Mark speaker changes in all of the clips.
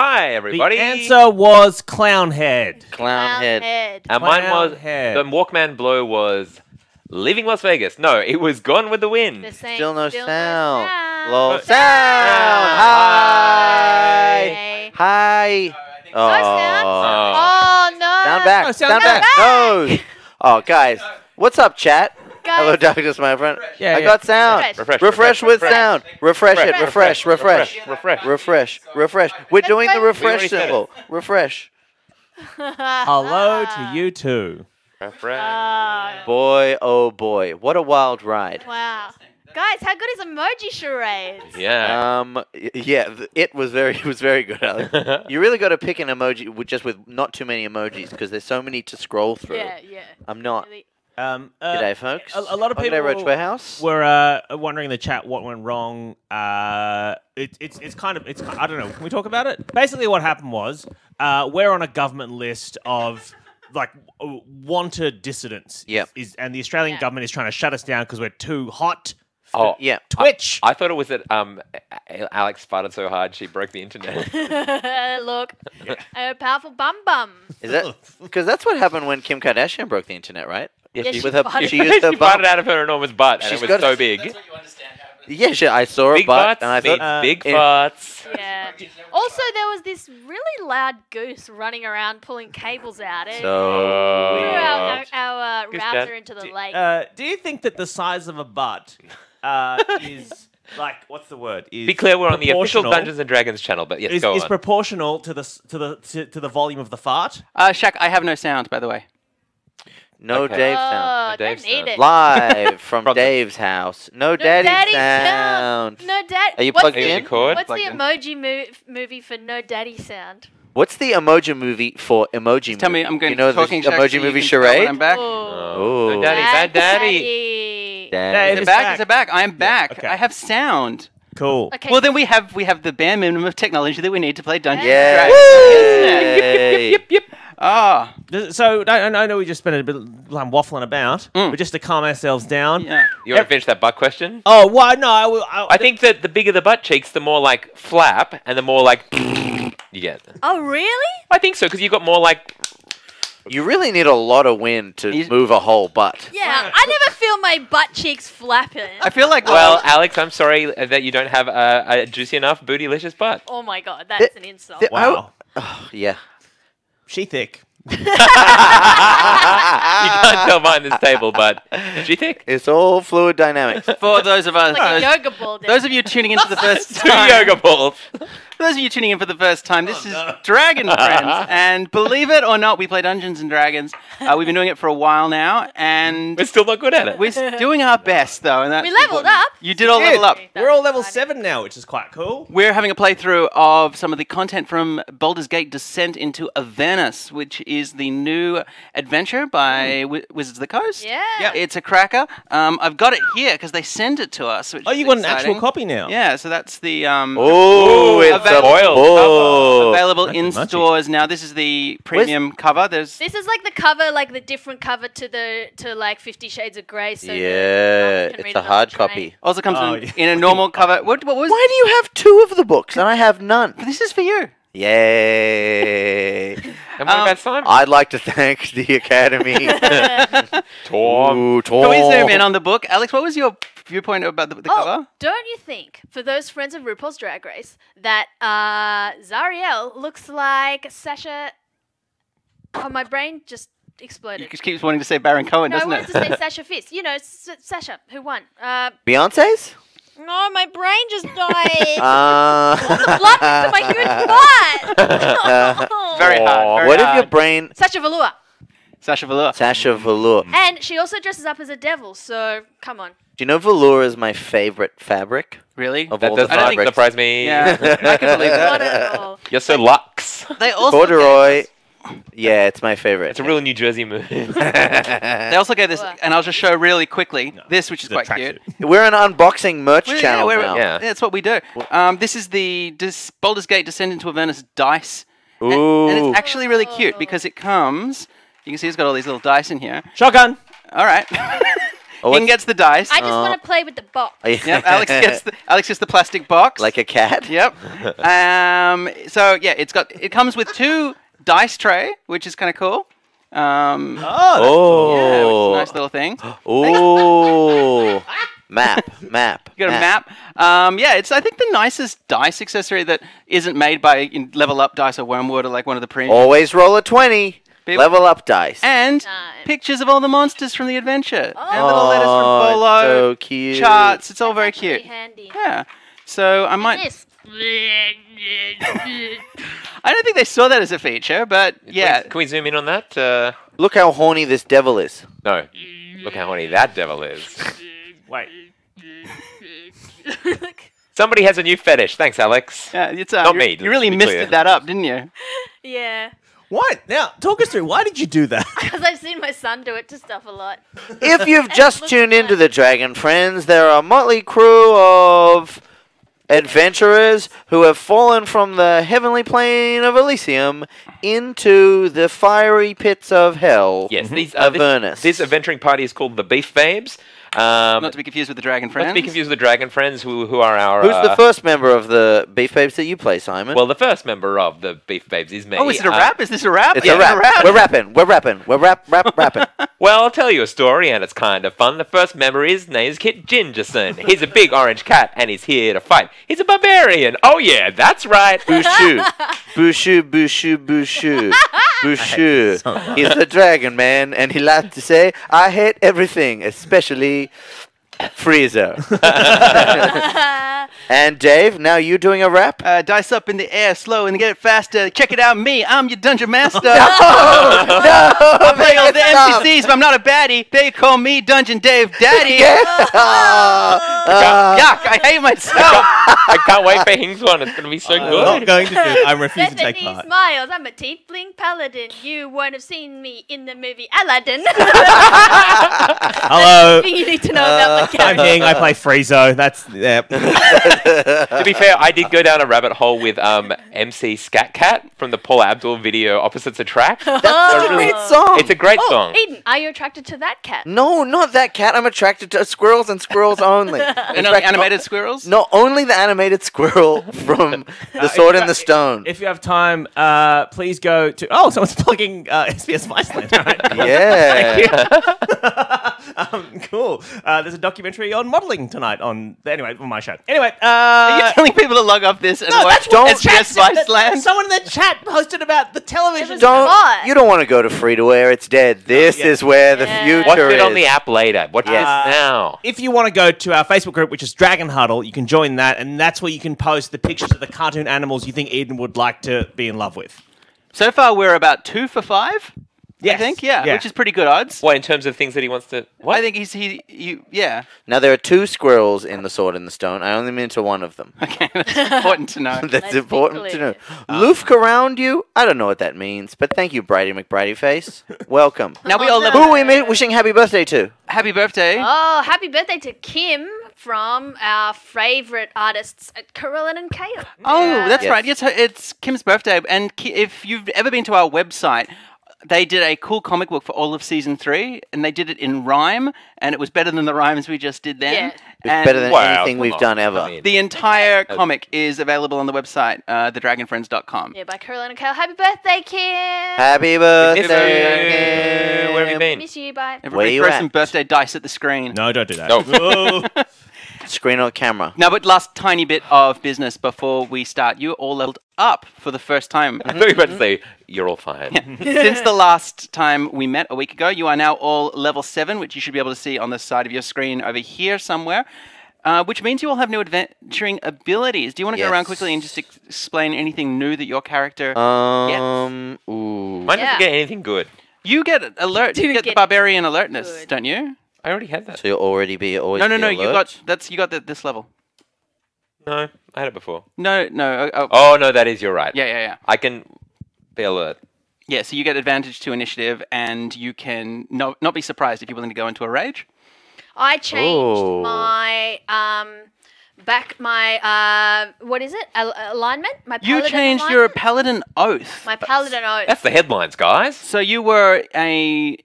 Speaker 1: Hi, everybody.
Speaker 2: The answer was clown head.
Speaker 3: Clown head.
Speaker 1: And mine was,
Speaker 2: Head.
Speaker 1: the Walkman blow was Leaving Las Vegas. No, it was Gone with the Wind.
Speaker 3: Still no sound.
Speaker 4: Sound.
Speaker 3: Lol.
Speaker 1: But-
Speaker 3: Sound. Hi. Hi.
Speaker 4: No sound. Oh no.
Speaker 3: Sound back.
Speaker 2: No,
Speaker 3: Sound
Speaker 2: sound
Speaker 3: back.
Speaker 4: back.
Speaker 3: No. Oh, guys. What's up, chat?
Speaker 4: Guys.
Speaker 3: Hello, darkness, my friend.
Speaker 2: Yeah,
Speaker 3: I got sound.
Speaker 4: Refresh.
Speaker 3: Refresh with sound. Refresh it. Refresh. Refresh.
Speaker 1: Refresh.
Speaker 3: Refresh. Refresh. We're doing the
Speaker 4: We
Speaker 3: refresh
Speaker 1: already said
Speaker 3: symbol. Refresh.
Speaker 2: Hello to you too.
Speaker 1: Refresh.
Speaker 3: Boy, oh boy. What a wild ride.
Speaker 4: Wow. Guys, how good is emoji charades?
Speaker 1: Yeah.
Speaker 3: It was very good, Alex. You really got to pick an emoji with not too many emojis because there's so many to scroll through.
Speaker 4: Yeah.
Speaker 3: I'm not.
Speaker 4: Really.
Speaker 3: G'day, folks.
Speaker 2: A lot of
Speaker 3: G'day,
Speaker 2: people
Speaker 3: Roach Warehouse.
Speaker 2: were wondering in the chat what went wrong. It's kind of I don't know. Can we talk about it? Basically, what happened was we're on a government list of like wanted dissidents.
Speaker 3: Yep.
Speaker 2: And the Australian
Speaker 4: Yeah.
Speaker 2: government is trying to shut us down because we're too hot.
Speaker 1: Oh,
Speaker 3: Yeah.
Speaker 2: Twitch.
Speaker 1: I thought it was that Alex farted so hard she broke the internet.
Speaker 4: Look, a powerful bum bum.
Speaker 3: Is that because that's what happened when Kim Kardashian broke the internet, right?
Speaker 4: Yeah, she
Speaker 3: With her,
Speaker 4: farted.
Speaker 3: she used her
Speaker 1: She
Speaker 3: bum.
Speaker 1: farted out of her enormous butt, and
Speaker 3: She's
Speaker 1: it
Speaker 3: got
Speaker 1: was so
Speaker 3: a-
Speaker 1: big.
Speaker 3: Yeah, I saw her
Speaker 1: Big
Speaker 3: butt,
Speaker 1: butts
Speaker 3: and I
Speaker 1: means
Speaker 3: thought,
Speaker 1: big
Speaker 3: if-
Speaker 1: farts.
Speaker 4: Yeah. Also, there was this really loud goose running around pulling cables out. It
Speaker 1: So-
Speaker 4: threw our
Speaker 1: Goose
Speaker 4: router
Speaker 1: chat.
Speaker 4: into the lake.
Speaker 2: Do you think that the size of a butt is like what's the word? Is
Speaker 1: Be clear, we're on the official
Speaker 2: proportional-
Speaker 1: Dungeons and Dragons channel, but yes,
Speaker 2: Is,
Speaker 1: go
Speaker 2: is
Speaker 1: on.
Speaker 2: proportional to the volume of the fart.
Speaker 5: Shaq, I have no sound, by the way.
Speaker 3: no
Speaker 1: Okay.
Speaker 3: Dave sound.
Speaker 4: Oh,
Speaker 1: Dave
Speaker 4: don't need
Speaker 1: sound.
Speaker 4: it.
Speaker 3: Live from
Speaker 1: From the-
Speaker 3: Dave's house. No
Speaker 4: No
Speaker 3: daddy,
Speaker 4: daddy
Speaker 3: sound.
Speaker 4: No dad.
Speaker 3: Are you
Speaker 4: What's
Speaker 3: plugged
Speaker 4: the,
Speaker 3: in?
Speaker 1: Record?
Speaker 4: What's the
Speaker 5: Plugged in.
Speaker 4: emoji movie for no daddy sound?
Speaker 3: What's the emoji movie for emoji?
Speaker 5: Tell me,
Speaker 3: movie?
Speaker 5: I'm going
Speaker 3: you know
Speaker 5: talking
Speaker 3: the
Speaker 5: Shaq, so
Speaker 3: emoji
Speaker 5: you
Speaker 3: movie
Speaker 5: can tell when
Speaker 3: charade?
Speaker 5: I'm back.
Speaker 1: Oh,
Speaker 3: Ooh.
Speaker 1: no daddy, bad daddy.
Speaker 4: Daddy.
Speaker 3: Dad.
Speaker 5: Is
Speaker 2: It's
Speaker 5: it back?
Speaker 2: back.
Speaker 5: Is it back? I am back.
Speaker 2: okay.
Speaker 5: I have sound.
Speaker 2: Cool.
Speaker 4: Okay.
Speaker 5: Well, then we have the bare minimum of technology that we need to play Dungeons
Speaker 3: Yeah.
Speaker 5: and Dragons.
Speaker 3: Yay.
Speaker 5: Yep. Ah,
Speaker 2: So I know we just spent a bit of time waffling about, but just to calm ourselves down.
Speaker 5: yeah.
Speaker 1: You want to finish that butt question?
Speaker 2: Oh, why? No,
Speaker 1: I think that the bigger the butt cheeks, the more like flap, and the more like you get.
Speaker 4: Oh, really?
Speaker 1: I think so, because you got more like.
Speaker 3: You really need a lot of wind to
Speaker 5: He's-
Speaker 3: move a whole butt.
Speaker 4: Yeah, I never feel my butt cheeks flapping.
Speaker 5: I feel like
Speaker 1: Well, Alex, I'm sorry that you don't have a juicy enough bootylicious butt.
Speaker 4: Oh my god, that's an insult.
Speaker 2: Wow.
Speaker 3: Oh, yeah.
Speaker 2: She thick.
Speaker 1: You can't tell behind this table, but is she thick?
Speaker 3: It's all fluid dynamics.
Speaker 5: for those of us,
Speaker 4: Like a yoga ball.
Speaker 5: those of you tuning in for the first
Speaker 1: Two
Speaker 5: time,
Speaker 1: yoga balls.
Speaker 5: for those of you tuning in for the first time, this is Dragon Friends, and believe it or not, we play Dungeons and Dragons. We've been doing it for a while now, and
Speaker 1: We're still not good at it.
Speaker 5: we're doing our best, though. And that's
Speaker 4: We leveled
Speaker 5: important.
Speaker 4: up.
Speaker 5: You did all level up.
Speaker 4: That's
Speaker 2: We're all level
Speaker 4: exciting.
Speaker 2: 7 now, which is quite cool.
Speaker 5: We're having a playthrough of some of the content from Baldur's Gate Descent into Avernus, which is the new adventure by Wizards of the Coast.
Speaker 4: Yeah.
Speaker 2: Yeah.
Speaker 5: It's a cracker. I've got it here because they send it to us. Which
Speaker 2: Oh,
Speaker 5: is
Speaker 2: you got an
Speaker 5: exciting.
Speaker 2: actual copy now?
Speaker 5: Yeah, so that's the
Speaker 3: Oh, it's a
Speaker 5: available-
Speaker 3: book.
Speaker 5: available
Speaker 2: That's
Speaker 5: in
Speaker 2: munchy.
Speaker 5: stores now. This is the premium cover. There's
Speaker 4: This is like the cover, like the different cover to like 50 Shades of Grey. So
Speaker 3: Yeah,
Speaker 4: can read
Speaker 3: it's a
Speaker 4: it on
Speaker 3: hard
Speaker 4: the train.
Speaker 3: copy.
Speaker 5: also comes
Speaker 2: Oh,
Speaker 5: in,
Speaker 2: yeah.
Speaker 5: in a normal cover. What was?
Speaker 3: Why do you have two of the books and I have none?
Speaker 5: This is for you.
Speaker 3: Yay.
Speaker 1: And what about Simon?
Speaker 3: I'd like to thank the Academy.
Speaker 1: Tom.
Speaker 3: Ooh,
Speaker 5: Can we
Speaker 3: Tom.
Speaker 5: zoom in on the book, Alex? What was your viewpoint about the
Speaker 4: Oh,
Speaker 5: cover?
Speaker 4: don't you think, for those friends of RuPaul's Drag Race, that Zariel looks like Sasha? Oh, my brain just exploded.
Speaker 5: You just keeps wanting to say Baron Cohen,
Speaker 4: No, I
Speaker 5: doesn't
Speaker 4: wanted
Speaker 5: it?
Speaker 4: to say Sasha Fierce. You know, Sasha, who won.
Speaker 3: Beyonce's?
Speaker 4: No, my brain just died.
Speaker 3: Uh,
Speaker 4: Blood into my huge butt.
Speaker 5: Very hard. Very
Speaker 3: what if
Speaker 5: hard.
Speaker 3: your brain...
Speaker 4: Sasha Velour.
Speaker 5: Sasha Velour.
Speaker 3: Sasha Velour. Do
Speaker 4: And she also dresses up as a devil, so come on.
Speaker 3: you know velour is my favorite fabric?
Speaker 5: Really?
Speaker 3: Of
Speaker 1: That
Speaker 3: all
Speaker 1: does
Speaker 3: the
Speaker 1: not
Speaker 3: fabrics.
Speaker 1: surprise me.
Speaker 5: Yeah, I can believe
Speaker 4: Not
Speaker 5: that.
Speaker 4: at all.
Speaker 1: You're so luxe.
Speaker 5: They also
Speaker 3: Corduroy. Yeah, it's my favorite.
Speaker 1: It's a real New Jersey move.
Speaker 5: They also gave this,
Speaker 4: Wow.
Speaker 5: and I'll just show really quickly this, which is
Speaker 2: It's a
Speaker 5: quite cute.
Speaker 2: tracksuit.
Speaker 3: We're an unboxing merch
Speaker 5: Well,
Speaker 3: channel
Speaker 5: we're-
Speaker 3: now.
Speaker 1: Yeah.
Speaker 5: That's what we do. This is the Baldur's Gate Descent into Avernus dice. And
Speaker 3: Ooh.
Speaker 5: it's actually really cute because it comes. You can see it's got all these little dice in here.
Speaker 2: Shotgun.
Speaker 5: All right.
Speaker 3: Oh,
Speaker 5: Ian gets the dice.
Speaker 4: I just want to play with the box.
Speaker 5: Yep, Alex gets the plastic box.
Speaker 3: like a cat.
Speaker 5: Yep. So yeah, it comes with 2 dice tray, which is kind of cool.
Speaker 2: Oh,
Speaker 5: Yeah, which is
Speaker 3: Oh.
Speaker 5: a nice little thing.
Speaker 3: Oh. Map.
Speaker 5: You got a map. Yeah, it's I think the nicest dice accessory that isn't made by Level Up Dice or Wormwood or like one of the premium.
Speaker 3: Always roll a 20.
Speaker 5: People-
Speaker 3: Level up dice.
Speaker 5: And
Speaker 4: Time.
Speaker 5: pictures of all the monsters from the adventure. And little letters from
Speaker 3: Oh,
Speaker 5: Bolo,
Speaker 3: so cute.
Speaker 5: charts. It's all very
Speaker 4: Actually
Speaker 5: cute.
Speaker 4: handy.
Speaker 5: Yeah. So I might.
Speaker 4: This.
Speaker 5: I don't think they saw that as a feature, but yeah.
Speaker 1: Can we zoom in on that?
Speaker 3: Look how horny this devil is.
Speaker 1: No. Look how horny that devil is.
Speaker 2: wait.
Speaker 1: Somebody has a new fetish. Thanks, Alex.
Speaker 5: Yeah, it's
Speaker 1: Not
Speaker 5: you,
Speaker 1: me,
Speaker 5: You really
Speaker 1: to be
Speaker 5: missed
Speaker 1: clear.
Speaker 5: that up, didn't you?
Speaker 4: Yeah.
Speaker 2: What? Now, talk us through. Why did you do that?
Speaker 4: Because I've seen my son do it to stuff a lot.
Speaker 3: If you've
Speaker 4: It
Speaker 3: just
Speaker 4: looks
Speaker 3: tuned
Speaker 4: fun.
Speaker 3: into the Dragon Friends, there are a motley crew of adventurers who have fallen from the heavenly plane of Elysium into the fiery pits of hell.
Speaker 1: Yes, these
Speaker 3: Avernus.
Speaker 1: this adventuring party is called the Beef Babes.
Speaker 5: Not to be confused with the Dragon Friends.
Speaker 1: Not to be confused with the Dragon Friends, who are our.
Speaker 3: Who's the first member of the Beef Babes that you play, Simon?
Speaker 1: Well, the first member of the Beef Babes is me.
Speaker 5: Oh, is it a rap? Is this a rap?
Speaker 3: it's
Speaker 5: Yeah,
Speaker 3: a rap. We're rapping. We're rapping. We're rapping.
Speaker 1: Well, I'll tell you a story, and it's kind of fun. The first member is named Kit Gingerson. He's a big orange cat, and he's here to fight. He's a barbarian. Oh yeah, that's right.
Speaker 3: Bushu. Bushu, Bushu, Bushu. Bushu. He's the dragon man, and he likes to say, I hate everything, especially Freezer. And Dave, now you doing a rap?
Speaker 5: Dice up in the air, slow, and get it faster. Check it out, me. I'm your dungeon master.
Speaker 3: No!
Speaker 5: I play all the
Speaker 3: Stop.
Speaker 5: NPCs, but I'm not a baddie. They call me Dungeon Dave Daddy. Yuck! I hate myself.
Speaker 1: I can't wait for Hing's one. It's going to be so
Speaker 2: I'm not
Speaker 1: good.
Speaker 2: going to do it. I'm refusing to take
Speaker 4: Bethany
Speaker 2: part.
Speaker 4: smiles. I'm a tiefling paladin. You won't have seen me in the movie Aladdin.
Speaker 2: Hello.
Speaker 4: You need to know about my
Speaker 2: I'm
Speaker 4: character.
Speaker 2: Hing. I play Friezo. That's yeah.
Speaker 1: To be fair, I did go down a rabbit hole with MC Scat Cat from the Paul Abdul video Opposites Attract.
Speaker 3: That's a great song.
Speaker 1: It's a great song.
Speaker 4: Eden, are you attracted to that cat?
Speaker 3: No, not that cat. I'm attracted to squirrels and squirrels only.
Speaker 5: And only animated squirrels?
Speaker 3: No, only the animated squirrel from The
Speaker 2: if
Speaker 3: Sword
Speaker 2: you
Speaker 3: in the
Speaker 2: got-
Speaker 3: Stone.
Speaker 2: If you have time, please go to. Oh, someone's plugging SBS Viceland. All right.
Speaker 3: Yeah.
Speaker 2: Cool. There's a documentary on modelling tonight on my show. Anyway,
Speaker 5: Are you telling people to log off this and
Speaker 2: no,
Speaker 5: watch
Speaker 2: that's what the
Speaker 5: SBS
Speaker 2: chat said.
Speaker 5: Viceland?
Speaker 2: Someone in the chat posted about the television.
Speaker 3: Don't you don't want to go to free to air. It's dead. This
Speaker 2: Yeah.
Speaker 3: is where the
Speaker 4: Yeah.
Speaker 3: future
Speaker 1: Watch
Speaker 3: is.
Speaker 1: it on the app later. Watch this now.
Speaker 2: If you want to go to our Facebook group, which is Dragon Huddle, you can join that, and that's where you can post the pictures of the cartoon animals you think Eden would like to be in love with.
Speaker 5: So far, we're about 2 for 5. I
Speaker 2: Yes.
Speaker 5: think, yeah, which is pretty good odds.
Speaker 1: What, in terms of things that he wants to... What?
Speaker 5: I think yeah.
Speaker 3: Now there are 2 squirrels in The Sword in the Stone. I only mean to one of them.
Speaker 5: Okay, that's important to know.
Speaker 3: That's
Speaker 4: Let's be
Speaker 3: important to know.
Speaker 4: clear.
Speaker 3: Loof around you? I don't know what that means, but thank you, Bridie McBridie Face. Welcome.
Speaker 5: Now we all
Speaker 4: Oh,
Speaker 5: live.
Speaker 3: Who are we wishing happy birthday to?
Speaker 5: Happy birthday.
Speaker 4: Oh, happy birthday to Kim from our favourite artists at Carillon and Kale.
Speaker 5: Oh, that's
Speaker 3: Yes.
Speaker 5: right. Yes, it's Kim's birthday. And if you've ever been to our website, they did a cool comic book for all of season 3, and they did it in rhyme, and it was better than the rhymes we just did then.
Speaker 4: Yeah.
Speaker 3: It's
Speaker 5: And
Speaker 3: better than
Speaker 1: Wow,
Speaker 3: anything
Speaker 1: come
Speaker 3: we've
Speaker 1: on.
Speaker 3: done ever.
Speaker 1: I mean,
Speaker 5: the entire comic is available on the website, thedragonfriends.com.
Speaker 4: Yeah, by Carillon and Kale. Happy birthday, Kim!
Speaker 3: Happy
Speaker 1: Miss
Speaker 3: birthday.
Speaker 1: you. Where have you been?
Speaker 4: Miss you, bye.
Speaker 3: Where
Speaker 5: Everybody
Speaker 3: you
Speaker 5: throw
Speaker 3: at?
Speaker 5: some birthday dice at the screen.
Speaker 2: No, don't do that.
Speaker 1: No.
Speaker 2: Oh.
Speaker 3: Screen or camera?
Speaker 5: Now, but last tiny bit of business before we start. You all leveled up for the first time.
Speaker 1: I thought you were about to say, you're all fine.
Speaker 5: Since the last time we met a week ago, you are now all level 7, which you should be able to see on the side of your screen over here somewhere. Which means you all have new adventuring abilities. Do you want to go around
Speaker 3: Yes.
Speaker 5: quickly and just explain anything new that your character
Speaker 3: Ooh.
Speaker 1: Mine
Speaker 4: Yeah.
Speaker 1: doesn't get anything good.
Speaker 5: You get alert. You
Speaker 4: Didn't
Speaker 5: get the
Speaker 4: get
Speaker 5: barbarian alertness,
Speaker 4: good.
Speaker 5: don't you?
Speaker 1: I already had that.
Speaker 3: So you'll already be always
Speaker 5: No.
Speaker 3: be
Speaker 5: You
Speaker 3: alert?
Speaker 5: got this level.
Speaker 1: No, I had it before.
Speaker 5: No.
Speaker 1: Oh, no, that is, you're right.
Speaker 5: Yeah.
Speaker 1: I can be alert.
Speaker 5: Yeah. So you get advantage to initiative, and you can not be surprised if you're willing to go into a rage.
Speaker 4: I changed
Speaker 3: Oh.
Speaker 4: my what is it? Alignment? My
Speaker 5: You
Speaker 4: paladin
Speaker 5: changed
Speaker 4: alignment?
Speaker 5: your paladin oath.
Speaker 4: my paladin oath.
Speaker 1: That's the headlines, guys.
Speaker 5: So you were a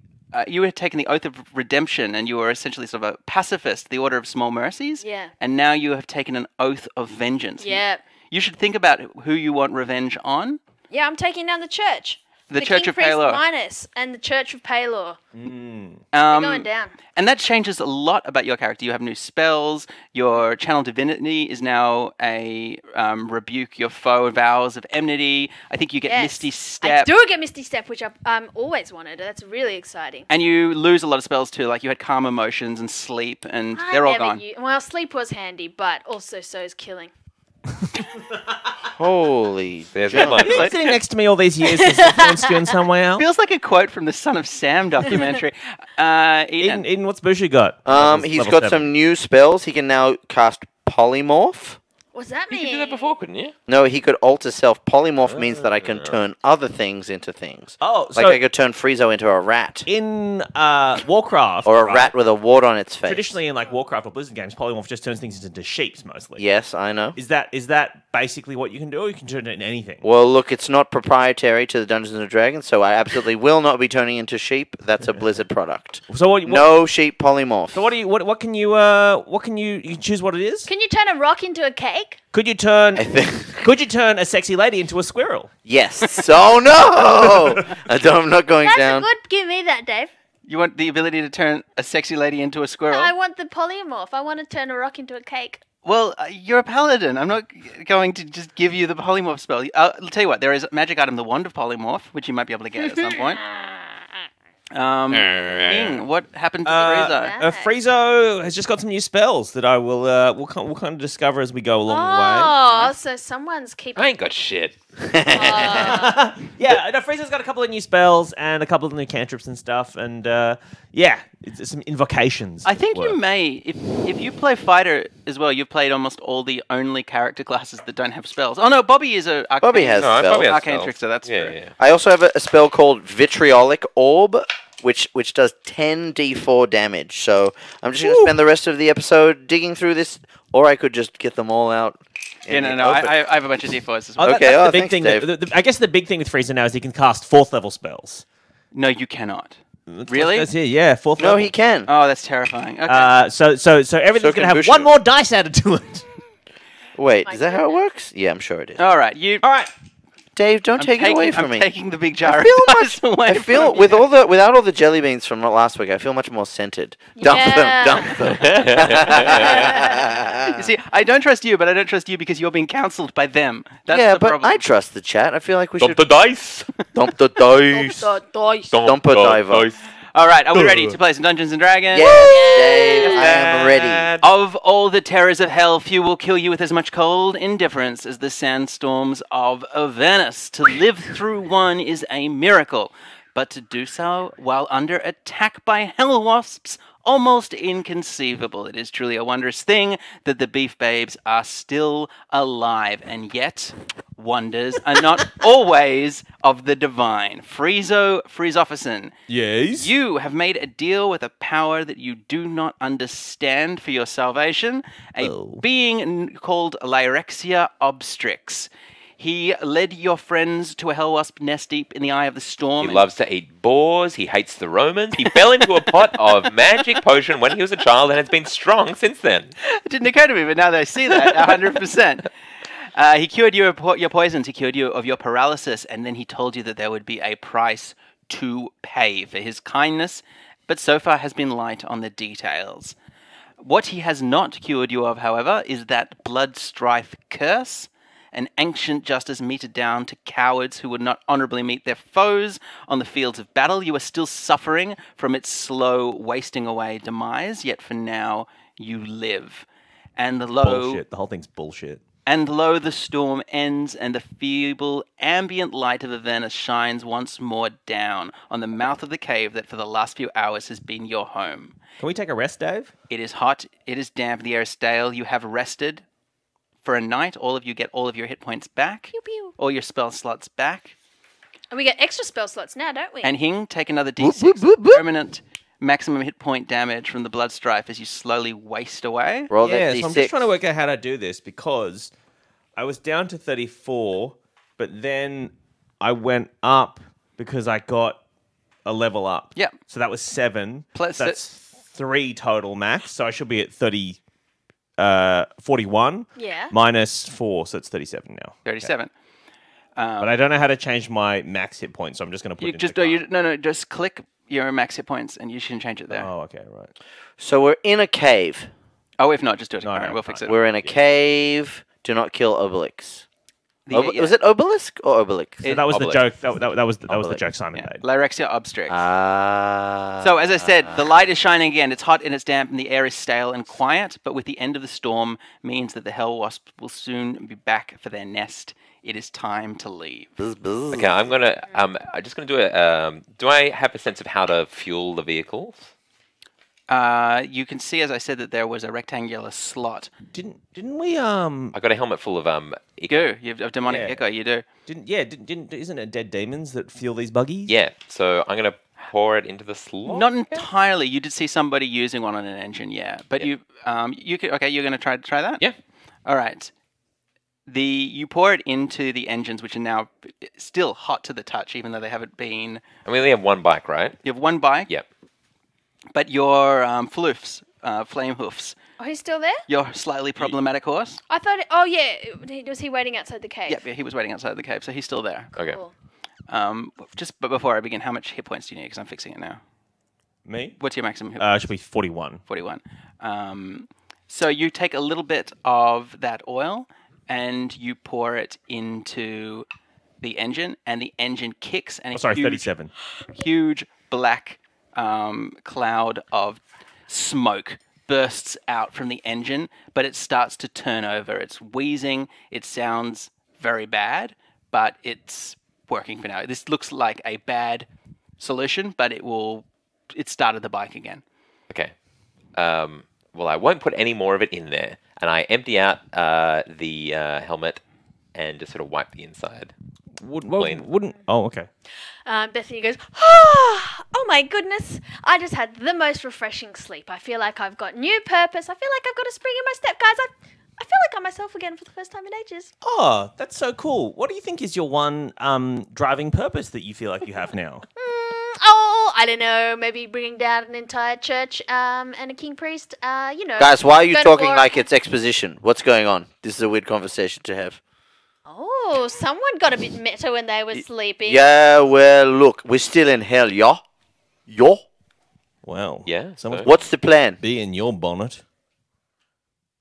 Speaker 5: you had taken the oath of redemption, and you were essentially sort of a pacifist, the Order of Small Mercies.
Speaker 4: Yeah.
Speaker 5: And now you have taken an oath of vengeance.
Speaker 4: Yeah.
Speaker 5: You should think about who you want revenge on.
Speaker 4: Yeah, I'm taking down the church.
Speaker 5: The Church
Speaker 4: King
Speaker 5: of
Speaker 4: Priest
Speaker 5: Palor.
Speaker 4: Linus and the Church of Palor. They're
Speaker 5: Um,
Speaker 4: going down.
Speaker 5: And that changes a lot about your character. You have new spells. Your channel divinity is now a rebuke your foe, vows of enmity. I think you get
Speaker 4: Yes.
Speaker 5: Misty
Speaker 4: I
Speaker 5: Step.
Speaker 4: do get Misty Step, which I've always wanted. That's really exciting.
Speaker 5: And you lose a lot of spells too. Like you had calm emotions and sleep, and they're all gone.
Speaker 4: Well, sleep was handy, but also so is killing.
Speaker 3: Holy.
Speaker 1: There's
Speaker 3: junk.
Speaker 1: that
Speaker 2: You've
Speaker 1: one.
Speaker 2: been sitting next to me all these years. Has influenced you in some way else?
Speaker 5: Feels like a quote from the Son of Sam documentary. Eden.
Speaker 2: Eden, what's Bushy got?
Speaker 3: He's
Speaker 2: Level
Speaker 3: got
Speaker 2: 7.
Speaker 3: some new spells. He can now cast Polymorph.
Speaker 4: What's that
Speaker 1: You
Speaker 4: mean?
Speaker 1: could do that before, couldn't you?
Speaker 3: No, he could alter self. Polymorph means that I can turn other things into things.
Speaker 2: Oh,
Speaker 3: Like
Speaker 2: so
Speaker 3: I could turn Friezo into a rat.
Speaker 2: in Warcraft,
Speaker 3: Or a
Speaker 2: right,
Speaker 3: rat with a wart on its face.
Speaker 2: Traditionally, in like Warcraft or Blizzard games, polymorph just turns things into sheeps mostly.
Speaker 3: Yes, I know.
Speaker 2: Is that basically what you can do, or you can turn it into anything?
Speaker 3: Well, look, it's not proprietary to the Dungeons and Dragons, so I absolutely will not be turning into sheep. That's a Blizzard product.
Speaker 2: So what?
Speaker 3: No sheep polymorph.
Speaker 2: So what can you can choose what it is?
Speaker 4: Can you turn a rock into a cake?
Speaker 2: Could you turn
Speaker 3: I think.
Speaker 2: could you turn a sexy lady into a squirrel?
Speaker 3: Yes. Oh no! I'm not going
Speaker 4: That's
Speaker 3: down.
Speaker 4: a good. Give me that, Dave.
Speaker 5: You want the ability to turn a sexy lady into a squirrel?
Speaker 4: I want the polymorph. I want to turn a rock into a cake.
Speaker 5: Well, you're a paladin. I'm not going to just give you the polymorph spell. I'll tell you what, there is a magic item, the Wand of Polymorph, which you might be able to get at some point. Ing, what happened to Frieza?
Speaker 2: Friezo has just got some new spells that I will we'll kind of discover as we go along
Speaker 4: Oh, so someone's keeping.
Speaker 1: I ain't got shit.
Speaker 2: the way. Yeah, no, Friezo's got a couple of new spells and a couple of new cantrips and stuff, and yeah, it's some invocations.
Speaker 5: I think
Speaker 2: work.
Speaker 5: you may, if you play fighter as well, you've played almost all the only character classes that don't have spells. Oh no, Bobby is a arcane,
Speaker 3: Bobby has
Speaker 1: No, I
Speaker 3: spells.
Speaker 1: probably have
Speaker 5: arcane
Speaker 1: spells.
Speaker 5: trickster. That's
Speaker 1: yeah,
Speaker 5: true.
Speaker 1: yeah.
Speaker 3: I also have a spell called Vitriolic Orb, which does 10d4 damage. So I'm just going to spend the rest of the episode digging through this, or I could just get them all out.
Speaker 5: Yeah,
Speaker 3: in
Speaker 5: no,
Speaker 3: the
Speaker 5: no.
Speaker 3: open.
Speaker 5: I have a bunch of d4s as well.
Speaker 2: that-
Speaker 3: Okay,
Speaker 2: that's
Speaker 3: oh,
Speaker 2: the big
Speaker 3: thanks,
Speaker 2: thing.
Speaker 3: Dave.
Speaker 2: I guess the big thing with Friezo now is he can cast 4th level spells.
Speaker 5: No, you cannot.
Speaker 2: That's
Speaker 5: Really?
Speaker 2: That's it. Yeah, 4th
Speaker 3: No,
Speaker 2: level.
Speaker 3: he can.
Speaker 5: Oh, that's terrifying. Okay.
Speaker 2: So everything's
Speaker 3: can
Speaker 2: gonna have
Speaker 3: Bushy.
Speaker 2: one more dice added to it.
Speaker 3: Wait,
Speaker 4: My
Speaker 3: is that how it
Speaker 4: goodness.
Speaker 3: works? Yeah, I'm sure it is.
Speaker 5: all right, you.
Speaker 2: All right.
Speaker 3: Dave, don't take it away from
Speaker 5: I'm
Speaker 3: me.
Speaker 5: taking the big jar.
Speaker 3: I feel
Speaker 5: of dice away
Speaker 3: I
Speaker 5: from
Speaker 3: feel
Speaker 5: you.
Speaker 3: without all the jelly beans from last week, I feel much more scented. Dump
Speaker 4: Yeah.
Speaker 3: them, dump them.
Speaker 5: You see, I don't trust you, but I don't trust you because you're being counseled by them. That's
Speaker 3: yeah,
Speaker 5: the
Speaker 3: but
Speaker 5: problem.
Speaker 3: I trust the chat. I feel like we
Speaker 1: Dump
Speaker 3: should
Speaker 1: the dice.
Speaker 3: dump the dice.
Speaker 4: Dice.
Speaker 3: Dump a diver.
Speaker 5: All right, are we ready to play some Dungeons and Dragons?
Speaker 3: Yes, Dave, I am ready.
Speaker 5: Of all the terrors of hell, few will kill you with as much cold indifference as the sandstorms of Avernus. To live through one is a miracle, but to do so while under attack by hell wasps, almost inconceivable. It is truly a wondrous thing that the Beef Babes are still alive, and yet wonders are not always of the divine. Friezofferson,
Speaker 2: Yes.
Speaker 5: you have made a deal with a power that you do not understand for your salvation, a
Speaker 2: Oh.
Speaker 5: being called Lyrexia Obstrix. He led your friends to a hell wasp nest deep in the eye of the storm.
Speaker 1: He loves to eat boars. He hates the Romans. He fell into a pot of magic potion when he was a child and has been strong since then.
Speaker 5: It didn't occur to me, but now that I see that, 100%. He cured you of your poisons, he cured you of your paralysis, and then he told you that there would be a price to pay for his kindness, but so far has been light on the details. What he has not cured you of, however, is that blood strife curse, an ancient justice meted down to cowards who would not honorably meet their foes on the fields of battle. You are still suffering from its slow wasting away demise, yet for now you live. And
Speaker 2: Bullshit. The whole thing's bullshit.
Speaker 5: and lo, the storm ends, and the feeble ambient light of Avernus shines once more down on the mouth of the cave that for the last few hours has been your home.
Speaker 2: Can we take a rest, Dave?
Speaker 5: It is hot, it is damp, the air is stale. You have rested for a night. All of you get all of your hit points back,
Speaker 4: Pew pew.
Speaker 5: all your spell slots back.
Speaker 4: And we get extra spell slots now, don't we?
Speaker 5: And Hing, take another
Speaker 3: Whoop,
Speaker 5: d6
Speaker 3: whoop, whoop, whoop.
Speaker 5: permanent maximum hit point damage from the blood strife as you slowly waste away.
Speaker 3: Roll
Speaker 2: Yeah,
Speaker 3: that
Speaker 2: so I'm
Speaker 3: d6.
Speaker 2: just trying to work out how to do this because I was down to 34, but then I went up because I got a level up.
Speaker 5: Yep.
Speaker 2: So that was 7.
Speaker 5: Plus
Speaker 2: that's 3 total max. So I should be at 41.
Speaker 4: Yeah.
Speaker 2: Minus 4, so it's 37 now.
Speaker 5: 37.
Speaker 2: But I don't know how to change my max hit points, so I'm just going to put
Speaker 5: You
Speaker 2: it
Speaker 5: just
Speaker 2: into
Speaker 5: no, just click your max hit points, and you can change it there.
Speaker 2: Oh, okay, right.
Speaker 3: So we're in a cave.
Speaker 5: Oh, if not, just do it.
Speaker 2: No,
Speaker 5: All right,
Speaker 2: no,
Speaker 5: we'll fix it.
Speaker 3: We're in a cave. Do not kill Obelix.
Speaker 5: The- yeah.
Speaker 3: Was it Obelisk or Obelix?
Speaker 2: So that was the
Speaker 1: Obelix.
Speaker 2: joke. That was the
Speaker 3: Obelix.
Speaker 2: joke Simon
Speaker 5: Yeah.
Speaker 2: made.
Speaker 5: Lyrexia obstrix.
Speaker 3: Ah.
Speaker 5: So, as I said, the light is shining again. It's hot and it's damp, and the air is stale and quiet. But with the end of the storm, means that the hell wasps will soon be back for their nest. It is time to leave.
Speaker 3: Buzz, buzz.
Speaker 1: Okay, I'm just gonna do it. Do I have a sense of how to fuel the vehicles?
Speaker 5: You can see, as I said, that there was a rectangular slot.
Speaker 2: Didn't we
Speaker 1: I got a helmet full of
Speaker 5: You do. You have demonic
Speaker 2: Yeah.
Speaker 5: echo. You do.
Speaker 2: isn't it dead demons that fuel these buggies?
Speaker 1: Yeah, so I'm gonna pour it into the slot.
Speaker 5: Not entirely. You did see somebody using one on an engine, yeah. But you could. Okay, you're gonna try that.
Speaker 1: Yeah.
Speaker 5: All right. You pour it into the engines, which are now still hot to the touch, even though they haven't been.
Speaker 1: And we only have one bike, right?
Speaker 5: You have one bike,
Speaker 1: Yep.
Speaker 5: but your floofs, flame hoofs,
Speaker 4: Oh, he's still there?
Speaker 5: your slightly problematic horse.
Speaker 4: I thought. Oh yeah. Was he waiting outside the cave?
Speaker 5: Yep, yeah, he was waiting outside the cave, so he's still there.
Speaker 1: Okay.
Speaker 4: Cool.
Speaker 5: But before I begin, how much hit points do you need? Because I'm fixing it now.
Speaker 2: Me?
Speaker 5: What's your maximum hit?
Speaker 2: It should be 41.
Speaker 5: 41. So you take a little bit of that oil and you pour it into the engine, and the engine kicks, and
Speaker 2: Oh, sorry,
Speaker 5: huge,
Speaker 2: 37.
Speaker 5: huge black cloud of smoke bursts out from the engine, but it starts to turn over. It's wheezing. It sounds very bad, but it's working for now. This looks like a bad solution, but it started the bike again.
Speaker 1: Okay. Well, I won't put any more of it in there, and I empty out the helmet and just sort of wipe the inside. Clean.
Speaker 2: Wouldn't. Oh, okay.
Speaker 4: Bethany goes, oh my goodness, I just had the most refreshing sleep. I feel like I've got new purpose. I feel like I've got a spring in my step, guys. I feel like I'm myself again for the first time in ages.
Speaker 2: Oh, that's so cool. What do you think is your one driving purpose that you feel like you have now?
Speaker 4: Oh, I don't know, maybe bringing down an entire church and a king priest,
Speaker 3: Guys, why are you
Speaker 4: go to
Speaker 3: talking
Speaker 4: war.
Speaker 3: like it's exposition? What's going on? This is a weird conversation to have.
Speaker 4: Oh, someone got a bit meta when they were sleeping.
Speaker 3: Yeah, well, look, we're still in hell, yo. Yo?
Speaker 2: Well,
Speaker 1: Yeah,
Speaker 2: someone's
Speaker 1: so-
Speaker 3: What's the plan?
Speaker 2: be in your bonnet.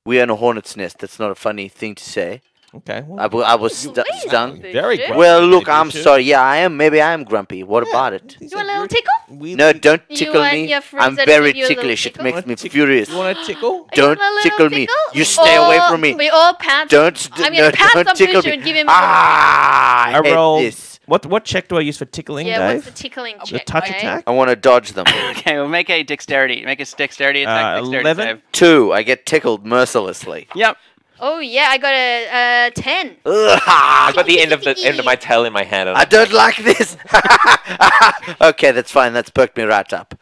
Speaker 3: We're in a hornet's nest. That's not a funny thing to say.
Speaker 2: Okay. Well,
Speaker 3: I was
Speaker 4: Please,
Speaker 3: stung.
Speaker 2: Very
Speaker 4: Boucher.
Speaker 2: grumpy.
Speaker 3: Well, look, I'm
Speaker 2: Boucher.
Speaker 3: sorry. Yeah, I am. Maybe I am grumpy. What about it?
Speaker 4: You want a little tickle?
Speaker 3: No, don't
Speaker 4: You
Speaker 3: tickle
Speaker 4: want
Speaker 3: me.
Speaker 4: your friends
Speaker 3: I'm
Speaker 4: to
Speaker 3: very
Speaker 4: give you a little
Speaker 3: ticklish. It
Speaker 4: tickle?
Speaker 3: makes me furious.
Speaker 2: You want a tickle?
Speaker 4: You
Speaker 3: Don't
Speaker 4: want a little
Speaker 3: tickle me.
Speaker 4: tickle?
Speaker 3: You stay away from me.
Speaker 4: We all pounce.
Speaker 3: Don't.
Speaker 4: I'm
Speaker 3: no,
Speaker 4: gonna pounce
Speaker 3: don't
Speaker 4: on
Speaker 3: tickle
Speaker 4: Boucher
Speaker 3: me.
Speaker 4: and give him
Speaker 3: Ah, I
Speaker 2: I
Speaker 3: hate
Speaker 2: rolled.
Speaker 3: this.
Speaker 2: What check do I use for tickling,
Speaker 4: Yeah,
Speaker 2: Dave?
Speaker 4: what's the tickling
Speaker 2: The
Speaker 4: check?
Speaker 2: touch
Speaker 4: okay?
Speaker 2: attack?
Speaker 3: I want to dodge them.
Speaker 5: Okay, we'll make a dexterity. Make a dexterity attack. Dexterity
Speaker 2: 11?
Speaker 5: save.
Speaker 3: 2. I get tickled mercilessly.
Speaker 5: Yep.
Speaker 4: Oh yeah, I got a 10.
Speaker 3: Ugh,
Speaker 1: I got the end of my tail in my hand. And
Speaker 3: I don't like this. Okay, that's fine. That's perked me right up.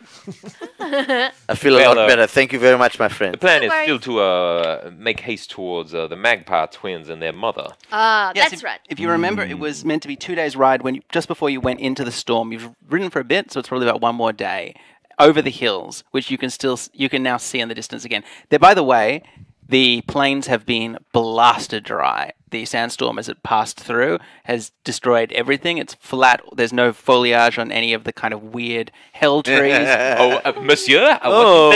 Speaker 3: I feel a
Speaker 1: Well,
Speaker 3: lot better. Thank you very much, my friend.
Speaker 1: the plan
Speaker 4: Don't
Speaker 1: is
Speaker 4: worry.
Speaker 1: still to make haste towards the Magpie twins and their mother.
Speaker 5: Yes,
Speaker 4: That's
Speaker 5: if,
Speaker 4: right.
Speaker 5: If you remember, it was meant to be 2 days' ride just before you went into the storm. You've ridden for a bit, so it's probably about one more day over the hills, which you can now see in the distance again. There, by the way, the plains have been blasted dry. The sandstorm, as it passed through, has destroyed everything. It's flat. There's no foliage on any of the kind of weird hell trees.
Speaker 1: Monsieur?
Speaker 5: Oh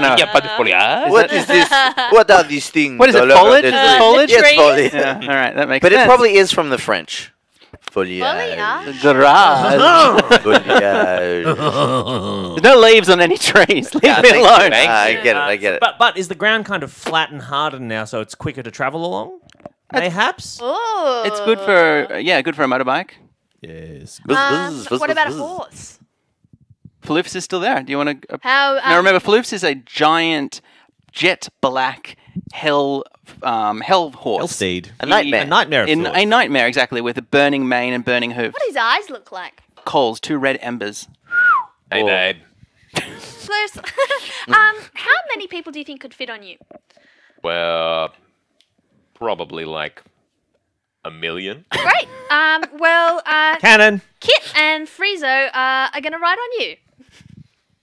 Speaker 5: no!
Speaker 1: Yeah, pas de foliage.
Speaker 3: What is this? What are these things?
Speaker 5: What is it,
Speaker 3: all over
Speaker 5: foliage?
Speaker 3: this
Speaker 5: Is it
Speaker 3: place?
Speaker 5: foliage?
Speaker 3: Yes,
Speaker 4: Trees?
Speaker 3: foliage.
Speaker 5: Yeah, all right, that makes
Speaker 3: But
Speaker 5: sense.
Speaker 3: it probably is from the French. Foliage.
Speaker 4: Foliage?
Speaker 5: Garage.
Speaker 3: Foliage.
Speaker 5: There's no leaves on any trees. Leave me
Speaker 3: thank you,
Speaker 5: alone.
Speaker 1: thank
Speaker 3: I get it. I get it.
Speaker 2: But is the ground kind of flat and hardened now, so it's quicker to travel along? Mayhaps.
Speaker 4: Oh.
Speaker 5: It's good for good for a motorbike.
Speaker 2: Yes.
Speaker 4: What about a horse?
Speaker 5: Floofs is still there. Do you want to?
Speaker 4: How?
Speaker 5: Now remember, Floofs is a giant, jet black hell horse.
Speaker 2: Elfsteed.
Speaker 3: A nightmare.
Speaker 2: A nightmare of sorts.
Speaker 5: A nightmare, exactly, with a burning mane and burning hoof.
Speaker 4: What do his eyes look like?
Speaker 5: Coals, 2 red embers.
Speaker 1: Hey, Dave.
Speaker 4: Close. How many people do you think could fit on you?
Speaker 1: Well, probably like A million?
Speaker 4: Great. Well,
Speaker 2: Cannon.
Speaker 4: Kit and Friezo are gonna ride on you.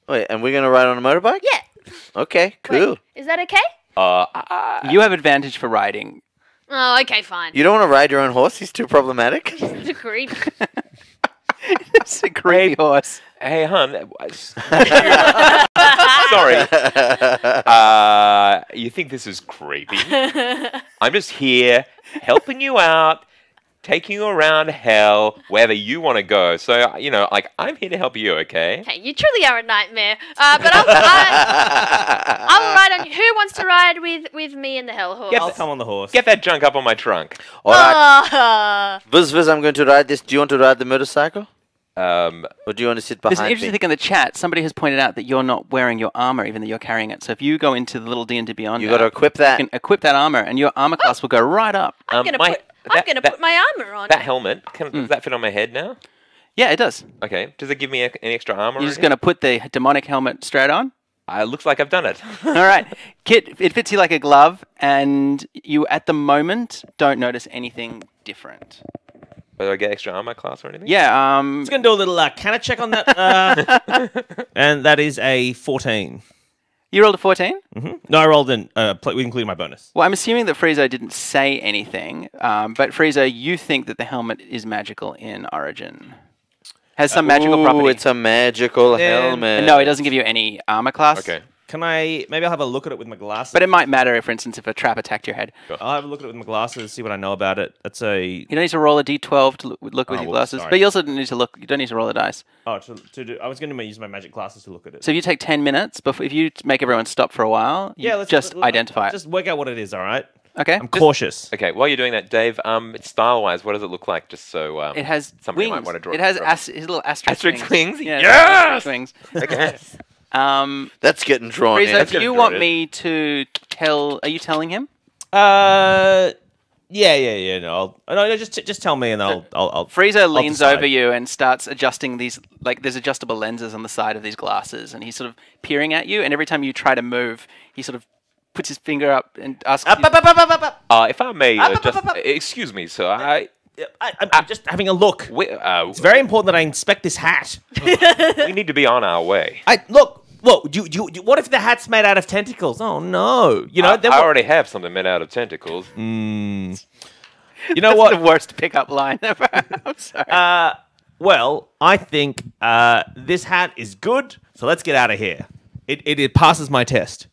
Speaker 3: Wait, and we're gonna ride on a motorbike?
Speaker 4: Yeah.
Speaker 3: Okay, cool.
Speaker 4: Wait, is that okay?
Speaker 5: You have advantage for riding.
Speaker 4: Oh, okay, fine.
Speaker 3: You don't want to ride your own horse? He's too problematic.
Speaker 4: It's creepy.
Speaker 5: It's a great horse.
Speaker 1: Hey, hun. Sorry. You think this is creepy? I'm just here helping you out, taking you around hell, wherever you want to go. So, you know, like, I'm here to help you, okay?
Speaker 4: Okay, you truly are a nightmare. But I will ride on you. Who wants to ride with me in the hell horse?
Speaker 2: I'll come on the horse.
Speaker 1: Get that junk up on my trunk.
Speaker 3: All right.
Speaker 4: Ah.
Speaker 3: Viz, I'm going to ride this. Do you want to ride the motorcycle? Or do you want to sit
Speaker 5: There's
Speaker 3: behind
Speaker 5: an interesting
Speaker 3: me?
Speaker 5: thing in the chat. Somebody has pointed out that you're not wearing your armor, even though you're carrying it. So if you go into the little D&D Beyond,
Speaker 3: You got to equip that.
Speaker 5: you can equip that armor, and your armor class will go right up.
Speaker 4: I'm gonna put my armor on.
Speaker 1: That helmet, does that fit on my head now?
Speaker 5: Yeah, it does.
Speaker 1: Okay. Does it give me any extra armor?
Speaker 5: You're just going to put the demonic helmet straight on.
Speaker 1: Looks like I've done it.
Speaker 5: All right. Kit, it fits you like a glove, and you, at the moment, don't notice anything different.
Speaker 1: Do I get extra armor class or anything?
Speaker 5: Yeah,
Speaker 2: Just gonna do a little canna check on that, and that is a 14.
Speaker 5: you rolled a 14?
Speaker 2: No, I rolled in. We included my bonus.
Speaker 5: Well, I'm assuming that Friezo didn't say anything, but Friezo, you think that the helmet is magical in origin. Has some magical
Speaker 3: Ooh,
Speaker 5: property.
Speaker 3: it's a magical helmet.
Speaker 5: No, it doesn't give you any armor class.
Speaker 1: Okay.
Speaker 2: Can I? Maybe I'll have a look at it with my glasses.
Speaker 5: But it might matter, if, for instance, if a trap attacked your head.
Speaker 2: I'll have a look at it with my glasses, see what I know about it. That's a.
Speaker 5: You don't need to roll a d12 to look with your
Speaker 2: whoops,
Speaker 5: glasses,
Speaker 2: sorry.
Speaker 5: but you also don't need to look. You don't need to roll a dice.
Speaker 2: Oh, to do. I was going to use my magic glasses to look at it.
Speaker 5: So if you take 10 minutes, before, if you make everyone stop for a while, you
Speaker 2: let's
Speaker 5: just identify
Speaker 2: Just work out what it is. All right.
Speaker 5: it. Okay.
Speaker 2: I'm cautious.
Speaker 1: Okay, while you're doing that, Dave, style-wise, what does it look like? Just so
Speaker 5: It has
Speaker 1: somebody
Speaker 5: wings.
Speaker 1: might want to draw.
Speaker 5: It has
Speaker 1: draw.
Speaker 5: his little asterisk
Speaker 1: Asterisk wings?
Speaker 5: Yeah,
Speaker 1: Yes!
Speaker 5: asterisk wings.
Speaker 1: Okay.
Speaker 3: That's getting drawn
Speaker 5: Friezo,
Speaker 3: in.
Speaker 5: do you
Speaker 1: drawn
Speaker 5: want
Speaker 1: in.
Speaker 5: me to tell? Are you telling him?
Speaker 2: Yeah. No, just tell me, and I'll.
Speaker 5: Friezo leans
Speaker 2: decide.
Speaker 5: over you and starts adjusting these, like there's adjustable lenses on the side of these glasses, and he's sort of peering at you, and every time you try to move, he sort of puts his finger up and asks you,
Speaker 1: If I may, just excuse me, sir.
Speaker 2: I'm just having a look. It's very important that I inspect this hat.
Speaker 1: We need to be on our way.
Speaker 2: Look. What if the hat's made out of tentacles? Oh no! You know,
Speaker 1: I already have something made out of tentacles.
Speaker 2: You know
Speaker 5: That's
Speaker 2: what?
Speaker 5: the worst pickup line ever. I'm sorry.
Speaker 2: Well, I think this hat is good, so let's get out of here. It passes my test.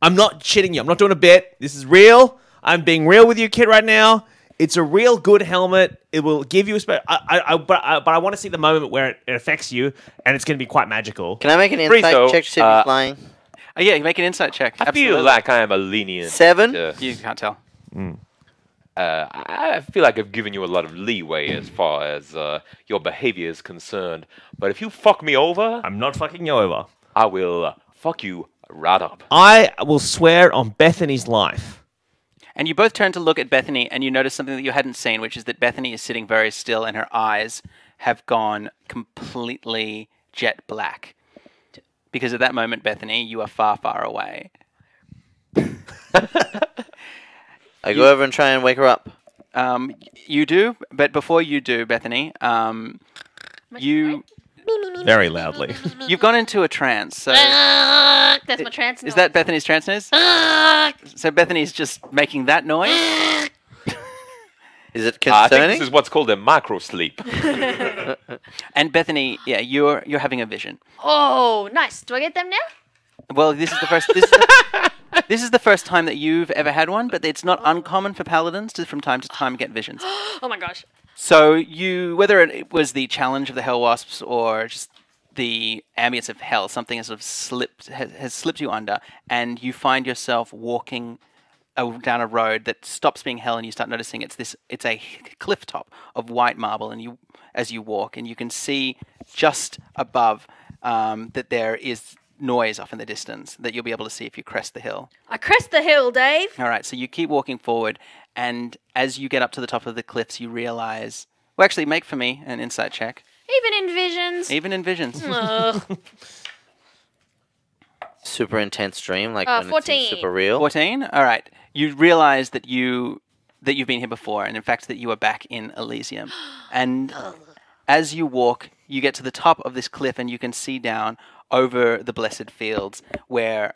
Speaker 2: I'm not shitting you. I'm not doing a bit. This is real. I'm being real with you, kid, right now. It's a real good helmet. It will give you a but I want to see the moment where it affects you, and it's going to be quite magical.
Speaker 3: Can I make an insight
Speaker 1: Friezo,
Speaker 3: check to see if he's flying?
Speaker 5: Oh, yeah, you make an insight check.
Speaker 1: I feel like I am a lenient.
Speaker 3: 7?
Speaker 5: You can't tell.
Speaker 1: I feel like I've given you a lot of leeway as far as your behavior is concerned. But if you fuck me over,
Speaker 2: I'm not fucking you over.
Speaker 1: I will fuck you right up.
Speaker 2: I will swear on Bethany's life.
Speaker 5: And you both turn to look at Bethany, and you notice something that you hadn't seen, which is that Bethany is sitting very still, and her eyes have gone completely jet black. Because at that moment, Bethany, you are far, far away.
Speaker 3: I go over and try and wake her up.
Speaker 5: You do, but before you do, Bethany,
Speaker 2: Very loudly.
Speaker 5: you've gone into a trance. So
Speaker 4: That's my trance.
Speaker 5: is that Bethany's trance noise? So Bethany's just making that noise.
Speaker 3: Is it
Speaker 1: I think
Speaker 3: concerning?
Speaker 1: this is what's called a micro sleep.
Speaker 5: And Bethany, yeah, you're having a vision.
Speaker 4: Oh, nice. Do I get them now?
Speaker 5: Well, this is the first. This is the first time that you've ever had one, but it's not uncommon for paladins to, from time to time, get visions.
Speaker 4: Oh my gosh.
Speaker 5: So you, whether it was the challenge of the Hell Wasps or just the ambience of hell, something has sort of has slipped you under, and you find yourself walking down a road that stops being hell, and you start noticing it's a cliff top of white marble, and as you walk, and you can see just above that there is noise off in the distance that you'll be able to see if you crest the hill.
Speaker 4: I crest the hill, Dave.
Speaker 5: All right, so you keep walking forward, and as you get up to the top of the cliffs, you realize. Well, actually, make for me an insight check.
Speaker 4: Even in visions.
Speaker 5: Even in visions.
Speaker 4: Ugh.
Speaker 3: Super intense dream, like when it
Speaker 4: 14.
Speaker 3: seems super real.
Speaker 5: 14? All right. You realize that you that you've been here before, and in fact that you are back in Elysium. And as you walk, you get to the top of this cliff, and you can see down over the blessed fields where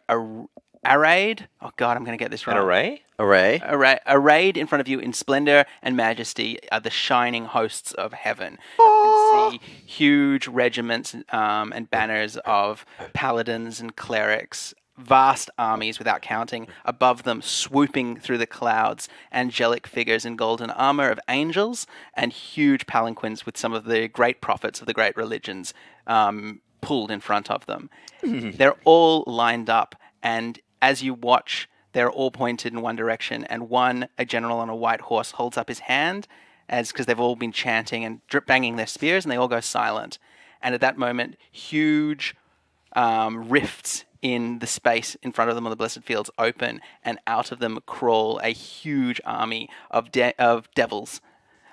Speaker 5: arrayed. Oh God, I'm going to get this
Speaker 1: An
Speaker 5: wrong.
Speaker 1: array?
Speaker 3: Array.
Speaker 5: Arrayed in front of you in splendor and majesty are the shining hosts of heaven. You can see huge regiments and banners of paladins and clerics, vast armies without counting. Above them, swooping through the clouds, angelic figures in golden armor of angels, and huge palanquins with some of the great prophets of the great religions pulled in front of them. They're all lined up, and as you watch, they're all pointed in one direction, and a general on a white horse, holds up his hand, because they've all been chanting and banging their spears, and they all go silent. And at that moment, huge rifts in the space in front of them on the blessed fields open, and out of them crawl a huge army of devils.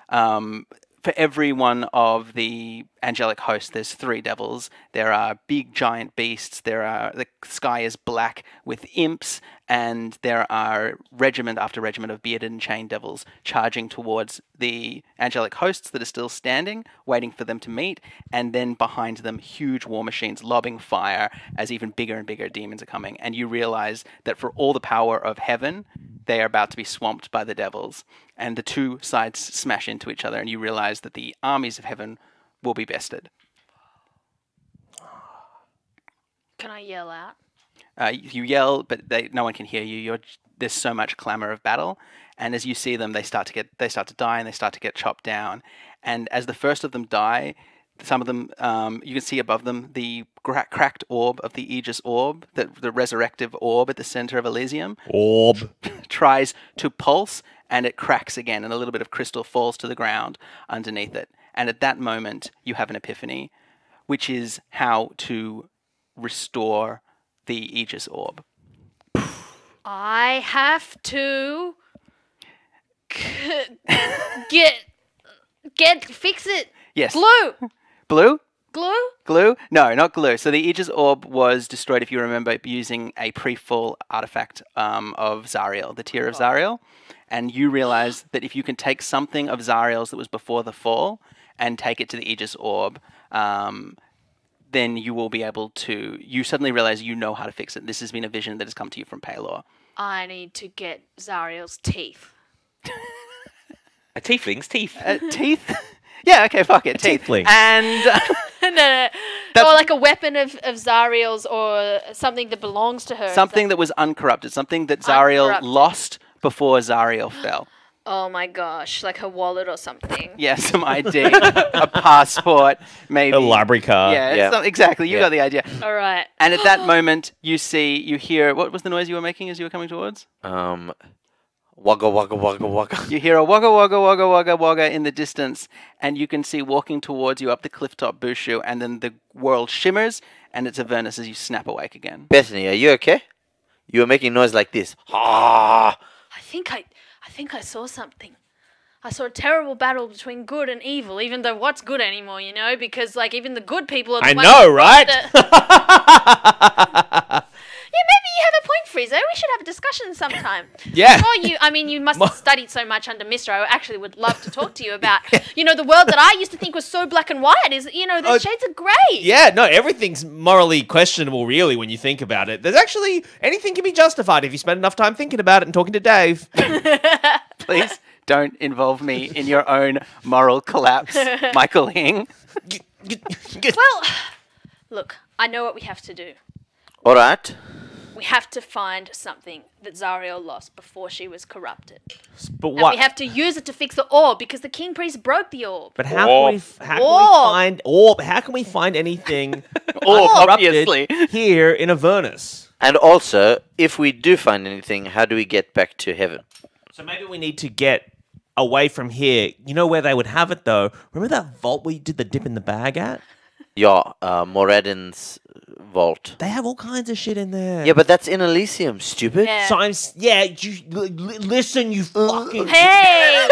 Speaker 5: For every one of the angelic hosts, there's 3 devils. There are big giant beasts. The sky is black with imps, and there are regiment after regiment of bearded and chained devils charging towards the angelic hosts that are still standing, waiting for them to meet. And then behind them, huge war machines lobbing fire as even bigger and bigger demons are coming. And you realize that for all the power of heaven, they are about to be swamped by the devils. And the two sides smash into each other, and you realize that the armies of heaven will be bested.
Speaker 4: Can I yell out?
Speaker 5: You yell, but no one can hear you. There's so much clamor of battle, and as you see them, they start to die, and they start to get chopped down. And as the first of them die, some of them, you can see above them the cracked orb of the Aegis orb, the resurrective orb at the center of Elysium.
Speaker 2: Orb.
Speaker 5: Tries to pulse, and it cracks again, and a little bit of crystal falls to the ground underneath it. And at that moment, you have an epiphany, which is how to restore the Aegis orb.
Speaker 4: I have to fix it.
Speaker 5: Yes.
Speaker 4: Glue.
Speaker 5: Blue?
Speaker 4: Glue?
Speaker 5: Glue? No, not glue. So the Aegis orb was destroyed, if you remember, using a pre-fall artifact of Zariel, the Tear of Zariel. And you realize that if you can take something of Zariel's that was before the fall and take it to the Aegis orb, then you will be able to... You suddenly realize you know how to fix it. This has been a vision that has come to you from Palor.
Speaker 4: I need to get Zariel's teeth.
Speaker 1: A tiefling's teeth.
Speaker 5: Teeth? Yeah, okay, fuck it. Teeth.
Speaker 2: Tiefling.
Speaker 5: And...
Speaker 4: No. Or like a weapon of Zariel's, or something that belongs to her.
Speaker 5: something that was uncorrupted. Something that Zariel
Speaker 4: Uncorrupted.
Speaker 5: lost before Zariel fell.
Speaker 4: Oh my gosh, like her wallet or something.
Speaker 5: Yeah, some ID, a passport, maybe.
Speaker 2: A library card.
Speaker 5: Yeah,
Speaker 3: Yeah.
Speaker 5: exactly. You
Speaker 3: Yeah.
Speaker 5: got the idea.
Speaker 4: All right.
Speaker 5: And at that moment, you hear, what was the noise you were making as you were coming towards?
Speaker 3: Wagga wagga wagga wagga.
Speaker 5: You hear a wagga wagga wagga wagga wagga in the distance, and you can see walking towards you up the clifftop Bushu, and then the world shimmers, and it's Avernus as you snap awake again.
Speaker 3: Bethany, are you okay? You were making noise like this. Ah!
Speaker 4: I think I saw something. I saw a terrible battle between good and evil, even though what's good anymore, you know? Because, like, even the good people are the
Speaker 2: I
Speaker 4: ones
Speaker 2: know,
Speaker 4: who
Speaker 2: right?
Speaker 4: Yeah, maybe you have a point, Frieza. We should have a discussion sometime.
Speaker 2: Yeah.
Speaker 4: You must have studied so much under Mr. I actually would love to talk to you about, the world that I used to think was so black and white is, there's shades of grey.
Speaker 2: Yeah, no, everything's morally questionable, really, when you think about it. There's actually, anything can be justified if you spend enough time thinking about it and talking to Dave.
Speaker 5: Please don't involve me in your own moral collapse, Michael Hing.
Speaker 4: Well, look, I know what we have to do.
Speaker 3: All right.
Speaker 4: We have to find something that Zariel lost before she was corrupted.
Speaker 2: But
Speaker 4: And
Speaker 2: what?
Speaker 4: we have to use it to fix the orb, because the King Priest broke the orb.
Speaker 2: But how can we find anything uncorrupted
Speaker 5: obviously.
Speaker 2: here in Avernus?
Speaker 3: And also, if we do find anything, how do we get back to heaven?
Speaker 2: So maybe we need to get away from here. You know where they would have it, though? Remember that vault where you did the dip in the bag at?
Speaker 3: Yeah, Moradin's vault.
Speaker 2: They have all kinds of shit in there.
Speaker 3: Yeah, but that's in Elysium, stupid.
Speaker 4: Yeah.
Speaker 2: So listen, you fucking...
Speaker 4: Hey!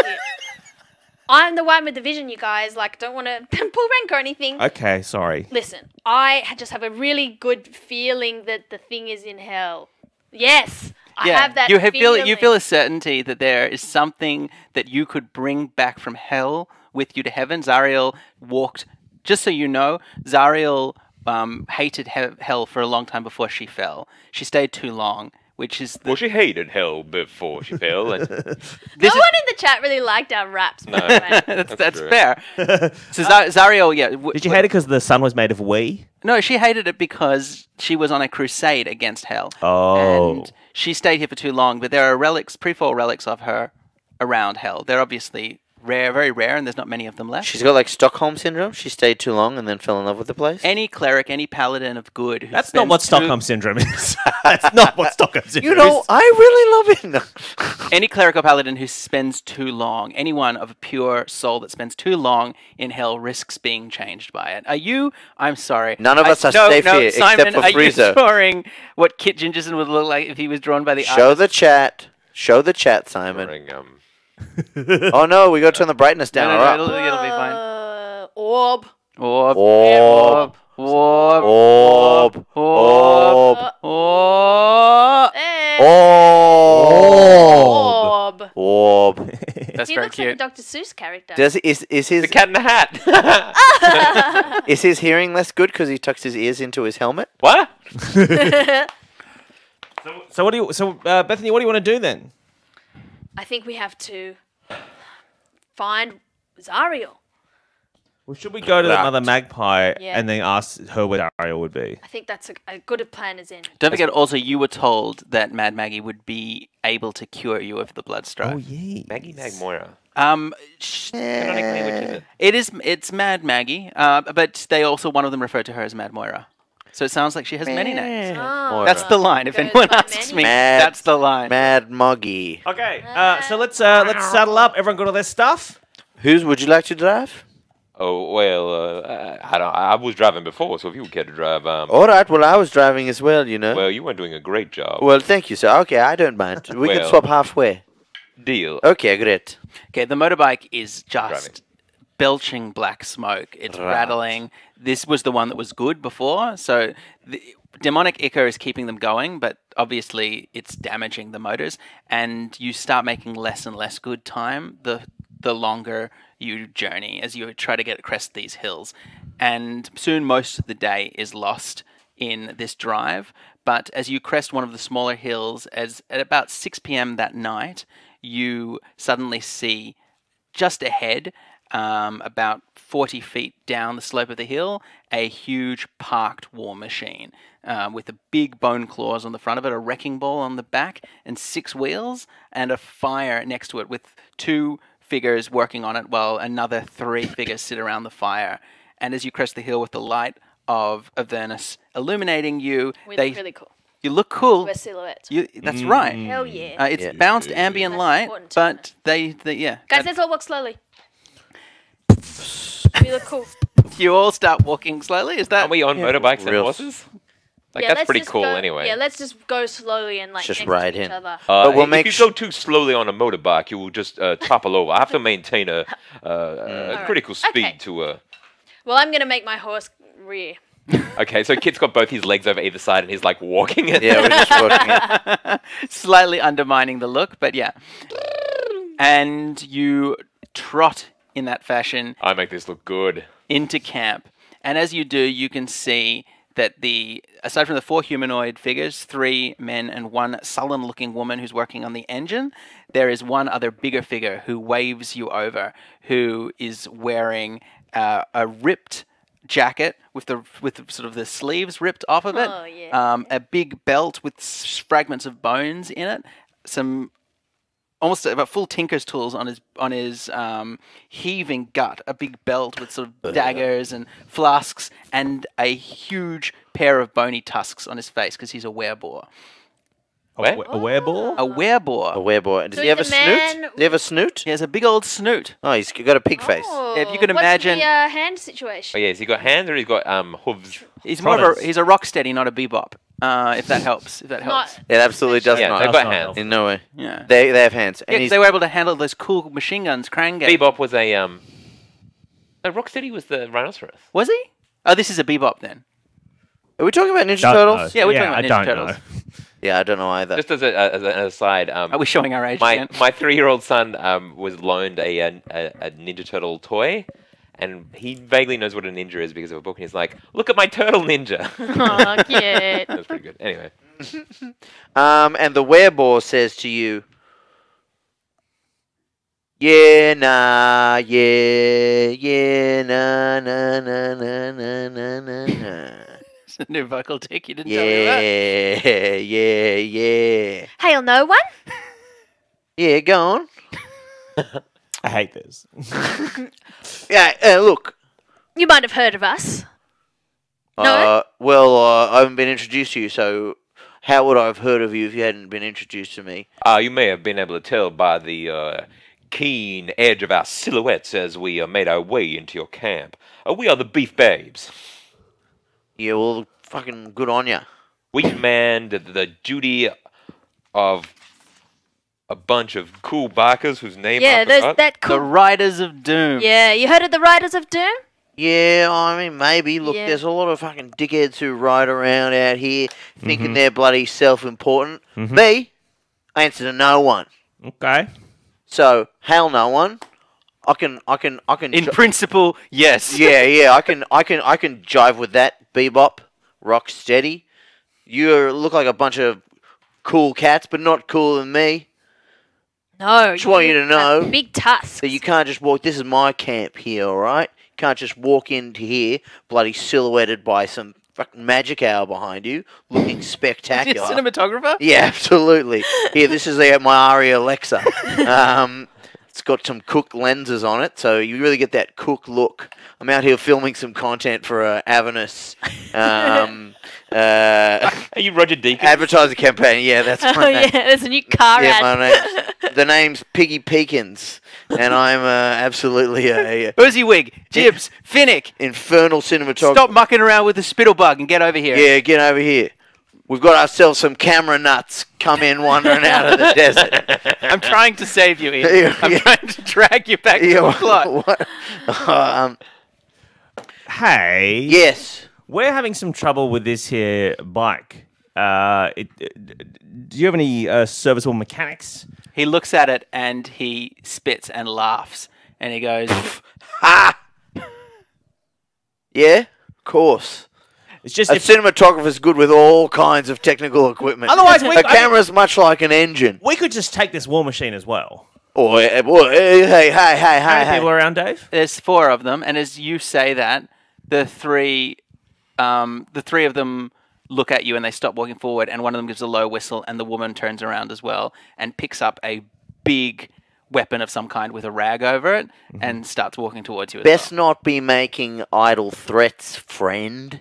Speaker 4: I'm the one with the vision, you guys. Like, don't want to pull rank or anything.
Speaker 2: Okay, sorry.
Speaker 4: Listen, I just have a really good feeling that the thing is in hell. Yes, I have that
Speaker 5: you
Speaker 4: feeling.
Speaker 5: feel a certainty that there is something that you could bring back from hell with you to heaven. Zariel walked. Just so you know, Zariel hated hell for a long time before she fell. She stayed too long, which is
Speaker 1: Well, she hated hell before she fell. And
Speaker 4: No one in the chat really liked our raps.
Speaker 1: No.
Speaker 4: by the way.
Speaker 5: that's
Speaker 1: true.
Speaker 5: fair. So Zariel, yeah.
Speaker 2: Did you hate it because the sun was made of wee?
Speaker 5: No, she hated it because she was on a crusade against hell.
Speaker 2: Oh.
Speaker 5: And she stayed here for too long, but there are relics, pre-fall relics of her around hell. They're obviously rare, very rare, and there's not many of them left.
Speaker 3: She's got like Stockholm syndrome. She stayed too long and then fell in love with the place.
Speaker 5: Any cleric, any paladin of good. Who
Speaker 2: That's not what
Speaker 5: spends
Speaker 2: Stockholm Syndrome is. That's not what Stockholm Syndrome
Speaker 3: You know,
Speaker 2: is.
Speaker 3: I really love it.
Speaker 5: Any cleric or paladin who spends too long, anyone of a pure soul that spends too long in hell risks being changed by it. Are you? I'm sorry.
Speaker 3: None of us are
Speaker 5: no,
Speaker 3: safe
Speaker 5: no,
Speaker 3: here,
Speaker 5: Simon,
Speaker 3: except for
Speaker 5: are you
Speaker 3: Friezo.
Speaker 5: drawing what Kit Gingerson would look like if he was drawn by the
Speaker 3: Show
Speaker 5: artist?
Speaker 3: the chat. Show the chat, Simon.
Speaker 1: during,
Speaker 3: Oh no, we got to turn the brightness down.
Speaker 5: No,
Speaker 3: All right.
Speaker 5: it'll be fine.
Speaker 4: Orb.
Speaker 5: Orb.
Speaker 3: Orb.
Speaker 5: Orb.
Speaker 3: Orb.
Speaker 5: Orb.
Speaker 3: Orb.
Speaker 5: Orb.
Speaker 4: Hey.
Speaker 3: Orb.
Speaker 4: Orb.
Speaker 3: Orb.
Speaker 5: That's
Speaker 4: He
Speaker 5: very
Speaker 4: looks like a
Speaker 5: cute.
Speaker 4: Dr. Seuss character.
Speaker 3: Does is his
Speaker 1: the Cat in the Hat.
Speaker 3: is his hearing less good because he tucks his ears into his helmet?
Speaker 1: What?
Speaker 2: So what do you? So Bethany, what do you want to do then?
Speaker 4: I think we have to find Zariel.
Speaker 2: Well, should we go to the
Speaker 3: That.
Speaker 2: Mother Magpie
Speaker 4: Yeah.
Speaker 2: and then ask her where Ariel would be?
Speaker 4: I think that's a good a plan as in.
Speaker 5: Don't forget, also, you were told that Mad Maggie would be able to cure you of the blood strife.
Speaker 2: yeah.
Speaker 1: Maggie Magmoira.
Speaker 5: Canonically,
Speaker 1: which is it?
Speaker 5: It's Mad Maggie, but they also, one of them referred to her as Mad Moira. So it sounds like she has many names.
Speaker 4: Oh.
Speaker 5: That's the line. If
Speaker 4: Goes
Speaker 5: anyone
Speaker 4: by
Speaker 5: asks
Speaker 4: many.
Speaker 5: me,
Speaker 3: Mad-
Speaker 5: that's the line.
Speaker 3: Mad Moggy.
Speaker 2: Okay. So let's saddle up. Everyone got all their stuff.
Speaker 3: Whose would you like to drive?
Speaker 1: Oh well, I was driving before, so if you would care to drive,
Speaker 3: All right. Well, I was driving as well. You know.
Speaker 1: well, you weren't doing a great job.
Speaker 3: Well, thank you, sir. Okay, I don't mind. We can
Speaker 1: Well-
Speaker 3: swap halfway.
Speaker 1: Deal.
Speaker 3: Okay, great.
Speaker 5: Okay, the motorbike is just
Speaker 1: Driving.
Speaker 5: belching black smoke. It's
Speaker 3: Right.
Speaker 5: rattling. This was the one that was good before, so the demonic ichor is keeping them going, but obviously it's damaging the motors, and you start making less and less good time the longer you journey as you try to get across these hills. And soon most of the day is lost in this drive, but as you crest one of the smaller hills, as at about 6 p.m. that night, you suddenly see just ahead, about 40 feet down the slope of the hill, a huge parked war machine with a big bone claws on the front of it, a wrecking ball on the back, and 6 wheels, and a fire next to it with 2 figures working on it while another 3 figures sit around the fire. And as you crest the hill with the light of Avernus illuminating you,
Speaker 4: We look really cool.
Speaker 5: you look cool.
Speaker 4: We're silhouettes.
Speaker 5: That's right.
Speaker 4: Hell yeah.
Speaker 5: It's
Speaker 3: Yeah.
Speaker 5: bounced ambient
Speaker 4: That's
Speaker 5: light,
Speaker 4: important to
Speaker 5: but they yeah.
Speaker 4: Guys, let's all walk slowly. We look cool.
Speaker 5: You all start walking slowly. Is that?
Speaker 1: Aren't we on motorbikes and
Speaker 3: Real-
Speaker 1: horses? Like
Speaker 4: Yeah,
Speaker 1: that's
Speaker 4: let's
Speaker 1: pretty
Speaker 4: just
Speaker 1: cool
Speaker 4: go,
Speaker 1: anyway.
Speaker 4: Yeah, let's just go slowly and like
Speaker 3: Just
Speaker 4: next
Speaker 3: ride
Speaker 4: to each
Speaker 3: in.
Speaker 4: other.
Speaker 3: But we'll
Speaker 1: if
Speaker 3: make
Speaker 1: you
Speaker 3: sh-
Speaker 1: go too slowly on a motorbike, you will just topple over. I have to maintain a critical speed
Speaker 4: Okay.
Speaker 1: to a.
Speaker 4: Well, I'm gonna make my horse rear.
Speaker 1: Okay, so Kit's got both his legs over either side, and he's like walking it.
Speaker 3: Yeah, we're just working it.
Speaker 5: Slightly undermining the look, but yeah. And you trot in that fashion
Speaker 1: I make this look good.
Speaker 5: into camp. And as you do, you can see that aside from the 4 humanoid figures, 3 men and 1 sullen-looking woman who's working on the engine, there is one other bigger figure who waves you over, who is wearing a ripped jacket with sort of the sleeves ripped off of it,
Speaker 4: Oh, yeah.
Speaker 5: a big belt with fragments of bones in it, some almost about full tinker's tools on his heaving gut, a big belt with sort of daggers and flasks, and a huge pair of bony tusks on his face because he's a wereboar.
Speaker 1: Where?
Speaker 2: A wereball?
Speaker 5: A wereboar.
Speaker 3: A wereboy. Does
Speaker 4: So
Speaker 3: he have a
Speaker 4: he's a man-
Speaker 3: snoot? Does he have a snoot?
Speaker 5: He has a big old snoot.
Speaker 3: Oh, he's got a pig face.
Speaker 4: Oh,
Speaker 5: If you could
Speaker 4: what's
Speaker 5: imagine-
Speaker 4: the hand situation.
Speaker 1: Oh yeah, has he got hands or he's got hooves?
Speaker 5: He's more of
Speaker 2: Promise.
Speaker 5: he's a rock steady, not a bebop. If that helps. If that helps.
Speaker 4: Not.
Speaker 3: It absolutely does
Speaker 1: Yeah,
Speaker 3: not.
Speaker 1: they've
Speaker 2: That's
Speaker 1: got
Speaker 2: not
Speaker 1: hands.
Speaker 2: helpful.
Speaker 3: In no way.
Speaker 5: Yeah.
Speaker 3: They have hands.
Speaker 5: Yeah,
Speaker 3: And
Speaker 5: 'cause
Speaker 3: he's,
Speaker 5: they were able to handle those cool machine guns, Krang Gate.
Speaker 1: Bebop was a No, Rocksteady was the rhinoceros.
Speaker 5: Was he? Oh, this is a bebop then.
Speaker 3: are we talking about Ninja
Speaker 2: Don't
Speaker 3: Turtles?
Speaker 5: Yeah, we're talking about
Speaker 2: I
Speaker 5: Ninja
Speaker 2: don't
Speaker 5: Turtles.
Speaker 2: know.
Speaker 3: Yeah, I don't know either.
Speaker 1: Just as an aside,
Speaker 5: Are we showing our age
Speaker 1: my
Speaker 5: again?
Speaker 1: 3-year-old son was loaned a Ninja Turtle toy, and he vaguely knows what a ninja is because of a book, and he's like, "Look at my turtle ninja."
Speaker 4: Oh, cute.
Speaker 1: That's pretty good. Anyway,
Speaker 3: And the werebore says to you, yeah, nah, yeah, nah, nah, nah, nah, nah, nah, nah, nah.
Speaker 5: It's a new vocal tick. You didn't tell me that.
Speaker 3: Yeah.
Speaker 4: Hail no one?
Speaker 3: Yeah, go on.
Speaker 2: I hate this.
Speaker 3: Yeah, look.
Speaker 4: You might have heard of us. No?
Speaker 3: I haven't been introduced to you, so how would I have heard of you if you hadn't been introduced to me?
Speaker 1: you may have been able to tell by the keen edge of our silhouettes as we made our way into your camp. We are the Beef Babes.
Speaker 3: Yeah, well, fucking good on ya.
Speaker 1: We command the duty of a bunch of cool bikers whose name
Speaker 4: Yeah,
Speaker 1: I
Speaker 4: there's
Speaker 1: forgot.
Speaker 4: that
Speaker 5: The
Speaker 4: cool.
Speaker 5: Riders of Doom.
Speaker 4: Yeah, you heard of the Riders of Doom?
Speaker 3: Yeah, I mean, maybe. Look,
Speaker 4: Yeah.
Speaker 3: there's a lot of fucking dickheads who ride around out here thinking they're bloody self-important. Me, I answer to no one.
Speaker 2: Okay.
Speaker 3: So, hail no one. I can.
Speaker 5: In principle, yes.
Speaker 3: yeah, I can jive with that. Bebop, rock steady. You look like a bunch of cool cats, but not cooler than me.
Speaker 4: No.
Speaker 3: Just want you to know
Speaker 4: Big tusks.
Speaker 3: So you can't just walk. This is my camp here, all right? You can't just walk into here, bloody silhouetted by some fucking magic hour behind you, looking
Speaker 5: Is he a
Speaker 3: spectacular.
Speaker 5: cinematographer?
Speaker 3: Yeah, absolutely. Here, this is my Arri Alexa. It's got some Cook lenses on it, so you really get that Cook look. I'm out here filming some content for Avernus
Speaker 1: Are you Roger Deakins?
Speaker 3: advertising campaign. Yeah, that's my
Speaker 4: Oh,
Speaker 3: name.
Speaker 4: yeah, there's a new car
Speaker 3: Yeah,
Speaker 4: ad.
Speaker 3: my name's, the name's Piggy Peekins, and I'm absolutely a
Speaker 5: Urzywig, Jibs, Finnick.
Speaker 3: infernal cinematographer.
Speaker 5: Stop mucking around with the spittlebug and get over here.
Speaker 3: Yeah, get over here. We've got ourselves some camera nuts come in wandering out of the desert.
Speaker 5: I'm trying to save you, Ian.
Speaker 3: Yeah,
Speaker 5: I'm
Speaker 3: yeah.
Speaker 5: trying to drag you back to the plot.
Speaker 3: what?
Speaker 2: Hey.
Speaker 3: Yes.
Speaker 2: We're having some trouble with this here bike. Do you have any serviceable mechanics?
Speaker 5: He looks at it and he spits and laughs. And he goes,
Speaker 3: Ha! Yeah, of course.
Speaker 2: It's just
Speaker 3: A
Speaker 2: if
Speaker 3: cinematographer's good with all kinds of technical equipment.
Speaker 2: Otherwise,
Speaker 3: a camera's much like an engine.
Speaker 2: we could just take this war machine as well.
Speaker 3: Or, hey,
Speaker 2: How many people around, Dave?
Speaker 5: there's 4 of them. And as you say that, the three of them look at you and they stop walking forward. And one of them gives a low whistle and the woman turns around as well and picks up a big weapon of some kind with a rag over it and starts walking towards you as
Speaker 3: Best
Speaker 5: well.
Speaker 3: not be making idle threats, friend.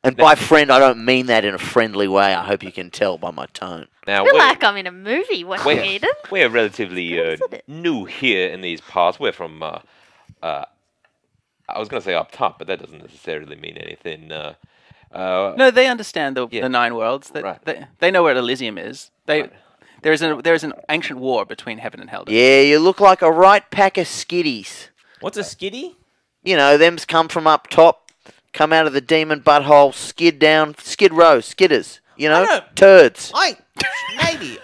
Speaker 3: And by friend, I don't mean that in a friendly way. I hope you can tell by my tone.
Speaker 1: Now,
Speaker 4: I feel like I'm in a movie watching
Speaker 1: we're,
Speaker 4: Eden.
Speaker 1: we're relatively
Speaker 4: Isn't it?
Speaker 1: new here in these parts. We're from, I was going to say up top, but that doesn't necessarily mean anything.
Speaker 5: No, they understand the
Speaker 1: Yeah.
Speaker 5: 9 worlds.
Speaker 1: Right.
Speaker 5: They know where Elysium is.
Speaker 1: Right.
Speaker 5: There's an ancient war between heaven and hell.
Speaker 3: Yeah, you look like a right pack of skiddies.
Speaker 2: What's a skiddy?
Speaker 3: You know, them's come from up top, come out of the demon butthole, skid down, skid row, skidders. You know,
Speaker 2: know.
Speaker 3: turds.
Speaker 2: Maybe.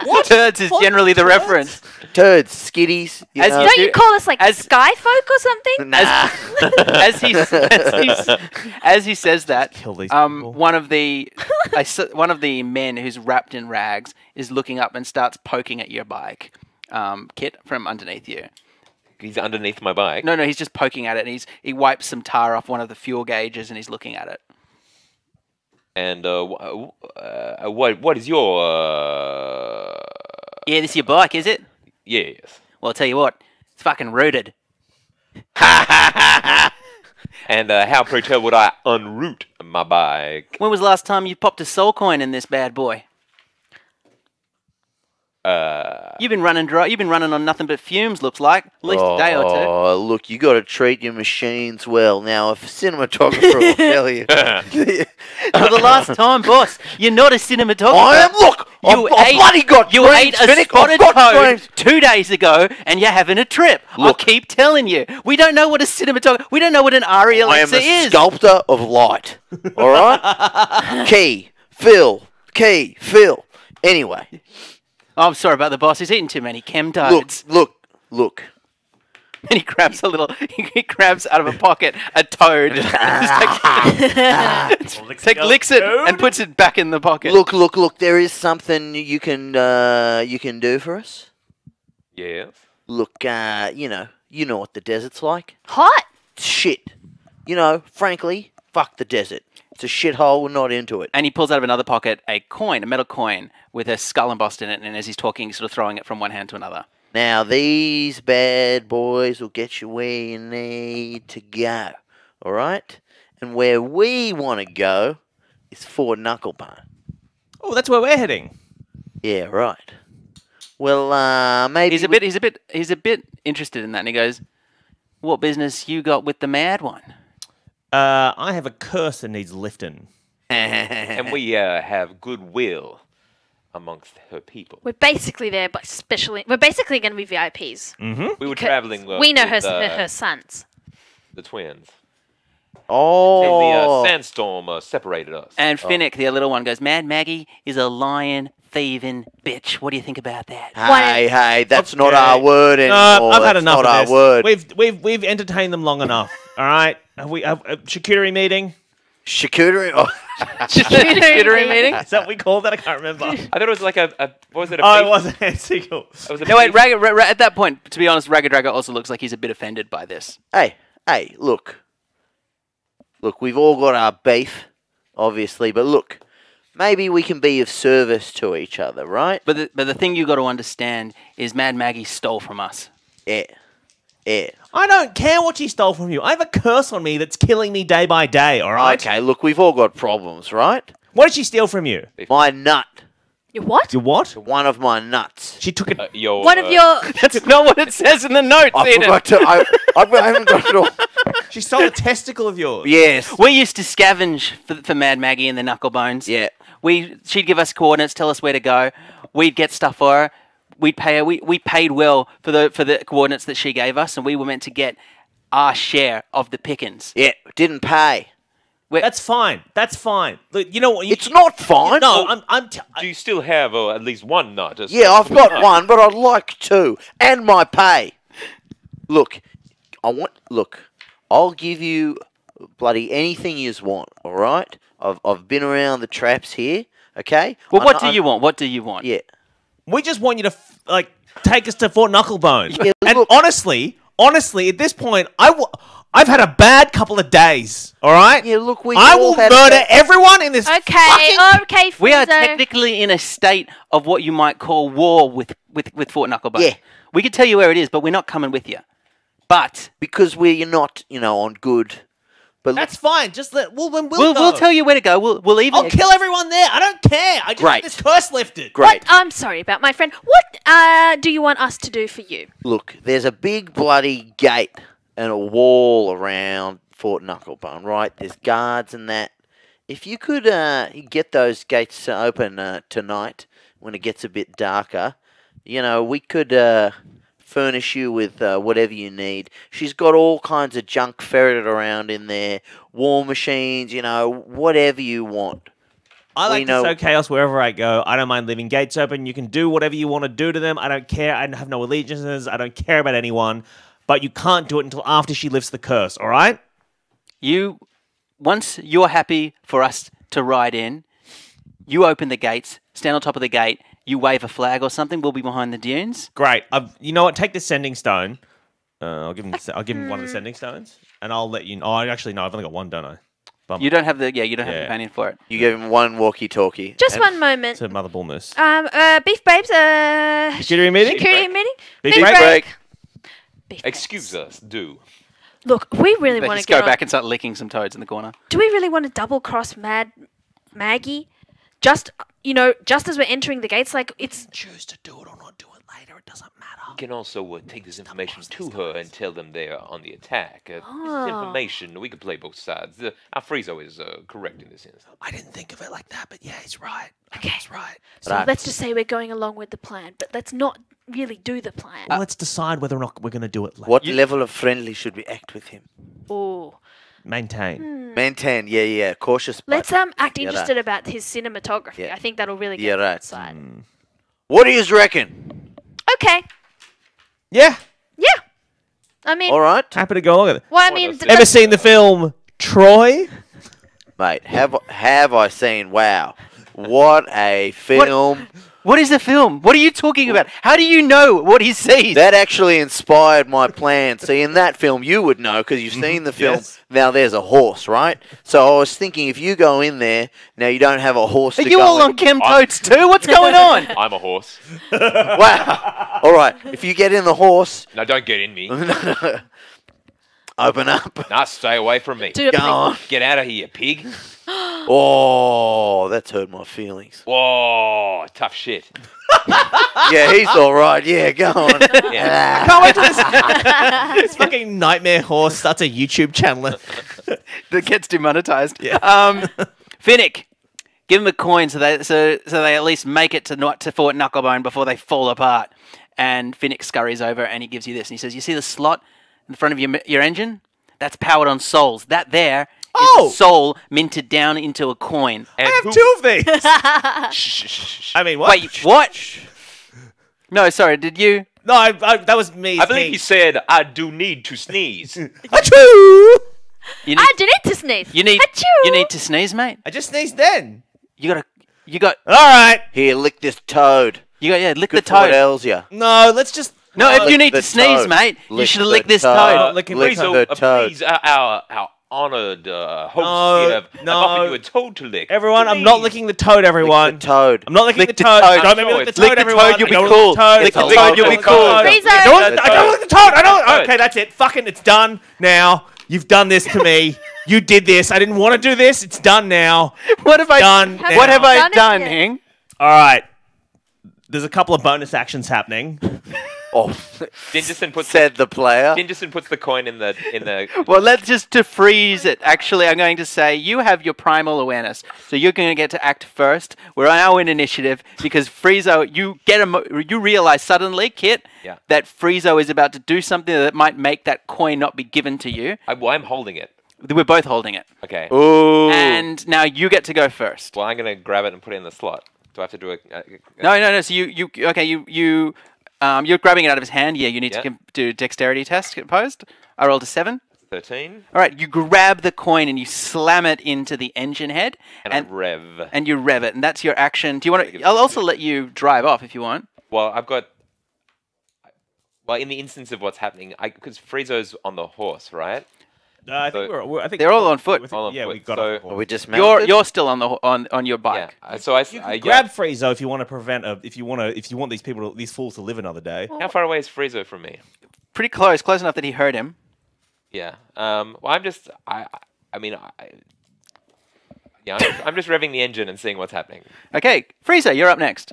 Speaker 5: What? Turds is generally the reference.
Speaker 3: Turds, skiddies. You
Speaker 5: As
Speaker 3: know.
Speaker 5: you
Speaker 4: Don't you call us like
Speaker 5: as-
Speaker 4: sky folk or something?
Speaker 3: Nah.
Speaker 5: As he says that,
Speaker 2: Kill these people.
Speaker 5: one of the men who's wrapped in rags is looking up and starts poking at your bike, Kit, from underneath you.
Speaker 1: He's underneath my bike.
Speaker 5: No, he's just poking at it. And he wipes some tar off one of the fuel gauges and he's looking at it.
Speaker 1: And what is your
Speaker 5: Yeah, this is your bike, is it?
Speaker 1: yes?
Speaker 5: Well, I'll tell you what, it's fucking rooted.
Speaker 1: And how, pray tell, would I unroot my bike?
Speaker 5: When was the last time you popped a soul coin in this bad boy? You've been running dry. You've been running on nothing but fumes. Looks like at least a day or two.
Speaker 3: Oh, look, you got to treat your machines well. Now, if a cinematographer will tell you,
Speaker 5: For the last time, boss, you're not a cinematographer.
Speaker 3: I am. Look, I've bloody got
Speaker 5: You
Speaker 3: dreams,
Speaker 5: ate a
Speaker 3: Finnick,
Speaker 5: spotted
Speaker 3: I've got
Speaker 5: toad
Speaker 3: dreams.
Speaker 5: 2 days ago, and you're having a trip. I
Speaker 3: Look.
Speaker 5: keep telling you, we don't know what a cinematographer. We don't know what an Arri
Speaker 3: I am
Speaker 5: Alexa
Speaker 3: a
Speaker 5: is.
Speaker 3: sculptor of light. All right, Key, Phil, Key, Phil. Anyway,
Speaker 5: Oh, I'm sorry about the boss. He's eating too many chem toads.
Speaker 3: look.
Speaker 5: And he grabs he grabs out of a pocket a toad. Licks it and puts it back in the pocket.
Speaker 3: Look. There is something you can do for us.
Speaker 1: Yes.
Speaker 3: Look, you know what the desert's like.
Speaker 4: Hot.
Speaker 3: Shit. Frankly, fuck the desert. It's a shithole. We're not into it.
Speaker 5: And he pulls out of another pocket a metal coin with a skull embossed in it. And as he's talking, he's sort of throwing it from one hand to another.
Speaker 3: Now, these bad boys will get you where you need to go. All right? And where we want to go is Fort Knucklebone.
Speaker 2: Oh, that's where we're heading.
Speaker 3: Yeah, right. Well, maybe
Speaker 5: He's a bit interested in that, and he goes, "What business you got with the mad one?"
Speaker 2: I have a curse that needs lifting.
Speaker 1: And we have goodwill amongst her people.
Speaker 4: We're basically there, but we're basically going to be VIPs.
Speaker 1: We were
Speaker 4: Because
Speaker 1: traveling.
Speaker 4: we know
Speaker 1: with,
Speaker 4: her sons.
Speaker 1: the twins.
Speaker 3: Oh.
Speaker 1: The sandstorm separated us.
Speaker 5: And Finnick, the little one, goes, "Mad Maggie is a lion thieving bitch. What do you think about that?"
Speaker 3: Hey, that's not
Speaker 2: Okay.
Speaker 3: our word anymore.
Speaker 2: I've had
Speaker 3: That's
Speaker 2: enough
Speaker 3: not
Speaker 2: of
Speaker 3: our
Speaker 2: this.
Speaker 3: word.
Speaker 2: We've entertained them long enough. All right. Have we have a charcuterie meeting?
Speaker 3: Charcuterie. Oh.
Speaker 5: Charcuterie meeting?
Speaker 2: Is that what we called that? I can't remember.
Speaker 1: I thought it was like a what was it? A
Speaker 2: Oh, it
Speaker 1: beef-
Speaker 2: wasn't a sequel.
Speaker 1: It was a
Speaker 5: No, wait,
Speaker 1: beef-
Speaker 5: at that point, to be honest, Ragged Ragger also looks like he's a bit offended by this.
Speaker 3: Hey, look. Look, we've all got our beef, obviously, but look, maybe we can be of service to each other, right?
Speaker 5: But the thing you got to understand is Mad Maggie stole from us.
Speaker 3: Yeah.
Speaker 2: I don't care what she stole from you. I have a curse on me that's killing me day by day. All right.
Speaker 3: Okay, look, we've all got problems, right?
Speaker 2: What did she steal from you?
Speaker 3: My nut.
Speaker 4: Your what?
Speaker 2: Your what?
Speaker 3: One of my nuts.
Speaker 2: She took it.
Speaker 4: One of your.
Speaker 5: That's not what it says in the notes,
Speaker 3: I
Speaker 5: Eden.
Speaker 3: forgot to. I haven't got it all.
Speaker 2: She stole a testicle of yours.
Speaker 3: Yes.
Speaker 5: We used to scavenge for Mad Maggie and the Knucklebones.
Speaker 3: Yeah.
Speaker 5: She'd give us coordinates, tell us where to go. We'd get stuff for her. We'd pay her. We paid well for the coordinates that she gave us, and we were meant to get our share of the pickings.
Speaker 3: Yeah. Didn't pay.
Speaker 2: That's fine. That's fine. Look, you know what?
Speaker 3: It's not fine.
Speaker 2: No,
Speaker 1: Do you still have at least one nut?
Speaker 3: Yeah, I've got one, but I'd like two, and my pay. Look, I'll give you bloody anything you want. All right. I've been around the traps here. Okay.
Speaker 5: Well, what do you want? What do you want?
Speaker 3: Yeah.
Speaker 2: we just want you to take us to Fort Knucklebone.
Speaker 3: Yeah,
Speaker 2: and
Speaker 3: look-
Speaker 2: honestly, at this point, I've had a bad couple of days. All right.
Speaker 3: Yeah. Look, we.
Speaker 2: I
Speaker 3: all
Speaker 2: will
Speaker 3: had
Speaker 2: murder
Speaker 3: that-
Speaker 2: everyone in this.
Speaker 4: Okay, okay,
Speaker 5: We are
Speaker 4: Friezo.
Speaker 5: technically in a state of what you might call war with Fort Knucklebone.
Speaker 3: Yeah.
Speaker 5: We could tell you where it is, but we're not coming with you. But
Speaker 3: because we're not, on good. But
Speaker 2: That's fine. Just we'll go.
Speaker 5: we'll tell you where to go. We'll even
Speaker 2: I'll kill everyone there. I don't care. I just
Speaker 3: Great.
Speaker 2: want this curse lifted.
Speaker 3: great.
Speaker 4: I'm sorry about my friend. What do you want us to do for you?
Speaker 3: Look, there's a big bloody gate and a wall around Fort Knucklebone, right? There's guards and that. If you could get those gates open tonight when it gets a bit darker, we could furnish you with whatever you need. She's got all kinds of junk ferreted around in there, war machines, whatever you want.
Speaker 2: I like
Speaker 3: We
Speaker 2: to
Speaker 3: know-
Speaker 2: sow chaos wherever I go. I don't mind leaving gates open. You can do whatever you want to do to them. I don't care. I have no allegiances. I don't care about anyone. But you can't do it until after she lifts the curse, all right?
Speaker 5: Once you're happy for us to ride in, you open the gates, stand on top of the gate, you wave a flag or something. We'll be behind the dunes.
Speaker 2: Great. You know what? Take the sending stone. I'll give him one of the sending stones, and I'll let you. Oh, actually, no. I've only got one, don't I? Bump.
Speaker 5: You don't have the have the
Speaker 2: Yeah.
Speaker 5: companion for it.
Speaker 3: You gave him one walkie-talkie.
Speaker 4: Just
Speaker 3: and-
Speaker 4: one moment.
Speaker 2: It's a mother bull moose.
Speaker 4: Beef Babes,
Speaker 2: Security meeting?
Speaker 4: security meeting?
Speaker 2: Big
Speaker 4: Beef
Speaker 2: break.
Speaker 3: break.
Speaker 4: Beef
Speaker 1: Excuse
Speaker 4: Babes.
Speaker 1: us, do.
Speaker 4: Look, we really
Speaker 5: But
Speaker 4: want to
Speaker 5: just
Speaker 4: get
Speaker 5: go
Speaker 4: on.
Speaker 5: back and start licking some toads in the corner.
Speaker 4: Do we really want to double cross Mad Maggie? Just as we're entering the gates, it's.
Speaker 2: Choose to do it or not do it later. It doesn't matter.
Speaker 1: You can also take this information to her and tell them they are on the attack. This
Speaker 4: Oh.
Speaker 1: is information. We can play both sides. Our Friezo is correct in this instance.
Speaker 2: I didn't think of it like that, but yeah, he's right.
Speaker 4: Okay.
Speaker 2: He's right.
Speaker 4: So
Speaker 3: Right.
Speaker 4: let's just say we're going along with the plan, but let's not really do the plan.
Speaker 2: Well, let's decide whether or not we're going to do it later.
Speaker 3: What level of friendly should we act with him?
Speaker 4: Oh,
Speaker 2: Maintain.
Speaker 3: Maintain. Yeah. Cautious. but-
Speaker 4: Let's act
Speaker 3: Yeah,
Speaker 4: interested about his cinematography.
Speaker 3: Yeah.
Speaker 4: I think that'll really
Speaker 3: Yeah,
Speaker 4: get
Speaker 3: right.
Speaker 4: inside.
Speaker 3: What do you reckon?
Speaker 4: Okay.
Speaker 2: Yeah.
Speaker 4: Yeah. I mean,
Speaker 3: All right,
Speaker 2: Happy to go along with it.
Speaker 4: well, I
Speaker 1: What
Speaker 4: mean,
Speaker 1: else?
Speaker 2: Ever seen the film Troy?
Speaker 3: mate. Have I seen? Wow, what a film!
Speaker 5: What is the film? What are you talking about? How do you know what he sees?
Speaker 3: That actually inspired my plan. See, in that film, you would know because you've seen the film.
Speaker 2: Yes.
Speaker 3: Now there's a horse, right? So I was thinking, if you go in there, now you don't have a horse.
Speaker 5: Are
Speaker 3: to
Speaker 5: you
Speaker 3: go
Speaker 5: all
Speaker 3: in.
Speaker 5: on Chem Totes too? What's going on?
Speaker 1: I'm a horse.
Speaker 3: Wow. All right. If you get in the horse,
Speaker 1: No, don't get in me.
Speaker 3: open up.
Speaker 1: Nah, stay away from me.
Speaker 4: do it,
Speaker 3: Go
Speaker 4: please.
Speaker 3: on.
Speaker 1: Get out of here, pig.
Speaker 3: Oh, that's hurt my feelings.
Speaker 1: Whoa, tough shit.
Speaker 3: Yeah, he's all right. Yeah, go on.
Speaker 1: Yeah.
Speaker 2: Can't wait till this fucking nightmare horse starts a YouTube channel.
Speaker 5: That gets demonetized.
Speaker 2: Yeah.
Speaker 5: Finnick, give him a coin so they at least make it to Fort Knucklebone before they fall apart. And Finnick scurries over and he gives you this. And he says, "You see the slot in front of your engine? That's powered on souls. That there is
Speaker 2: Oh!
Speaker 5: a soul minted down into a coin."
Speaker 1: And
Speaker 2: I have
Speaker 1: who-
Speaker 2: 2 of these.
Speaker 1: Shh, shh, shh, shh.
Speaker 2: I mean, what?
Speaker 5: Wait, what? No, sorry. Did you?
Speaker 2: No, that was me.
Speaker 1: I believe he said, I do need to sneeze.
Speaker 2: Achoo!
Speaker 5: You need,
Speaker 4: I did it to sneeze.
Speaker 5: you need
Speaker 4: Achoo!
Speaker 5: to sneeze, mate.
Speaker 2: I just sneezed then.
Speaker 5: You got.
Speaker 2: All right.
Speaker 3: Here, lick this toad.
Speaker 5: Lick
Speaker 3: Good
Speaker 5: the
Speaker 3: for what
Speaker 5: toad.
Speaker 3: ails ya.
Speaker 2: No, let's just.
Speaker 5: No, if you
Speaker 3: Lick
Speaker 5: need
Speaker 3: the
Speaker 5: to sneeze,
Speaker 3: toad.
Speaker 5: mate, you
Speaker 3: Lick
Speaker 5: should
Speaker 3: the
Speaker 5: lick this
Speaker 3: toad.
Speaker 5: toad.
Speaker 2: licking
Speaker 3: Lick
Speaker 2: the
Speaker 3: the toad.
Speaker 1: Please, our honoured host
Speaker 2: No,
Speaker 1: here have
Speaker 2: no.
Speaker 1: offered you a toad to lick.
Speaker 2: Everyone, I'm not
Speaker 1: Please.
Speaker 2: licking the toad, everyone.
Speaker 3: Lick the toad.
Speaker 2: I'm not licking
Speaker 5: Lick
Speaker 2: the
Speaker 5: the
Speaker 2: toad.
Speaker 5: toad.
Speaker 2: Don't make me lick the
Speaker 5: Lick
Speaker 2: toad,
Speaker 5: the
Speaker 2: everyone.
Speaker 5: toad, you'll be
Speaker 2: I don't
Speaker 5: cool.
Speaker 2: lick the toad.
Speaker 5: Lick the
Speaker 3: toad,
Speaker 5: toad, you'll be cool.
Speaker 4: Frieza!
Speaker 2: I don't
Speaker 1: Lick
Speaker 2: lick the toad. I don't.
Speaker 1: Toad.
Speaker 2: Okay, that's it. Fucking, it's done now. You've done this to me. You did this. I didn't want to do this. It's done now.
Speaker 5: What have I
Speaker 2: Done.
Speaker 4: Have
Speaker 5: What
Speaker 2: now.
Speaker 5: have I
Speaker 4: Done it
Speaker 5: done,
Speaker 4: yet.
Speaker 5: Hing?
Speaker 2: All right. There's a couple of bonus actions happening.
Speaker 3: Oh,
Speaker 1: Dingerson puts
Speaker 3: said the player.
Speaker 1: Dingerson puts the coin in the.
Speaker 5: Well, let's just to freeze it. Actually, I'm going to say you have your primal awareness, so you're going to get to act first. We're now in initiative because Friezo, you realize suddenly, Kit,
Speaker 1: Yeah.
Speaker 5: that Friezo is about to do something that might make that coin not be given to you.
Speaker 1: I'm holding it.
Speaker 5: We're both holding it,
Speaker 1: Okay.
Speaker 3: Ooh.
Speaker 5: and now you get to go first.
Speaker 1: Well, I'm gonna grab it and put it in the slot. Do I have to do a?
Speaker 5: No. So you're grabbing it out of his hand. Yeah, you need
Speaker 1: Yeah.
Speaker 5: to do a dexterity test opposed. I rolled a 7.
Speaker 1: 13,
Speaker 5: All right, you grab the coin and you slam it into the engine head,
Speaker 1: and I rev.
Speaker 5: and you rev it, and that's your action. Do you want to? I'll also let you drive off if you want.
Speaker 1: Well, I've got. Well, in the instance of what's happening, because Friezo's on the horse, right?
Speaker 2: I think
Speaker 1: So-
Speaker 2: I think
Speaker 5: They're all on foot.
Speaker 2: I think-
Speaker 1: All on
Speaker 2: yeah,
Speaker 1: foot.
Speaker 2: we got
Speaker 1: So-
Speaker 2: off the
Speaker 3: Are
Speaker 2: horse.
Speaker 3: we dismounted?
Speaker 5: You're still on the on your bike.
Speaker 1: Yeah. So I.
Speaker 2: You can
Speaker 1: I
Speaker 2: grab Friezo if you want to prevent if you want these fools to live another day.
Speaker 1: How far away is Friezo from me?
Speaker 5: Pretty close enough that he heard him.
Speaker 1: Yeah. Well, I'm just. Yeah. I'm just revving the engine and seeing what's happening.
Speaker 5: Okay, Frieza, you're up next.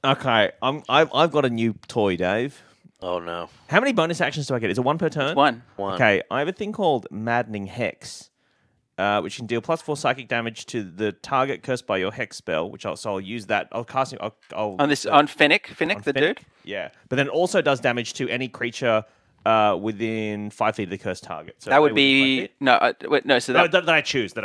Speaker 2: Okay, I've got a new toy, Dave.
Speaker 3: Oh no.
Speaker 2: How many bonus actions do I get? Is it one per turn?
Speaker 5: One.
Speaker 3: One.
Speaker 2: Okay, I have a thing called Maddening Hex, which can deal +4 psychic damage to the target cursed by your hex spell. I'll use that. I'll cast it. I'll
Speaker 5: On Finnick,
Speaker 2: on
Speaker 5: the
Speaker 2: Finnick.
Speaker 5: dude.
Speaker 2: Yeah, but then also does damage to any creature within 5 feet of the cursed target. So
Speaker 5: That would
Speaker 2: anyway, within 5
Speaker 5: be
Speaker 2: feet.
Speaker 5: no. So
Speaker 2: No,
Speaker 5: that
Speaker 2: that I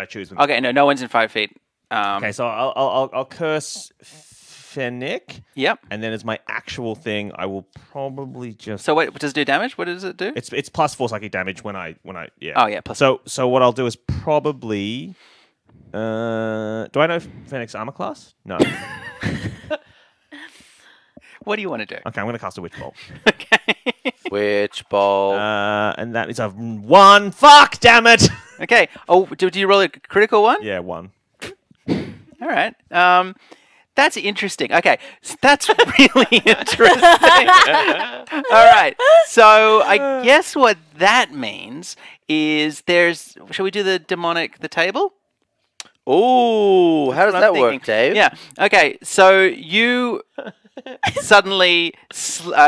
Speaker 2: choose.
Speaker 5: okay. No one's in 5 feet.
Speaker 2: Okay, so I'll curse Fennec,
Speaker 5: Yep.
Speaker 2: and then as my actual thing, I will probably just.
Speaker 5: So what does it do damage? What does it do?
Speaker 2: It's +4 psychic damage when I yeah.
Speaker 5: Oh yeah, plus.
Speaker 2: So what I'll do is probably. Do I know Fennec's armor class? No. Okay,
Speaker 5: What do you want to do?
Speaker 2: I'm going to cast a Witch Bolt.
Speaker 5: Okay.
Speaker 3: Witch bolt.
Speaker 2: And that is a 1. Fuck, damn it!
Speaker 5: Okay. Oh, do you roll a critical one?
Speaker 2: Yeah, 1.
Speaker 5: All right. That's interesting. Okay, that's really interesting. All right. So I guess what that means is shall we do the table?
Speaker 3: Ooh, how does
Speaker 5: What I'm
Speaker 3: that work,
Speaker 5: thinking.
Speaker 3: Dave?
Speaker 5: Yeah. Okay. So you suddenly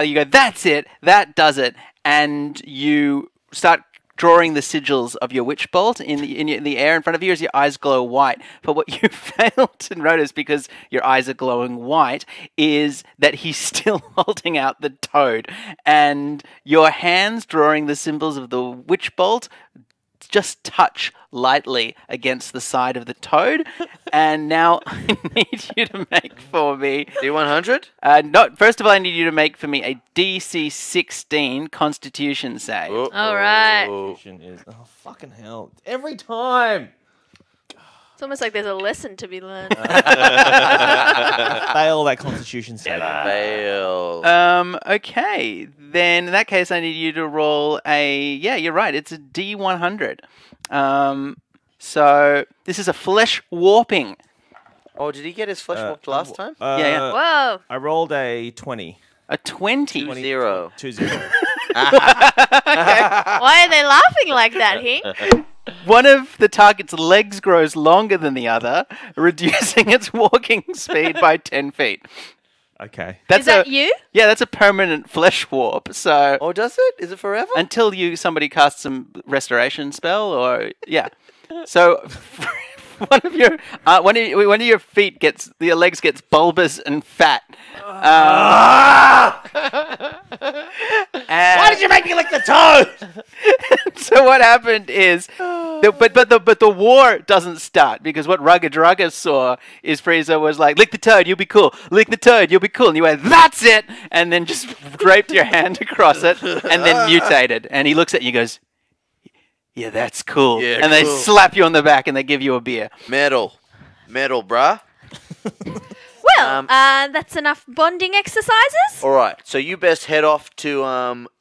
Speaker 5: you go, that's it. That does it, and you start drawing the sigils of your witch bolt in the air in front of you as your eyes glow white. But what you fail to notice, because your eyes are glowing white, is that he's still holding out the toad, and your hands drawing the symbols of the witch bolt just touch lightly against the side of the toad. And now I need you to make for me.
Speaker 3: D100?
Speaker 5: First of all, I need you to make for me a DC 16 Constitution save.
Speaker 4: All right.
Speaker 2: Constitution is fucking hell! Every time.
Speaker 4: It's almost like there's a lesson to be learned.
Speaker 2: Fail that Constitution save.
Speaker 3: Fail.
Speaker 5: Okay, then in that case, I need you to roll a. Yeah, you're right. It's a D100. So this is a flesh warping.
Speaker 3: Oh, did he get his flesh warped last time?
Speaker 5: Yeah.
Speaker 4: Whoa.
Speaker 2: I rolled a 20.
Speaker 5: A 20.
Speaker 3: 0.
Speaker 2: 2-0.
Speaker 4: Why are they laughing like that, he?
Speaker 5: One of the target's legs grows longer than the other, reducing its walking speed by 10 feet.
Speaker 2: Okay.
Speaker 5: That's
Speaker 4: Is that you?
Speaker 5: Yeah, that's a permanent flesh warp. So
Speaker 3: Oh, does it? Is it forever?
Speaker 5: until somebody casts some restoration spell, or yeah. So one of your feet your legs gets bulbous and fat.
Speaker 2: Why did you make me lick the toad?
Speaker 5: So what happened is, but the war doesn't start, because what Rugged Rugger saw is Frieza was like, lick the toad, you'll be cool. Lick the toad, you'll be cool. And you went, that's it, and then just draped your hand across it, and then mutated. And he looks at you and goes, yeah, that's cool.
Speaker 3: Yeah,
Speaker 5: and they
Speaker 3: cool.
Speaker 5: slap you on the back and they give you a beer.
Speaker 3: Metal, bruh.
Speaker 4: Well, that's enough bonding exercises.
Speaker 3: All right, so you best head off to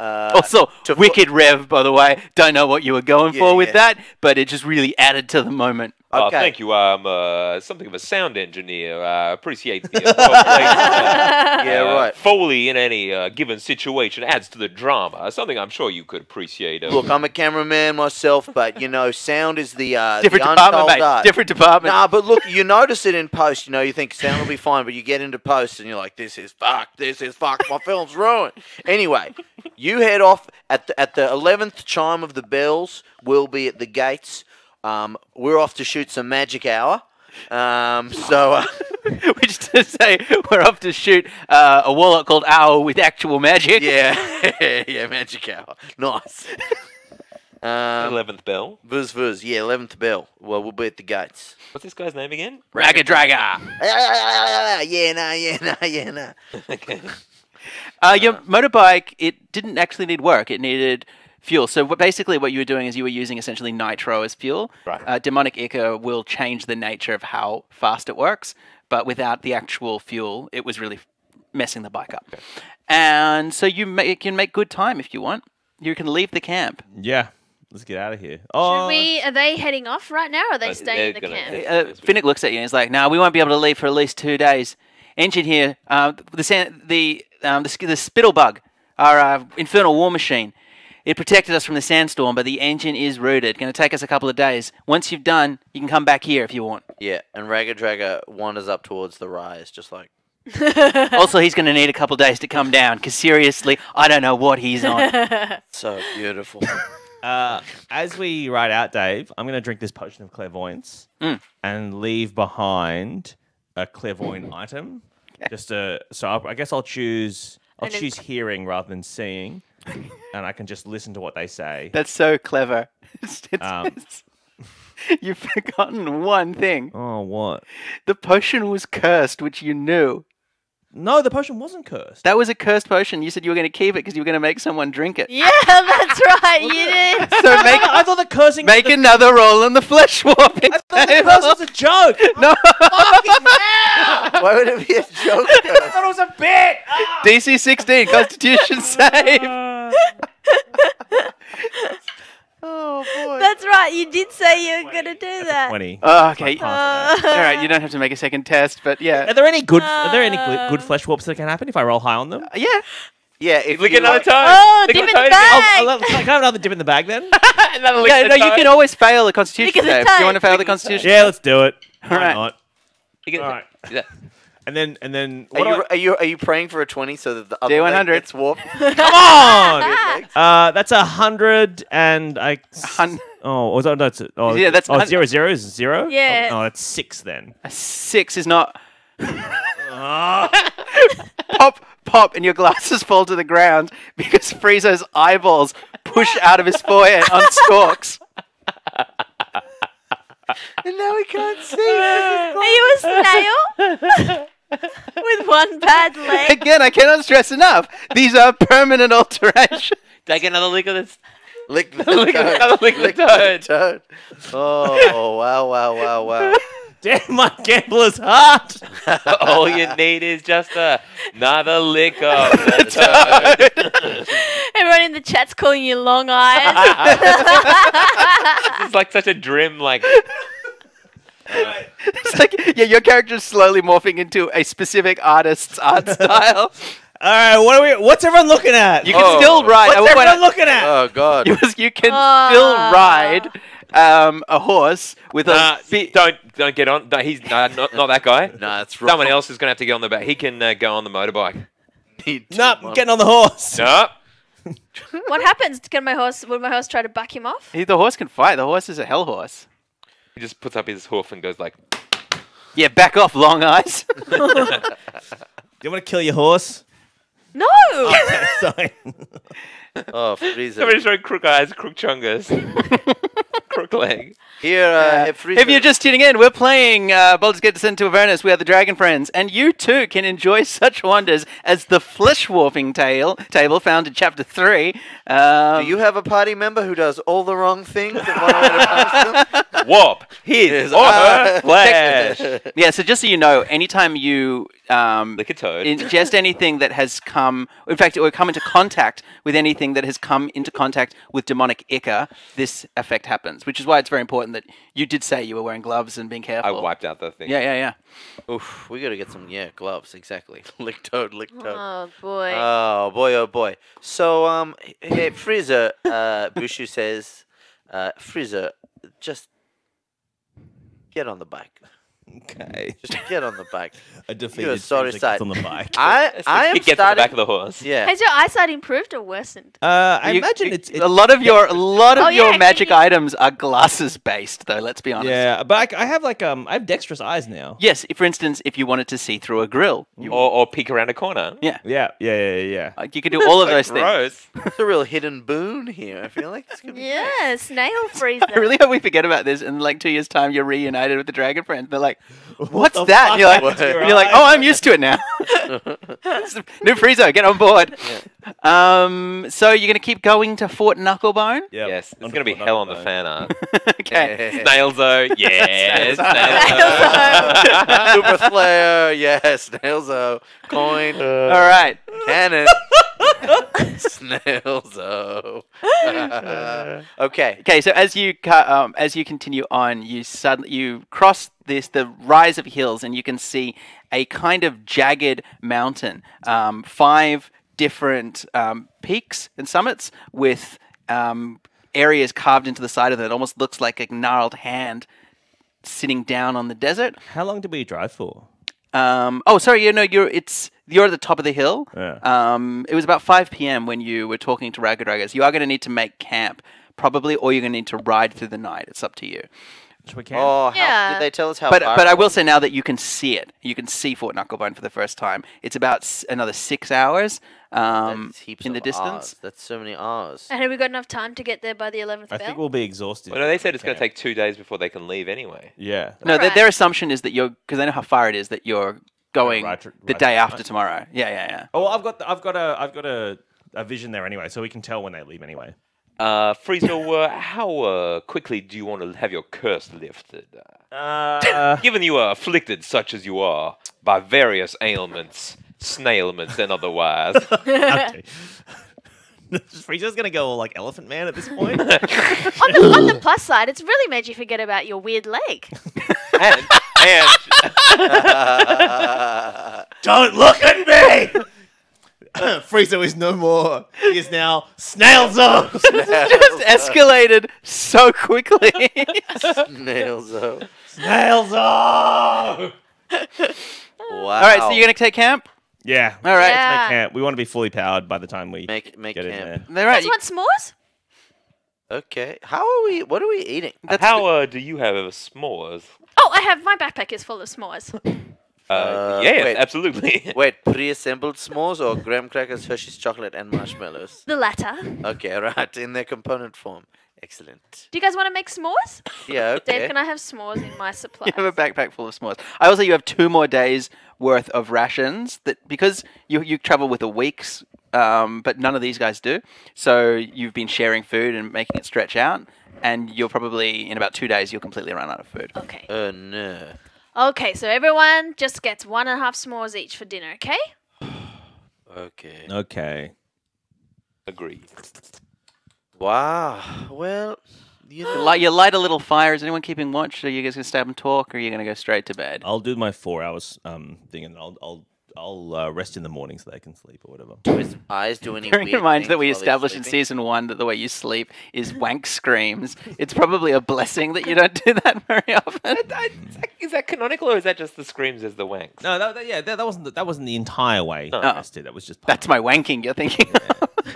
Speaker 5: Also,
Speaker 3: to
Speaker 5: Wicked Rev, by the way. Don't know what you were going for with
Speaker 3: yeah.
Speaker 5: that, but it just really added to the moment.
Speaker 3: Okay.
Speaker 1: Thank you. I'm something of a sound engineer. Appreciate the well-placed,
Speaker 3: right.
Speaker 1: Foley in any given situation adds to the drama. Something I'm sure you could appreciate.
Speaker 3: Look, I'm a cameraman myself, but sound is the
Speaker 5: Different
Speaker 3: the
Speaker 5: department,
Speaker 3: untold
Speaker 5: mate.
Speaker 3: art.
Speaker 5: Different department.
Speaker 3: Nah, but look, you notice it in post. You think sound will be fine, but you get into post and you're like, this is fucked. My film's ruined. Anyway, you head off at the 11th chime of the bells. We'll be at the gates. We're off to shoot some magic hour.
Speaker 5: Which is to say, we're off to shoot a warlock called Owl with actual magic.
Speaker 3: yeah, magic hour. Nice.
Speaker 1: 11th bell.
Speaker 3: Vuz, yeah, 11th bell. Well, we'll be at the gates.
Speaker 1: What's this guy's name again?
Speaker 5: Ragga Dragga.
Speaker 3: Yeah, nah.
Speaker 1: Okay.
Speaker 5: Your motorbike, it didn't actually need work. It needed fuel. So basically what you were doing is you were using essentially nitro as fuel.
Speaker 1: Right.
Speaker 5: Demonic Ichor will change the nature of how fast it works, but without the actual fuel, it was really messing the bike up.
Speaker 1: Okay.
Speaker 5: And so you can make good time if you want. You can leave the camp.
Speaker 2: Yeah. Let's get out of here.
Speaker 4: Should
Speaker 2: Oh,
Speaker 4: are they heading off right now, or are they staying in the camp?
Speaker 5: Finnick looks at you and is like, "No, we won't be able to leave for at least 2 days. Engine here, the Spittlebug, our infernal war machine. It protected us from the sandstorm, but the engine is rooted. Going to take us a couple of days. Once you've done, you can come back here if you want.
Speaker 3: Yeah, and Ragga Dragga wanders up towards the rise, just like...
Speaker 5: Also, he's going to need a couple of days to come down, because seriously, I don't know what he's on.
Speaker 3: So beautiful.
Speaker 2: as we ride out, Dave, I'm going to drink this potion of clairvoyance and leave behind a clairvoyant item. I guess I'll choose hearing rather than seeing, and I can just listen to what they say.
Speaker 5: That's so clever. You've forgotten one thing.
Speaker 2: Oh, what?
Speaker 5: The potion was cursed, which you knew.
Speaker 2: No, the potion wasn't cursed.
Speaker 5: That was a cursed potion. You said you were going to keep it because you were going to make someone drink it.
Speaker 4: Yeah, that's right. You did.
Speaker 5: So
Speaker 2: I thought the cursing.
Speaker 5: make another roll on the flesh warping.
Speaker 2: I thought the curse was a joke.
Speaker 5: No.
Speaker 2: Fucking hell!
Speaker 3: Why would it be a joke?
Speaker 2: I thought it was a bit.
Speaker 5: DC 16, Constitution save.
Speaker 3: Oh, boy.
Speaker 4: That's right. You did say you were gonna do that.
Speaker 2: 20.
Speaker 5: Oh, okay. All right, you don't have to make a second test, but yeah.
Speaker 2: Are there any good good flesh warps that can happen if I roll high on them?
Speaker 5: Yeah.
Speaker 3: Yeah, if
Speaker 1: Lick
Speaker 3: you
Speaker 1: another
Speaker 3: like-
Speaker 1: time.
Speaker 4: Oh,
Speaker 1: Lick
Speaker 4: dip in
Speaker 1: a
Speaker 4: the
Speaker 1: toe.
Speaker 4: bag.
Speaker 2: Can I have another dip in the bag then?
Speaker 1: Another lick
Speaker 5: Yeah,
Speaker 1: the
Speaker 5: no, you
Speaker 1: toe.
Speaker 5: can always fail a Constitution
Speaker 4: Lick of the
Speaker 5: save. Do you
Speaker 4: toe.
Speaker 5: want to fail the Constitution?
Speaker 2: Yeah, let's do it. Why
Speaker 5: Alright.
Speaker 2: not?
Speaker 1: You get-
Speaker 2: All right.
Speaker 1: Yeah.
Speaker 2: And then what
Speaker 3: Are you praying for a 20 so that the other
Speaker 5: D100.
Speaker 3: leg gets warped?
Speaker 2: come on! That's 100 and I.
Speaker 5: Hun-
Speaker 2: Oh, was that, that's oh,
Speaker 5: Yeah, that's
Speaker 2: oh,
Speaker 5: hun-
Speaker 2: 0 is 0.
Speaker 4: Yeah.
Speaker 2: Oh, that's 6 then.
Speaker 5: A 6 is not.
Speaker 2: Ah.
Speaker 5: Pop, and your glasses fall to the ground because Frieza's eyeballs push out of his forehead on stalks.
Speaker 3: And now we can't see.
Speaker 4: Are you a snail? With one bad leg?
Speaker 5: Again, I cannot stress enough. These are permanent alterations.
Speaker 1: Take another lick of this.
Speaker 3: Lick the
Speaker 1: Lick
Speaker 3: toad.
Speaker 1: another lick of the toad.
Speaker 3: Toad. Oh, wow.
Speaker 2: Damn my gambler's heart.
Speaker 1: All you need is just another lick of the toad.
Speaker 4: Everyone in the chat's calling you long eyes.
Speaker 1: It's like such a dream, like.
Speaker 5: It's like your character's slowly morphing into a specific artist's art style.
Speaker 2: All right, what's everyone looking at?
Speaker 5: You can still ride. I will
Speaker 2: What's
Speaker 5: point
Speaker 2: everyone
Speaker 5: out,
Speaker 2: looking at?
Speaker 3: Oh, God.
Speaker 5: you can still ride a horse with a.
Speaker 1: Don't get on. No, he's not that guy.
Speaker 3: No, that's wrong.
Speaker 1: Someone else is gonna have to get on the back. He can go on the motorbike.
Speaker 2: Nope, getting on the horse.
Speaker 1: No.
Speaker 4: What happens? Would my horse try to buck him off?
Speaker 5: The horse can fight. The horse is a hell horse.
Speaker 1: He just puts up his hoof and goes like.
Speaker 5: Yeah, back off, long eyes.
Speaker 2: You want to kill your horse?
Speaker 4: No!
Speaker 2: Sorry.
Speaker 3: Oh, Frieza.
Speaker 1: Somebody showed crook eyes, crook chungus, crook leg.
Speaker 3: Here, if Frieza...
Speaker 5: If you're just tuning in, we're playing Baldur's Gate Descent to Avernus. We are the Dragon Friends, and you too can enjoy such wonders as the flesh warping table found in Chapter 3.
Speaker 3: Do you have a party member who does all the wrong things and want to punish them?
Speaker 1: Warp his or her flesh.
Speaker 5: Yeah, so just so you know, anytime you
Speaker 1: Lick a toad.
Speaker 5: ingest anything that has come, in fact, or come into contact with anything that has come into contact with demonic ichor, this effect happens, which is why it's very important that you did say you were wearing gloves and being
Speaker 1: I
Speaker 5: careful.
Speaker 1: wiped out the thing.
Speaker 5: Yeah.
Speaker 3: Oof, we gotta get some, gloves, exactly. Lick toad.
Speaker 4: Oh, boy.
Speaker 3: Oh boy. So, hey, Frieza, Bushu says, Frieza, just get on the bike.
Speaker 2: Okay.
Speaker 3: Just get on the bike.
Speaker 2: I defeated
Speaker 3: You're a sorry
Speaker 2: Frieza
Speaker 3: sight.
Speaker 2: on the bike.
Speaker 3: I am
Speaker 1: He gets on the
Speaker 3: starting...
Speaker 1: back of the horse.
Speaker 3: Yeah.
Speaker 4: Has your eyesight improved or worsened?
Speaker 2: I
Speaker 5: You-
Speaker 2: imagine
Speaker 5: you-
Speaker 2: it's
Speaker 5: a lot of your
Speaker 4: Oh, yeah,
Speaker 5: magic
Speaker 4: can you-
Speaker 5: items are glasses based, though. Let's be honest.
Speaker 2: yeah, but I have like I have dexterous eyes now.
Speaker 5: Yes, for instance, if you wanted to see through a grill,
Speaker 1: Or peek around a corner.
Speaker 2: Yeah.
Speaker 5: you could do all of those things.
Speaker 1: Gross.
Speaker 3: It's a real hidden boon here. I feel like it's gonna be...
Speaker 4: Yeah, snail freezer.
Speaker 5: I really hope we forget about this, and in like 2 years' time, you're reunited with the Dragon Friends. They're like, "What's
Speaker 2: the
Speaker 5: that?"
Speaker 2: fuck
Speaker 5: And you're like,
Speaker 2: happened to your
Speaker 5: "You're like,
Speaker 2: eyes?"
Speaker 5: oh, I'm used to it now." New Frieza, get on board. So you're gonna keep going to Fort Knucklebone?
Speaker 2: Yep.
Speaker 1: Yes, it's gonna be hell on the fan art.
Speaker 5: Okay.
Speaker 1: Snailzo, yes.
Speaker 5: Snailzo.
Speaker 3: Super Slayer, yes. Snailzo. Coin.
Speaker 5: All right.
Speaker 3: Cannon. Snailzo. Okay.
Speaker 5: Okay, so as you continue on, you cross the rise of hills, and you can see a kind of jagged mountain, 5 different peaks and summits with areas carved into the side of it. It almost looks like a gnarled hand sitting down on the desert.
Speaker 2: How long did we drive for?
Speaker 5: Sorry, you're at the top of the hill.
Speaker 2: Yeah.
Speaker 5: It was about 5 p.m. when you were talking to Ragadragas. You are going to need to make camp, probably, or you're going to need to ride through the night. It's up to you.
Speaker 2: Should we camp?
Speaker 3: Oh,
Speaker 4: Yeah.
Speaker 3: did they tell us how
Speaker 5: But
Speaker 3: far?
Speaker 5: I will say now that you can see it. You can see Fort Knucklebone for the first time. It's about another 6 hours
Speaker 3: That's heaps
Speaker 5: in the
Speaker 3: of
Speaker 5: distance.
Speaker 3: R's. That's so many R's.
Speaker 4: And have we got enough time to get there by the 11th
Speaker 2: I
Speaker 4: bell?
Speaker 2: think we'll be exhausted.
Speaker 1: Well, no, they said it's going to take 2 days before they can leave anyway.
Speaker 2: Yeah.
Speaker 5: No,
Speaker 4: Alright.
Speaker 5: their assumption is that because they know how far it is, that you're going
Speaker 2: Right
Speaker 5: the
Speaker 2: right
Speaker 5: day after
Speaker 2: tonight.
Speaker 5: tomorrow. Yeah.
Speaker 2: Oh, well, I've got a vision there anyway, so we can tell when they leave anyway.
Speaker 1: Frieza, how quickly do you want to have your curse lifted? Given you are afflicted such as you are by various ailments, snailments, and otherwise.
Speaker 2: Okay. Frieza's gonna go all like Elephant Man at this point.
Speaker 4: on the plus side, it's really made you forget about your weird leg.
Speaker 1: and
Speaker 2: Don't look at me! Frieza is no more. He is now Snailzo.
Speaker 5: Just escalated so quickly.
Speaker 3: Snailzo.
Speaker 2: Snailzo.
Speaker 3: Wow.
Speaker 5: All right, so you're going to take camp?
Speaker 2: Yeah.
Speaker 5: All right.
Speaker 4: Yeah.
Speaker 2: Make camp. We want to be fully powered by the time we
Speaker 3: Make
Speaker 2: get in
Speaker 3: camp.
Speaker 2: there.
Speaker 5: All right.
Speaker 4: Guys want s'mores?
Speaker 3: Okay. How are we? What are we eating?
Speaker 1: how do you have s'mores?
Speaker 4: Oh, I have my backpack is full of s'mores.
Speaker 1: Yes,
Speaker 3: wait.
Speaker 1: absolutely.
Speaker 3: Wait, pre-assembled s'mores or graham crackers, Hershey's chocolate, and marshmallows?
Speaker 4: The latter.
Speaker 3: Okay, right, in their component form. Excellent.
Speaker 4: Do you guys want to make s'mores?
Speaker 3: Yeah, okay.
Speaker 4: Dave, can I have s'mores in my supply?
Speaker 5: You have a backpack full of s'mores. I also you have 2 more days worth of rations that because you travel with a week's, but none of these guys do. So you've been sharing food and making it stretch out, and you'll probably in about 2 days you'll completely run out of food.
Speaker 4: Okay.
Speaker 3: No.
Speaker 4: Okay, so everyone just gets 1.5 s'mores each for dinner, okay?
Speaker 3: Okay.
Speaker 2: Okay.
Speaker 1: Agreed.
Speaker 3: Wow. Well, you know.
Speaker 5: You light a little fire. Is anyone keeping watch? Are you guys gonna stay up and talk, or are you gonna go straight to bed?
Speaker 2: I'll do my 4 hours thing, and I'll rest in the morning so they can sleep or whatever.
Speaker 3: Do his eyes do any
Speaker 5: Bearing
Speaker 3: weird
Speaker 5: in mind
Speaker 3: things
Speaker 5: that we
Speaker 3: while they're
Speaker 5: established in
Speaker 3: sleeping?
Speaker 5: season 1 that the way you sleep is wank screams, it's probably a blessing that you don't do that very often.
Speaker 1: Is that canonical or is that just the screams as the wanks?
Speaker 2: No, that wasn't the entire way. I rested. That was just
Speaker 5: That's my wanking you're thinking.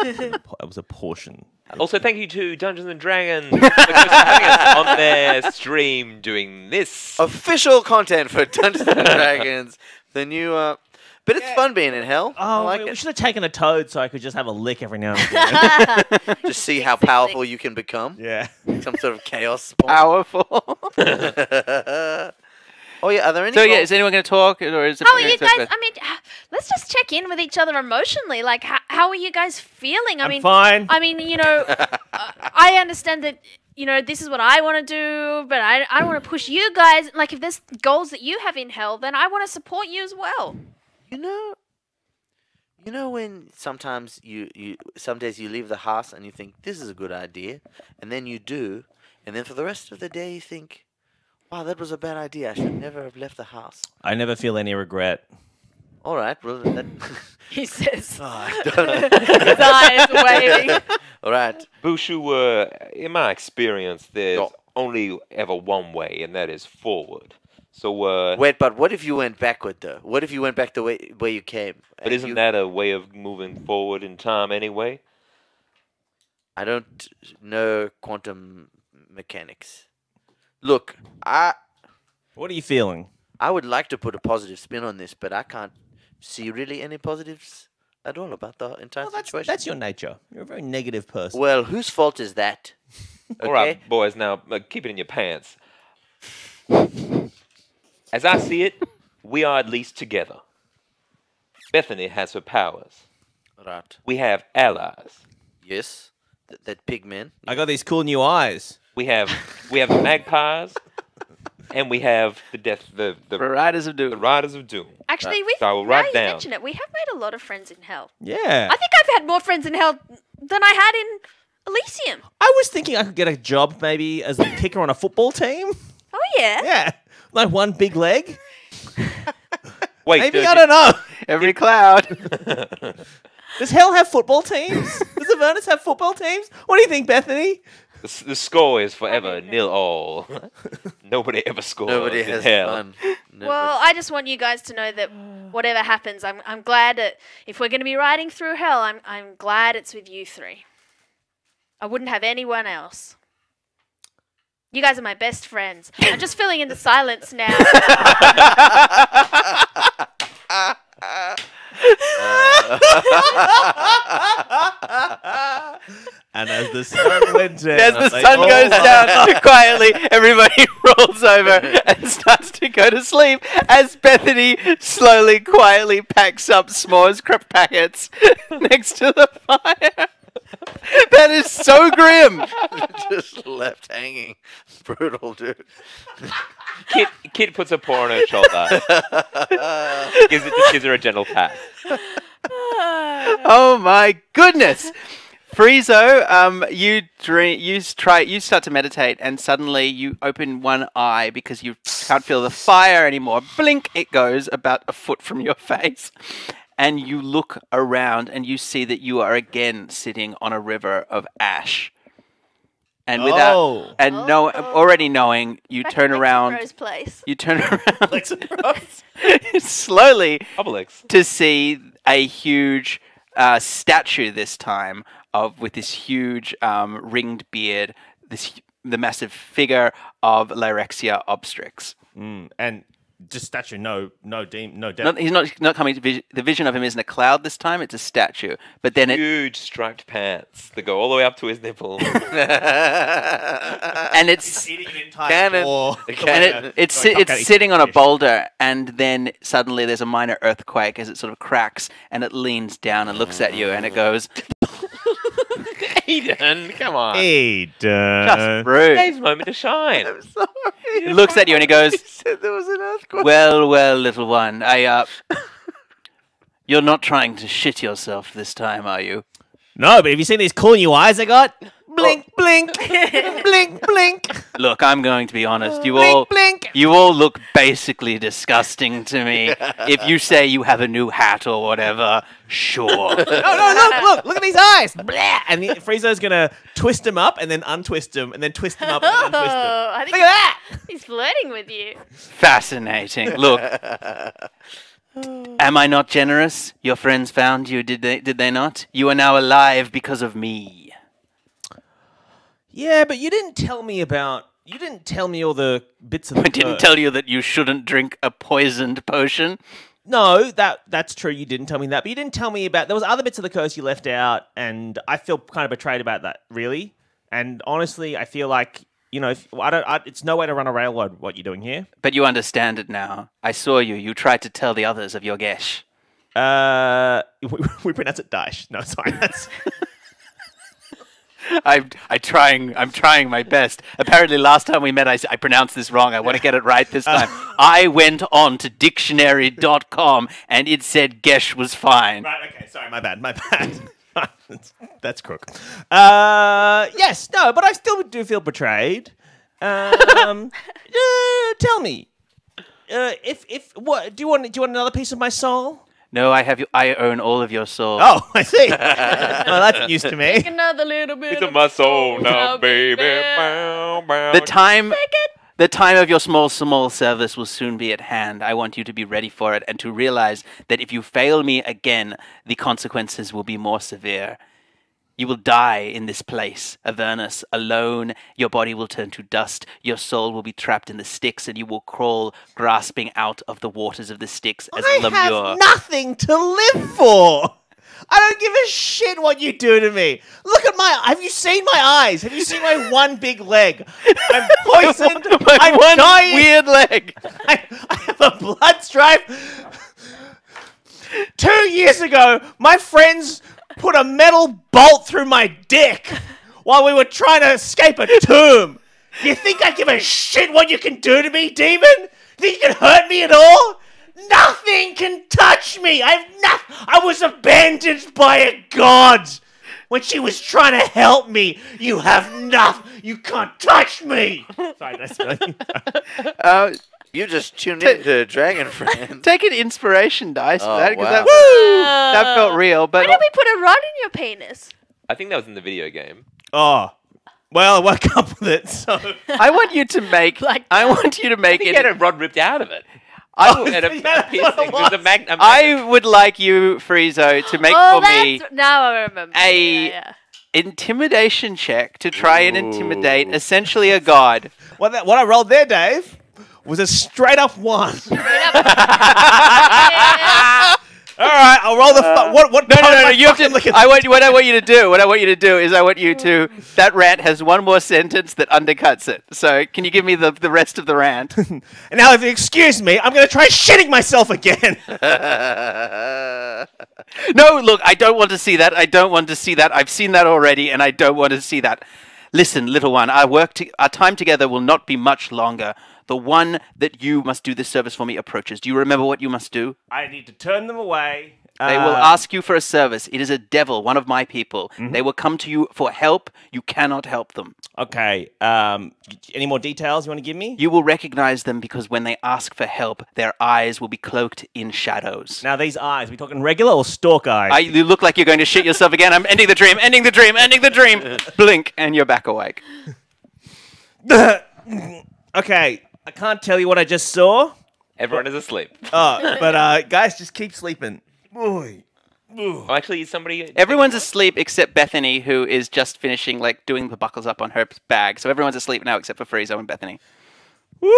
Speaker 2: It was a portion.
Speaker 1: Also, thank you to Dungeons and Dragons for having us on their stream doing this.
Speaker 3: Official content for Dungeons and Dragons. The new, but it's fun being in hell. I
Speaker 2: Oh,
Speaker 3: like
Speaker 2: we
Speaker 3: it.
Speaker 2: should have taken a toad so I could just have a lick every now and again.
Speaker 3: Just see how powerful you can become.
Speaker 2: Yeah.
Speaker 3: Some sort of chaos spawn.
Speaker 5: Powerful.
Speaker 3: Oh yeah, are there any?
Speaker 5: So yeah,
Speaker 3: goals?
Speaker 5: is anyone going to talk, or is it?
Speaker 4: How are you guys? I mean, let's just check in with each other emotionally. Like, how are you guys feeling? I
Speaker 2: I'm
Speaker 4: mean,
Speaker 2: fine.
Speaker 4: I mean, I understand that, this is what I want to do, but I don't want to push you guys. Like, if there's goals that you have in hell, then I want to support you as well.
Speaker 3: You know when sometimes some days you leave the house and you think this is a good idea, and then you do, and then for the rest of the day you think, wow, that was a bad idea. I should never have left the house.
Speaker 2: I never feel any regret.
Speaker 3: All right, well, that.
Speaker 4: He says,
Speaker 3: Oh, I don't know.
Speaker 4: his eyes waving.
Speaker 3: All right.
Speaker 1: Bushu, in my experience, there's
Speaker 3: No.
Speaker 1: only ever one way, and that is forward. So,
Speaker 3: Wait, but what if you went backward though? What if you went back the way where you came?
Speaker 1: but
Speaker 3: and
Speaker 1: isn't
Speaker 3: you-
Speaker 1: that a way of moving forward in time anyway?
Speaker 3: I don't know quantum mechanics. Look,
Speaker 2: What are you feeling?
Speaker 3: I would like to put a positive spin on this, but I can't see really any positives at all about the entire situation.
Speaker 2: That's your nature. You're a very negative person.
Speaker 3: Well, whose fault is that? Okay.
Speaker 1: All right, boys, now keep it in your pants. As I see it, we are at least together. Bethany has her powers.
Speaker 3: Right.
Speaker 1: We have allies.
Speaker 3: Yes. That pig man.
Speaker 2: I got these cool new eyes.
Speaker 1: We have the magpies, and we have the
Speaker 5: Riders of
Speaker 1: the
Speaker 5: Doom.
Speaker 1: Riders of Doom.
Speaker 4: Actually,
Speaker 1: So I will
Speaker 4: now
Speaker 1: write
Speaker 4: you
Speaker 1: down.
Speaker 4: mention it, we have made a lot of friends in hell.
Speaker 2: Yeah.
Speaker 4: I think I've had more friends in hell than I had in Elysium.
Speaker 2: I was thinking I could get a job maybe as a kicker on a football team.
Speaker 4: Oh, yeah.
Speaker 2: Yeah. Like one big leg.
Speaker 1: Wait,
Speaker 2: Maybe, I don't know.
Speaker 5: Every cloud.
Speaker 2: Does hell have football teams? Does Avernus have football teams? What do you think, Bethany?
Speaker 1: The score is forever 0-all. Nobody ever scores.
Speaker 3: Nobody
Speaker 1: in
Speaker 3: has
Speaker 1: hell.
Speaker 3: fun.
Speaker 4: Well, I just want you guys to know that whatever happens, I'm glad that if we're going to be riding through hell, I'm glad it's with you three. I wouldn't have anyone else. You guys are my best friends. I'm just filling in the silence now.
Speaker 2: And as the sun went down,
Speaker 5: As the
Speaker 2: they
Speaker 5: sun
Speaker 2: all-
Speaker 5: goes down quietly, everybody rolls over and starts to go to sleep as Bethany slowly, quietly packs up s'mores crap packets next to the fire. That is so grim.
Speaker 3: Just left hanging. Brutal, dude.
Speaker 1: Kit puts a paw on her shoulder. gives her a gentle pat.
Speaker 5: Oh my goodness. Friezo, you start to meditate, and suddenly you open one eye because you can't feel the fire anymore. Blink, it goes about a foot from your face, and you look around and you see that you are again sitting on a river of ash. And already knowing, you
Speaker 4: Back
Speaker 5: turn
Speaker 4: at
Speaker 5: around.
Speaker 4: Rose Place.
Speaker 5: You turn around slowly
Speaker 1: Obelix.
Speaker 5: to see a huge statue this time with this huge ringed beard, the massive figure of Lyrexia Obstrix.
Speaker 2: And Just statue, no devil.
Speaker 5: He's not coming to the vision of him isn't a cloud this time, it's a statue. But then
Speaker 1: Huge striped pants that go all the way up to his nipple.
Speaker 5: and it's
Speaker 2: eating an entire
Speaker 3: Cannon.
Speaker 2: floor.
Speaker 5: and it's sitting on a boulder, and then suddenly there's a minor earthquake as it sort of cracks, and it leans down and looks at you, and it goes,
Speaker 1: Aiden, come on.
Speaker 5: just rude.
Speaker 1: Dave's moment to shine.
Speaker 3: I'm sorry.
Speaker 5: He looks at you and he goes,
Speaker 3: He said there was an earthquake.
Speaker 5: well, little one, you're not trying to shit yourself this time, are you?
Speaker 2: No, but have you seen these cool new eyes I got? Blink, blink, blink, blink,
Speaker 5: Look, I'm going to be honest. You
Speaker 2: blink.
Speaker 5: all look basically disgusting to me. If you say you have a new hat or whatever, sure.
Speaker 2: No, look at these eyes. Blah. And Frieza's gonna twist him up and then untwist him and then twist him up and then untwist him.
Speaker 4: I think
Speaker 2: Look at that.
Speaker 4: he's flirting with you.
Speaker 5: Fascinating. Look, am I not generous? Your friends found you, did they not? You are now alive because of me.
Speaker 2: Yeah, but you didn't tell me all the bits of the
Speaker 5: I didn't
Speaker 2: curse.
Speaker 5: tell you that you shouldn't drink a poisoned potion.
Speaker 2: No, that's true. You didn't tell me that, but you didn't tell me about. There was other bits of the curse you left out, and I feel kind of betrayed about that, really. And honestly, I feel like it's no way to run a railroad. What you're doing here?
Speaker 5: But you understand it now. I saw you. You tried to tell the others of your gesh.
Speaker 2: We pronounce it Daesh. No, sorry, that's.
Speaker 5: I'm trying my best. Apparently, last time we met, I pronounced this wrong. I want to get it right this time. I went on to dictionary.com and it said Gesh was fine.
Speaker 2: Right. Okay. Sorry. My bad. That's crook. Yes. No. But I still do feel betrayed. Tell me. What do you want? Do you want another piece of my soul?
Speaker 5: No, I own all of your soul.
Speaker 2: Oh, I see. Well, that's news to me.
Speaker 4: Another little bit
Speaker 1: It's
Speaker 4: of
Speaker 1: a my soul now,
Speaker 4: now,
Speaker 1: baby.
Speaker 4: baby.
Speaker 1: Bow, bow.
Speaker 5: The time of your small service will soon be at hand. I want you to be ready for it and to realize that if you fail me again, the consequences will be more severe. You will die in this place, Avernus, alone. Your body will turn to dust. Your soul will be trapped in the Styx, and you will crawl, grasping out of the waters of the Styx as
Speaker 2: I
Speaker 5: Lemure.
Speaker 2: have nothing to live for. I don't give a shit what you do to me. Look at have you seen my eyes? Have you seen my one big leg? I'm poisoned.
Speaker 5: My
Speaker 2: I'm
Speaker 5: one
Speaker 2: dying.
Speaker 5: weird leg.
Speaker 2: I have a blood stripe. 2 years ago, my friends put a metal bolt through my dick while we were trying to escape a tomb. You think I give a shit what you can do to me, demon? Think you can hurt me at all? Nothing can touch me. I was abandoned by a god when she was trying to help me. You have nothing. You can't touch me. Sorry, that's
Speaker 3: You just tuned into Dragon Friends.
Speaker 5: Take an inspiration dice for
Speaker 3: Oh,
Speaker 5: that, 'cause
Speaker 3: wow.
Speaker 5: that felt real. But
Speaker 4: Why did we put a rod in your penis?
Speaker 1: I think that was in the video game.
Speaker 2: Oh. Well, I woke up with it, so...
Speaker 5: I want you to make. I want you to
Speaker 1: I
Speaker 5: make
Speaker 1: think
Speaker 5: it.
Speaker 1: you had a rod ripped out of it.
Speaker 5: I
Speaker 1: And
Speaker 2: yeah,
Speaker 1: a
Speaker 2: that's
Speaker 1: piercing.
Speaker 2: what it
Speaker 1: There's a
Speaker 2: was.
Speaker 1: magnet.
Speaker 5: I would like you, Friezo, to make
Speaker 4: Oh,
Speaker 5: for me
Speaker 4: now I remember.
Speaker 5: a-
Speaker 4: Yeah.
Speaker 5: intimidation check to try and intimidate essentially a god.
Speaker 2: What I rolled there, Dave, was a straight up 1.
Speaker 4: Yeah.
Speaker 2: All right, I'll roll the what?
Speaker 5: No. You have to. What I want you to do is I want you to. That rant has one more sentence that undercuts it. So can you give me the rest of the rant?
Speaker 2: And now, if you excuse me, I'm going to try shitting myself again.
Speaker 5: No, look, I don't want to see that. I've seen that already, and I don't want to see that. Listen, little one, our time together will not be much longer. The one that you must do this service for me approaches. Do you remember what you must do?
Speaker 2: I need to turn them away.
Speaker 5: They will ask you for a service. It is a devil, one of my people. They will come to you for help. You cannot help them.
Speaker 2: Okay. Any more details you want to give me?
Speaker 5: You will recognize them because when they ask for help, their eyes will be cloaked in shadows.
Speaker 2: Now, these eyes, we talking regular or stalk eyes?
Speaker 5: You look like you're going to shit yourself again. I'm ending the dream, ending the dream, ending the dream. Blink, and you're back awake.
Speaker 2: Okay, I can't tell you what I just saw.
Speaker 1: Everyone is asleep.
Speaker 2: But guys, just keep sleeping. Boy.
Speaker 1: Oh, actually, is somebody...
Speaker 5: Everyone's asleep except Bethany, who is just finishing, doing the buckles up on her bag. So everyone's asleep now except for Friezo and Bethany.
Speaker 2: Woo!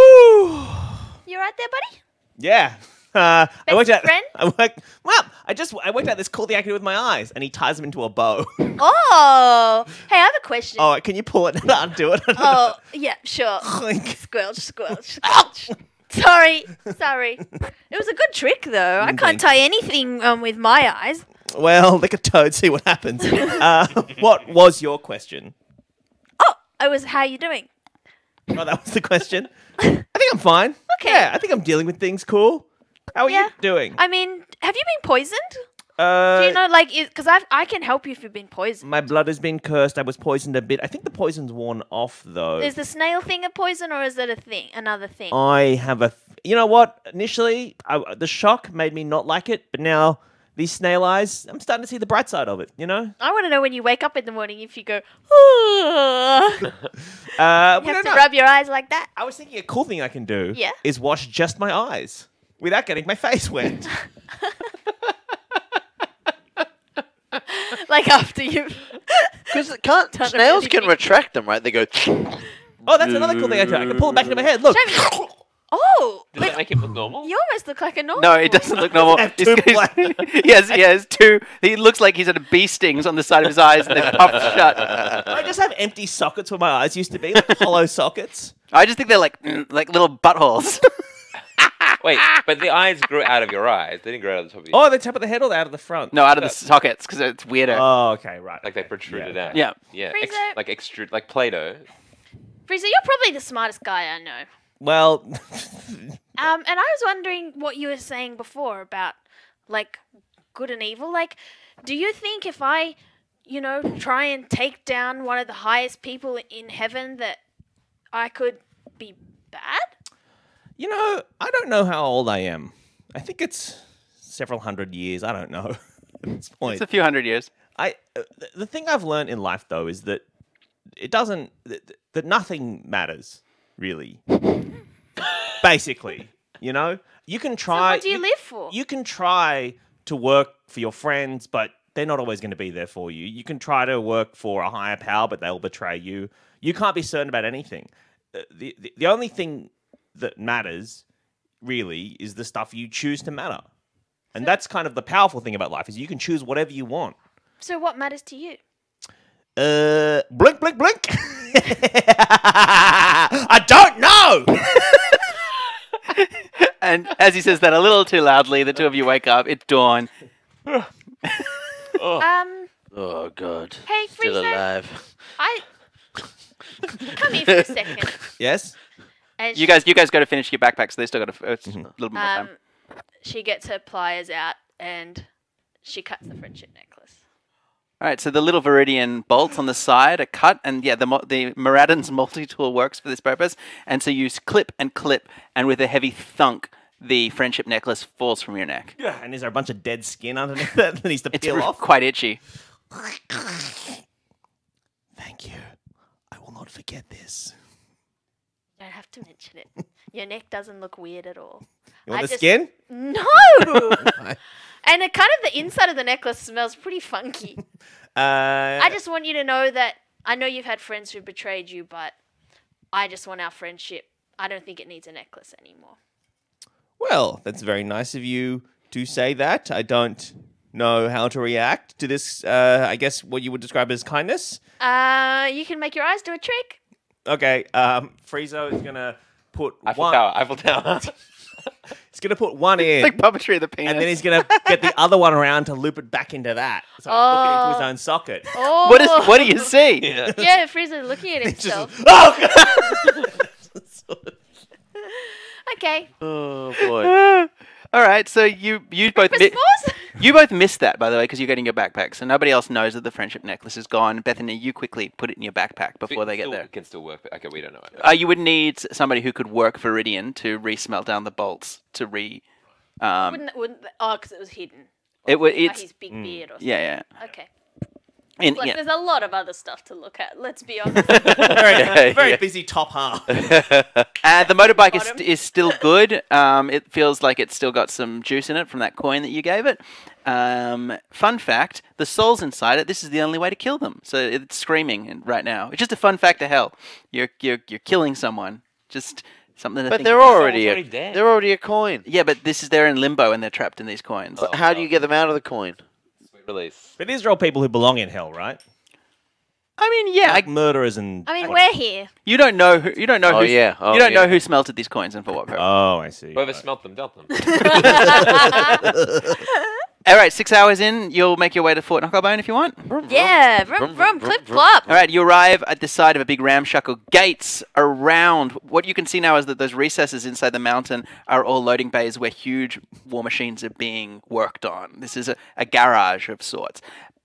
Speaker 4: You right there, buddy?
Speaker 2: Yeah. I worked out.
Speaker 4: friend?
Speaker 2: I worked out this cool thing I can do with my eyes, and he ties them into a bow.
Speaker 4: Oh, hey, I have a question.
Speaker 2: Oh, can you pull it and undo it?
Speaker 4: Oh, yeah, sure.
Speaker 2: Clink.
Speaker 4: Squelch, squelch, squelch. Sorry. It was a good trick, though. I can't tie anything with my eyes.
Speaker 2: Well, lick a toad, see what happens. What was your question?
Speaker 4: Oh, it was how you doing?
Speaker 2: Oh, that was the question. I think I'm fine.
Speaker 4: Okay.
Speaker 2: Yeah, I think I'm dealing with things cool. How are
Speaker 4: Yeah.
Speaker 2: you doing?
Speaker 4: I mean, have you been poisoned? Do you know, like, because I can help you if you've been poisoned.
Speaker 2: My blood has been cursed. I was poisoned a bit. I think the poison's worn off, though.
Speaker 4: Is the snail thing a poison, or is it a thing, another thing?
Speaker 2: I have a... You know what? Initially, the shock made me not like it, but now these snail eyes, I'm starting to see the bright side of it, you know?
Speaker 4: I want to know when you wake up in the morning if you go, "Ooh."
Speaker 2: We
Speaker 4: You have
Speaker 2: don't
Speaker 4: to
Speaker 2: know.
Speaker 4: rub your eyes like that.
Speaker 2: I was thinking a cool thing I can do
Speaker 4: Yeah?
Speaker 2: is wash just my eyes without getting my face wet.
Speaker 4: Like after you.
Speaker 3: Because
Speaker 4: Done
Speaker 3: snails
Speaker 4: everything.
Speaker 3: can retract them, right? They go.
Speaker 2: Oh, that's another cool thing I can do. I can pull it back into my head. Look.
Speaker 4: Jamie. Oh,
Speaker 1: Does that make him look normal?
Speaker 4: you almost look like a normal.
Speaker 5: No, it doesn't look normal.
Speaker 2: Have two
Speaker 5: he has two. He looks like he's had a bee stings on the side of his eyes and they're puffed shut.
Speaker 2: I just have empty sockets where my eyes used to be, like hollow sockets.
Speaker 5: I just think they're like little buttholes.
Speaker 1: Wait, but the eyes grew out of your eyes. They didn't grow out of the top of your
Speaker 2: Oh, the top of the head or out of the front?
Speaker 5: No, out of the sockets because it's weirder.
Speaker 2: Oh, okay, right.
Speaker 1: Like they protruded
Speaker 2: Yeah.
Speaker 1: out.
Speaker 5: Yeah.
Speaker 1: Yeah.
Speaker 4: Frieza.
Speaker 1: Like extrude, like Play-Doh.
Speaker 4: Frieza, you're probably the smartest guy I know.
Speaker 2: Well,
Speaker 4: And I was wondering what you were saying before about, like, good and evil. Like, do you think if I, try and take down one of the highest people in heaven that I could be bad?
Speaker 2: I don't know how old I am. I think it's several hundred years. I don't know at this point.
Speaker 5: It's a few hundred years.
Speaker 2: The thing I've learned in life, though, is that it doesn't... that nothing matters, really. Basically, you can
Speaker 4: So
Speaker 2: try...
Speaker 4: what do you live for?
Speaker 2: You can try to work for your friends, but they're not always going to be there for you. You can try to work for a higher power, but they'll betray you. You can't be certain about anything. The only thing that matters, really, is the stuff you choose to matter. And that's kind of the powerful thing about life, is you can choose whatever you want.
Speaker 4: So what matters to you?
Speaker 2: Blink, blink, blink. I don't know.
Speaker 5: And as he says that a little too loudly, the two of you wake up. It's dawn.
Speaker 3: Oh God.
Speaker 4: Hey,
Speaker 3: Still
Speaker 4: Frieza,
Speaker 3: alive.
Speaker 4: come here for a second.
Speaker 2: Yes?
Speaker 4: And
Speaker 5: You guys go to finish your backpacks. So they still got a little bit more time.
Speaker 4: she gets her pliers out and she cuts the friendship necklace.
Speaker 5: All right, so the little Viridian bolts on the side are cut, and yeah, the Maraudon's multi-tool works for this purpose. And so you clip, and with a heavy thunk, the friendship necklace falls from your neck.
Speaker 2: Yeah. And is there a bunch of dead skin underneath that needs to
Speaker 5: It's
Speaker 2: peel off?
Speaker 5: quite itchy.
Speaker 2: Thank you. I will not forget this.
Speaker 4: You don't have to mention it. Your neck doesn't look weird at all.
Speaker 2: You want
Speaker 4: I
Speaker 2: the
Speaker 4: just-
Speaker 2: skin?
Speaker 4: No! And it kind of the inside of the necklace smells pretty funky. I just want you to know that I know you've had friends who betrayed you, but I just want our friendship. I don't think it needs a necklace anymore.
Speaker 2: Well, that's very nice of you to say that. I don't know how to react to this, I guess what you would describe as kindness.
Speaker 4: You can make your eyes do a trick.
Speaker 2: Okay, Friezo is going to put
Speaker 1: Eiffel Tower.
Speaker 2: He's going to put one in,
Speaker 5: Like puppetry of the penis.
Speaker 2: and then he's going to get the other one around to loop it back into that. So he's looking into his own socket.
Speaker 4: Oh,
Speaker 5: What do you see?
Speaker 4: Yeah, Frieza's looking at
Speaker 2: It's
Speaker 4: himself.
Speaker 2: just, oh, God!
Speaker 4: Okay.
Speaker 3: Oh boy.
Speaker 5: All right, so you both
Speaker 4: S'mores?
Speaker 5: you both missed that, by the way, because you're getting your backpack. So nobody else knows that the friendship necklace is gone. Bethany, you quickly put it in your backpack before they get there.
Speaker 1: It can still work, but okay, we don't know it.
Speaker 5: You would need somebody who could work Viridian to re-smelt down the bolts to
Speaker 4: wouldn't because it was hidden.
Speaker 5: It would.
Speaker 4: By
Speaker 5: It's
Speaker 4: his big beard or something.
Speaker 5: yeah.
Speaker 4: Okay.
Speaker 5: And,
Speaker 4: Look,
Speaker 5: yeah.
Speaker 4: there's a lot of other stuff to look at. Let's be honest.
Speaker 2: Very busy top half.
Speaker 5: The motorbike
Speaker 4: Bottom.
Speaker 5: is still good. It feels like it's still got some juice in it from that coin that you gave it. Fun fact: the souls inside it. This is the only way to kill them. So it's screaming right now. It's just a fun fact to hell. You're killing someone. Just Something to
Speaker 3: But
Speaker 5: think
Speaker 3: they're
Speaker 5: about.
Speaker 3: already
Speaker 1: already dead.
Speaker 3: they're already a coin.
Speaker 5: Yeah, but they're in limbo and they're trapped in these coins.
Speaker 1: Oh.
Speaker 3: How do you get them out of the coin?
Speaker 1: Release.
Speaker 2: But these are all people who belong in hell, right?
Speaker 5: I mean, yeah,
Speaker 2: Like murderers and.
Speaker 4: I mean, we're here.
Speaker 5: you don't know who you don't know
Speaker 3: Oh,
Speaker 5: who
Speaker 3: yeah. Oh,
Speaker 5: you don't
Speaker 3: yeah.
Speaker 5: know who smelted these coins and for what purpose.
Speaker 2: Oh, I see.
Speaker 1: Whoever
Speaker 2: Right.
Speaker 1: smelt them dealt them.
Speaker 5: All right, 6 hours in, you'll make your way to Fort Knucklebone if you want.
Speaker 4: Yeah, vroom, vroom, clip, clop.
Speaker 5: All right, you arrive at the side of a big ramshackle gates around. What you can see now is that those recesses inside the mountain are all loading bays where huge war machines are being worked on. This is a garage of sorts.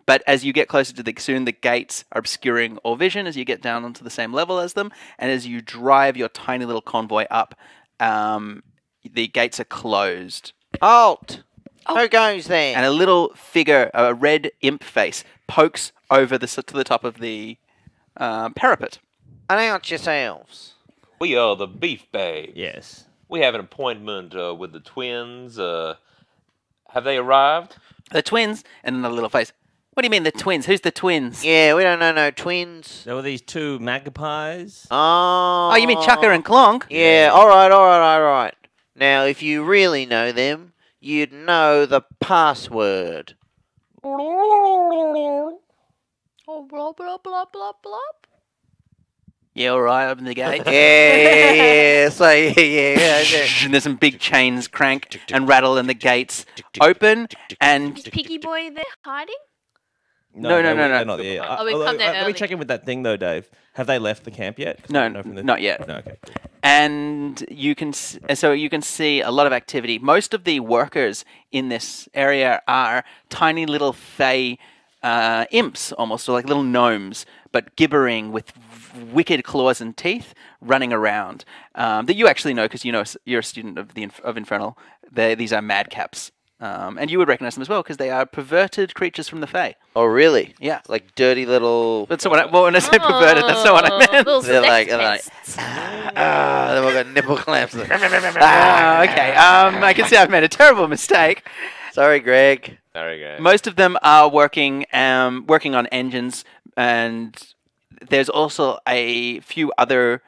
Speaker 5: But as you get closer to soon the gates are obscuring all vision as you get down onto the same level as them. And as you drive your tiny little convoy up, the gates are closed.
Speaker 3: Halt! Who goes there?
Speaker 5: And a little figure, a red imp face, pokes over to the top of the parapet.
Speaker 3: Announce yourselves.
Speaker 1: We are the Beef Babes.
Speaker 2: Yes.
Speaker 1: We have an appointment with the twins. Have they arrived?
Speaker 5: The twins, and another little face. What do you mean the twins? Who's the twins?
Speaker 3: Yeah, we don't know no twins.
Speaker 2: There were these two magpies.
Speaker 3: Oh.
Speaker 5: Oh, you mean Chucker and Clonk?
Speaker 3: Yeah, alright. Now, if you really know them, you'd know the password.
Speaker 4: Oh, blah, blah, blah, blah, blah.
Speaker 5: Yeah, all right, open the gate.
Speaker 3: Yeah. So, yeah.
Speaker 5: And there's some big chains crank and rattle, and the gates open, and
Speaker 4: Is Piggy Boy there hiding?
Speaker 5: No.
Speaker 2: They're not there.
Speaker 4: Oh, we've come there
Speaker 2: Let me
Speaker 4: early.
Speaker 2: check in with that thing though, Dave. Have they left the camp yet? 'Cause I
Speaker 5: No,
Speaker 2: don't know from the-
Speaker 5: not yet.
Speaker 2: No, okay.
Speaker 5: and you can see a lot of activity. Most of the workers in this area are tiny little fey imps, almost, or like little gnomes, but gibbering with wicked claws and teeth, running around. That you actually know because you're a student of Infernal. These are madcaps. And you would recognize them as well because they are perverted creatures from the Fae.
Speaker 3: Oh, really?
Speaker 5: Yeah.
Speaker 3: Like dirty little...
Speaker 5: That's what when I say perverted, that's not what I meant.
Speaker 4: Little
Speaker 3: They're
Speaker 4: sex
Speaker 3: like-
Speaker 4: pests.
Speaker 3: they've all got nipple clamps.
Speaker 5: Okay. I can see I've made a terrible mistake.
Speaker 3: Sorry, Greg.
Speaker 1: There we go.
Speaker 5: Most of them are working on engines, and there's also a few other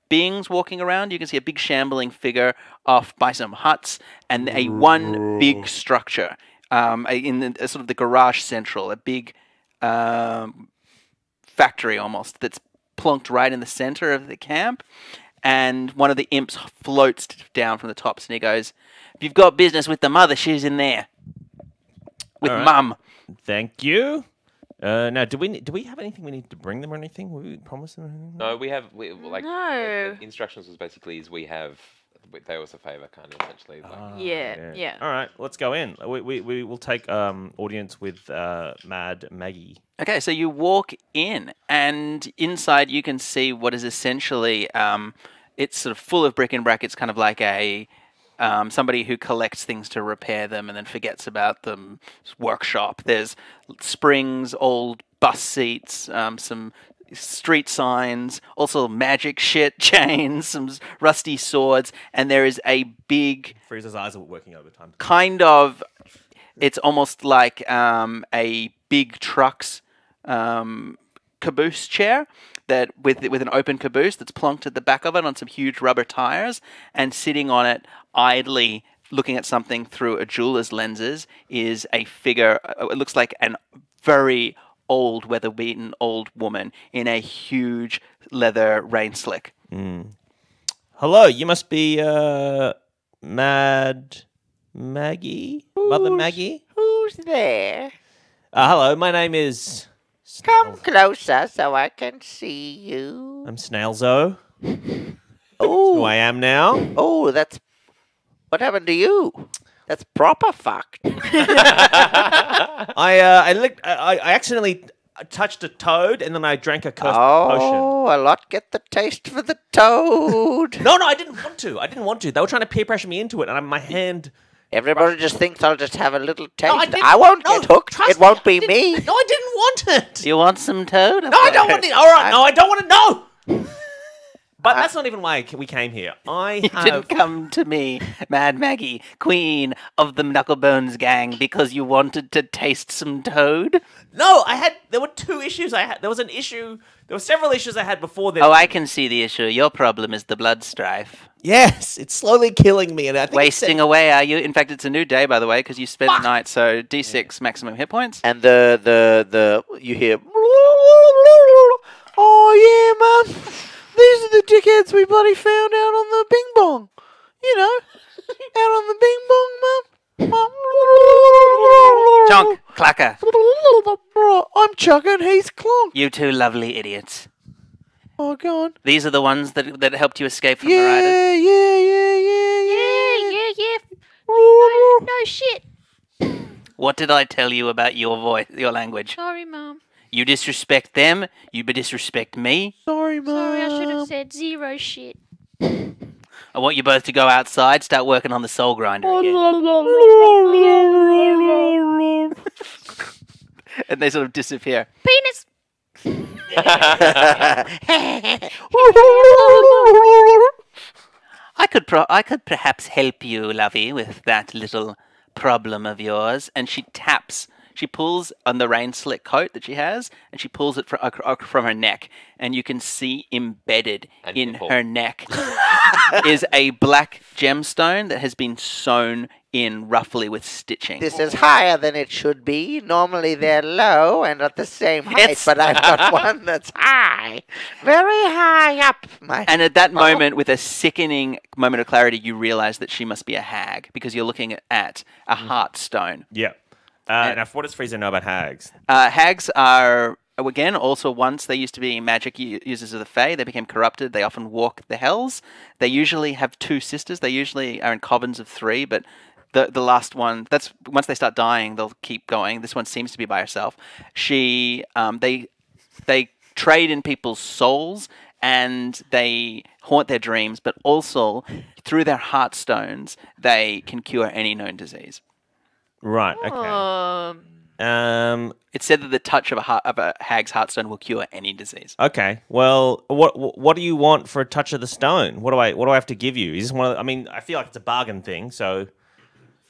Speaker 5: beings walking around. You can see a big shambling figure off by some huts, and one big structure in the, sort of the garage central, a big factory almost that's plonked right in the center of the camp. And one of the imps floats down from the tops, and he goes, "If you've got business with the mother, she's in there with
Speaker 2: All right.
Speaker 5: Mum."
Speaker 2: Thank you. Now, do we have anything we need to bring them or anything? We promise them anything?
Speaker 1: No,
Speaker 4: No.
Speaker 1: instructions was basically we have. They was a favor, kind of essentially.
Speaker 4: Yeah.
Speaker 2: All right, let's go in. We will take audience with Mad Maggie.
Speaker 5: Okay, so you walk in, and inside you can see what is essentially it's sort of full of bric and brac. It's kind of like a somebody who collects things to repair them and then forgets about them. Workshop. There's springs, old bus seats, some street signs, also magic shit, chains, some rusty swords, and there is a big
Speaker 2: Frieza's eyes are working overtime.
Speaker 5: kind of, it's almost like a big truck's caboose chair that with an open caboose that's plonked at the back of it on some huge rubber tires, and sitting on it idly looking at something through a jeweler's lenses is a figure. It looks like an very old, weather-beaten old woman in a huge leather rain slick.
Speaker 2: Hello, you must be Mad Maggie? Mother Maggie?
Speaker 3: Who's there?
Speaker 2: Hello, my name is...
Speaker 3: Come closer so I can see you.
Speaker 2: I'm Snailzo. Who
Speaker 3: Oh,
Speaker 2: I am now.
Speaker 3: oh, that's... What happened to you? That's proper fucked.
Speaker 2: I accidentally touched a toad and then I drank a cursed potion.
Speaker 3: Oh, a lot get the taste for the toad.
Speaker 2: No, I didn't want to. They were trying to peer pressure me into it, and my hand.
Speaker 3: Everybody just thinks I'll just have a little taste.
Speaker 2: I didn't-
Speaker 3: I won't
Speaker 2: no,
Speaker 3: get hooked.
Speaker 2: trust
Speaker 3: It won't
Speaker 2: me,
Speaker 3: be me.
Speaker 2: No, I didn't want it.
Speaker 5: You want some toad?
Speaker 2: No, I don't want it. All right, no, I don't want it. No. But that's not even why we came here. I
Speaker 5: You
Speaker 2: have.
Speaker 5: didn't come to me, Mad Maggie, queen of the Knucklebones gang, because you wanted to taste some toad?
Speaker 2: No, there were two issues I had. There were several issues I had before this.
Speaker 5: Oh, I can see the issue. Your problem is the blood strife.
Speaker 2: Yes, it's slowly killing me, and I think
Speaker 5: Wasting away, are you? In fact, it's a new day, by the way, because you spent the night, so D6 maximum hit points.
Speaker 3: And the you hear. Oh yeah, Mum. These are the dickheads we bloody found out on the Bing Bong. You know, out on the Bing Bong, Mum.
Speaker 5: Chonk, clacker.
Speaker 3: I'm Chuck and he's Clonk.
Speaker 5: You two lovely idiots.
Speaker 3: Oh, go on.
Speaker 5: These are the ones that helped you escape from the riders.
Speaker 3: Yeah.
Speaker 4: Yeah. No shit.
Speaker 5: What did I tell you about your voice, your language?
Speaker 4: Sorry, Mum.
Speaker 5: You disrespect them, you disrespect me.
Speaker 3: Sorry, Mum.
Speaker 4: Sorry, I should have said zero shit.
Speaker 5: I want you both to go outside, start working on the soul grinder again. And they sort of disappear.
Speaker 4: Penis.
Speaker 5: I could perhaps help you, Lovey, with that little problem of yours. And she pulls on the rain slick coat that she has, and she pulls it from her neck, and you can see embedded
Speaker 1: And
Speaker 5: in
Speaker 1: nipple.
Speaker 5: her neck is a black gemstone that has been sewn in roughly with stitching.
Speaker 3: This is higher than it should be. Normally they're low and at the same height,
Speaker 5: It's-
Speaker 3: but I've got one that's high. Very high up.
Speaker 5: And at that moment, with a sickening moment of clarity, you realize that she must be a hag because you're looking at a heartstone.
Speaker 2: Yeah. Now, what does Frieza know about hags?
Speaker 5: Hags are, again, also once they used to be magic users of the Fae. They became corrupted. They often walk the hells. They usually have two sisters. They usually are in covens of 3, but the last one, that's once they start dying, they'll keep going. This one seems to be by herself. They trade in people's souls and they haunt their dreams, but also through their heartstones, they can cure any known disease.
Speaker 2: Right. Okay.
Speaker 5: It's said that the touch of a hag's heartstone will cure any disease.
Speaker 2: Okay. Well, what do you want for a touch of the stone? What do I have to give you? Is this one of, I mean, I feel like it's a bargain thing. So.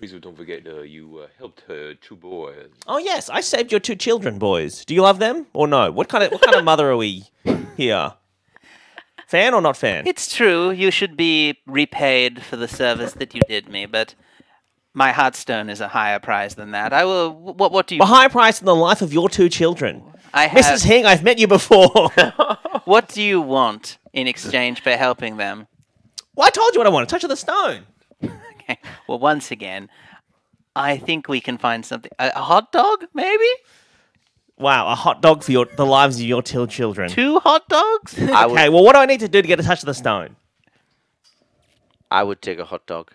Speaker 1: Frieza, don't forget you helped her 2 boys.
Speaker 2: Oh yes, I saved your 2 children, boys. Do you love them or no? What kind of mother are we here? Fan or not fan?
Speaker 5: It's true, you should be repaid for the service that you did me, but my heartstone is a higher prize than that. I will. What do you?
Speaker 2: A higher price than the life of your 2 children.
Speaker 5: I have.
Speaker 2: Mrs. Hing, I've met you before.
Speaker 5: What do you want in exchange for helping them?
Speaker 2: Well, I told you what I want. A touch of the stone.
Speaker 5: Okay. Well, once again, I think we can find something. A hot dog, maybe?
Speaker 2: Wow, a hot dog for the lives of your 2 children.
Speaker 5: 2 hot dogs?
Speaker 2: Okay, well, what do I need to do to get a touch of the stone?
Speaker 3: I would take a hot dog.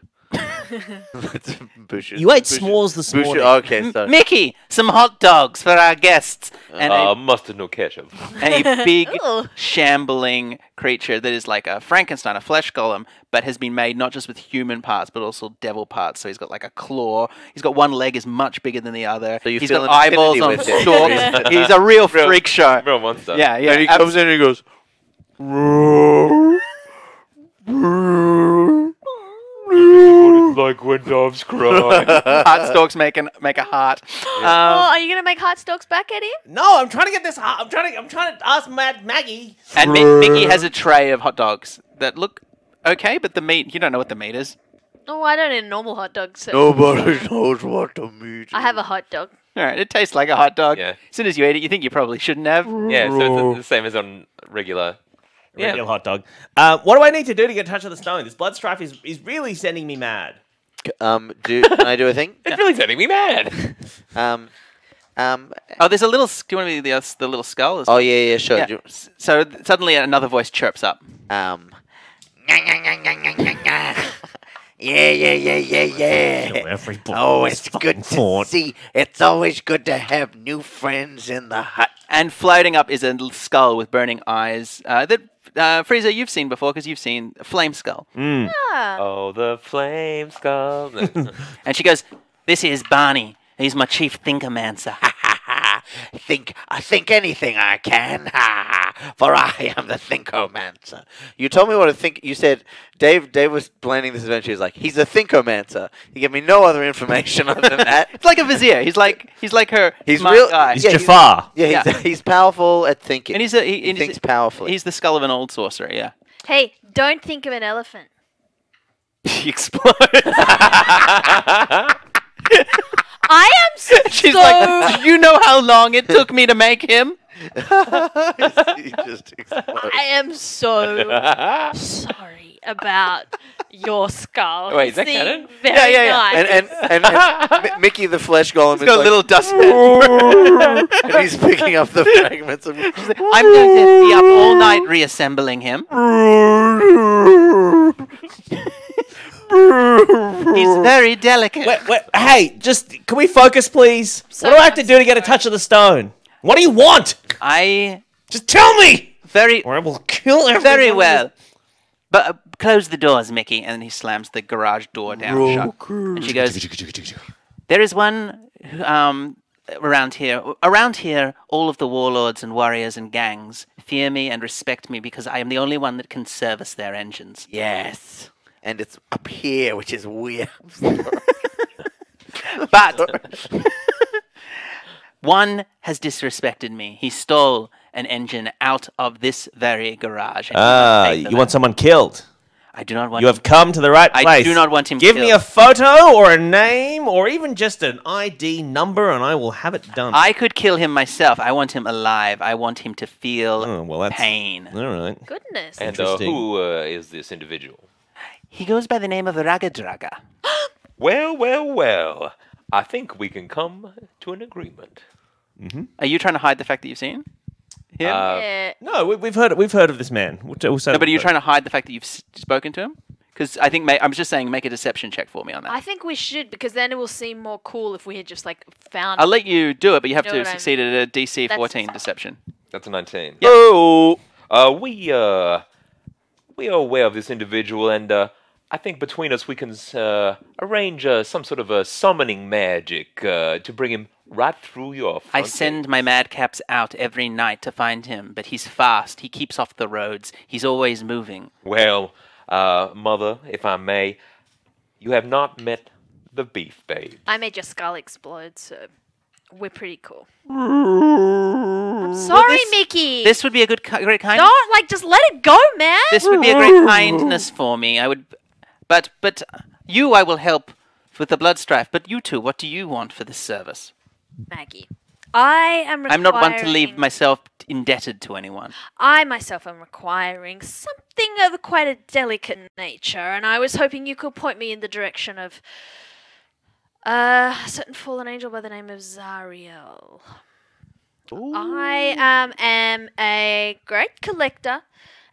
Speaker 3: Bushes.
Speaker 2: You ate s'mores this morning.
Speaker 3: Okay, sorry.
Speaker 5: Mickey, some hot dogs for our guests. And
Speaker 1: Mustard, no ketchup.
Speaker 5: a big,
Speaker 4: Ooh.
Speaker 5: shambling creature that is like a Frankenstein, a flesh golem, but has been made not just with human parts, but also devil parts. So he's got like a claw. He's got one leg is much bigger than the other.
Speaker 3: So you
Speaker 5: he's
Speaker 3: feel
Speaker 5: got
Speaker 3: an
Speaker 5: eyeballs on
Speaker 3: affinity with it.
Speaker 5: stalks. He's a real freak show.
Speaker 1: Real monster.
Speaker 5: Yeah, yeah.
Speaker 3: And he comes in and he goes,
Speaker 1: Like when doves cry.
Speaker 5: Heart stalks make a heart.
Speaker 4: Oh, are you gonna make heart stalks back at him?
Speaker 2: No, I'm trying to get this. I'm trying to ask Maggie.
Speaker 5: And Mickey has a tray of hot dogs that look okay, but the meat, you don't know what the meat is.
Speaker 4: Oh, I don't eat a normal hot dog, so
Speaker 3: nobody knows what to meet.
Speaker 4: I have a hot dog.
Speaker 5: All right, it tastes like a hot dog.
Speaker 1: Yeah.
Speaker 5: As soon as you eat it, you think you probably shouldn't have.
Speaker 1: Yeah, so it's the same as on regular.
Speaker 2: Regular hot dog. What do I need to do to get a touch of the stone? This blood strife is really sending me mad.
Speaker 3: Can I do a thing?
Speaker 1: It's really setting me mad.
Speaker 5: Oh, there's a little. Do you want to be the little skull?
Speaker 3: Oh yeah, sure.
Speaker 5: Yeah. So suddenly another voice chirps up.
Speaker 3: Yeah. Oh, it's good to see. It's always good to have new friends in the hut.
Speaker 5: And floating up is a little skull with burning eyes that Frieza you've seen before because you've seen a flame skull.
Speaker 4: Ah.
Speaker 1: Oh, the flame skull.
Speaker 5: And she goes, "This is Barney. He's my chief thinkermancer."
Speaker 3: I think anything I can, for I am the Thinkomancer. You told me what a think. You said Dave was planning this adventure. He's like, he's a Thinkomancer. You gave me no other information other than that.
Speaker 5: It's like a vizier. He's like her.
Speaker 3: He's
Speaker 5: smart
Speaker 3: real.
Speaker 5: guy.
Speaker 2: He's Jafar.
Speaker 3: He's powerful at thinking.
Speaker 5: And he
Speaker 3: thinks powerfully.
Speaker 5: He's the skull of an old sorcerer. Yeah.
Speaker 4: Hey, don't think of an elephant.
Speaker 5: He explodes.
Speaker 4: I am so.
Speaker 5: She's like, do you know how long it took me to make him?
Speaker 3: He just explodes.
Speaker 4: I am so sorry about your skull.
Speaker 1: Wait, is that
Speaker 4: It seemed
Speaker 1: canon?
Speaker 4: Very
Speaker 5: Yeah.
Speaker 4: nice.
Speaker 3: And Mickey the Flesh Golem is
Speaker 5: He's got a
Speaker 3: like,
Speaker 5: little dustpan.
Speaker 3: and he's picking up the fragments of.
Speaker 5: I'm going to be up all night reassembling him. He's very delicate.
Speaker 2: Wait, hey, just can we focus, please?
Speaker 4: So
Speaker 2: What do I have to
Speaker 4: I'm
Speaker 2: do to get a touch of the stone? What do you want?
Speaker 5: I
Speaker 2: Just tell me,
Speaker 5: very
Speaker 2: or I will kill everyone.
Speaker 5: very well. But close the doors, Mickey. And then he slams the garage door down shut. And she goes, there is one around here. Around here, all of the warlords and warriors and gangs fear me and respect me because I am the only one that can service their engines.
Speaker 3: Yes. And it's up here, which is weird.
Speaker 5: But one has disrespected me. He stole an engine out of this very garage. and he must take them
Speaker 2: You want
Speaker 5: out.
Speaker 2: someone killed?
Speaker 5: I do not want
Speaker 2: You have come to the right
Speaker 5: I
Speaker 2: place.
Speaker 5: do not want him
Speaker 2: Give me
Speaker 5: killed.
Speaker 2: a photo or a name or even just an ID number and I will have it done.
Speaker 5: I could kill him myself. I want him alive. I want him to feel
Speaker 2: Oh, well, that's-
Speaker 5: pain.
Speaker 2: All right.
Speaker 4: Goodness.
Speaker 1: And
Speaker 2: Interesting.
Speaker 1: who is this individual?
Speaker 5: He goes by the name of Ragadraga.
Speaker 1: Well. I think we can come to an agreement.
Speaker 5: Are you trying to hide the fact that you've seen him?
Speaker 4: Yeah.
Speaker 2: No, we've heard of this man. We'll say
Speaker 5: No, but are you
Speaker 2: that.
Speaker 5: trying to hide the fact that you've spoken to him? Because I think I'm just saying, make a deception check for me on that.
Speaker 4: I think we should because then it will seem more cool if we had just like found.
Speaker 5: I'll let you do it, but you have
Speaker 4: Know
Speaker 5: to
Speaker 4: what I
Speaker 5: succeed at a DC
Speaker 4: That's-
Speaker 5: 14 deception.
Speaker 1: That's a 19.
Speaker 3: Oh.
Speaker 1: We are aware of this individual, and I think between us we can arrange some sort of a summoning magic to bring him right through your front
Speaker 5: I
Speaker 1: gate.
Speaker 5: send my madcaps out every night to find him, but he's fast. He keeps off the roads. He's always moving.
Speaker 1: Well, Mother, if I may, you have not met the Beef Babe.
Speaker 4: I made your skull explode, so we're pretty cool. I'm sorry, Mickey.
Speaker 5: This would be a great kindness.
Speaker 4: Don't like just let it go, man.
Speaker 5: This would be a great kindness for me. I would, but you I will help with the blood strife. But you two, what do you want for this service?
Speaker 4: Maggie, I am.
Speaker 5: I'm not one to leave
Speaker 4: requiring-
Speaker 5: myself indebted to anyone.
Speaker 4: I myself am requiring something of quite a delicate nature, and I was hoping you could point me in the direction of a certain fallen angel by the name of Zariel. I am a great collector,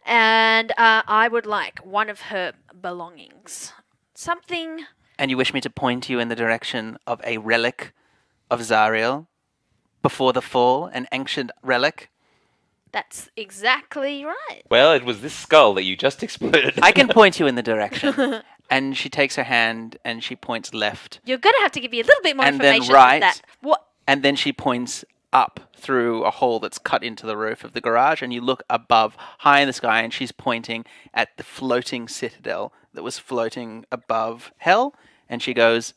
Speaker 4: and I would like one of her belongings. Something.
Speaker 5: And you wish me to point you in the direction of a relic of Zariel before the fall, an ancient relic?
Speaker 4: That's exactly right.
Speaker 1: Well, it was this skull that you just exploded.
Speaker 5: I can point you in the direction. And she takes her hand and she points left.
Speaker 4: You're gonna have to give me a little bit more
Speaker 5: And then
Speaker 4: information
Speaker 5: right.
Speaker 4: than that. What?
Speaker 5: And then she points up through a hole that's cut into the roof of the garage. And you look above, high in the sky, and she's pointing at the floating citadel that was floating above hell. And she goes,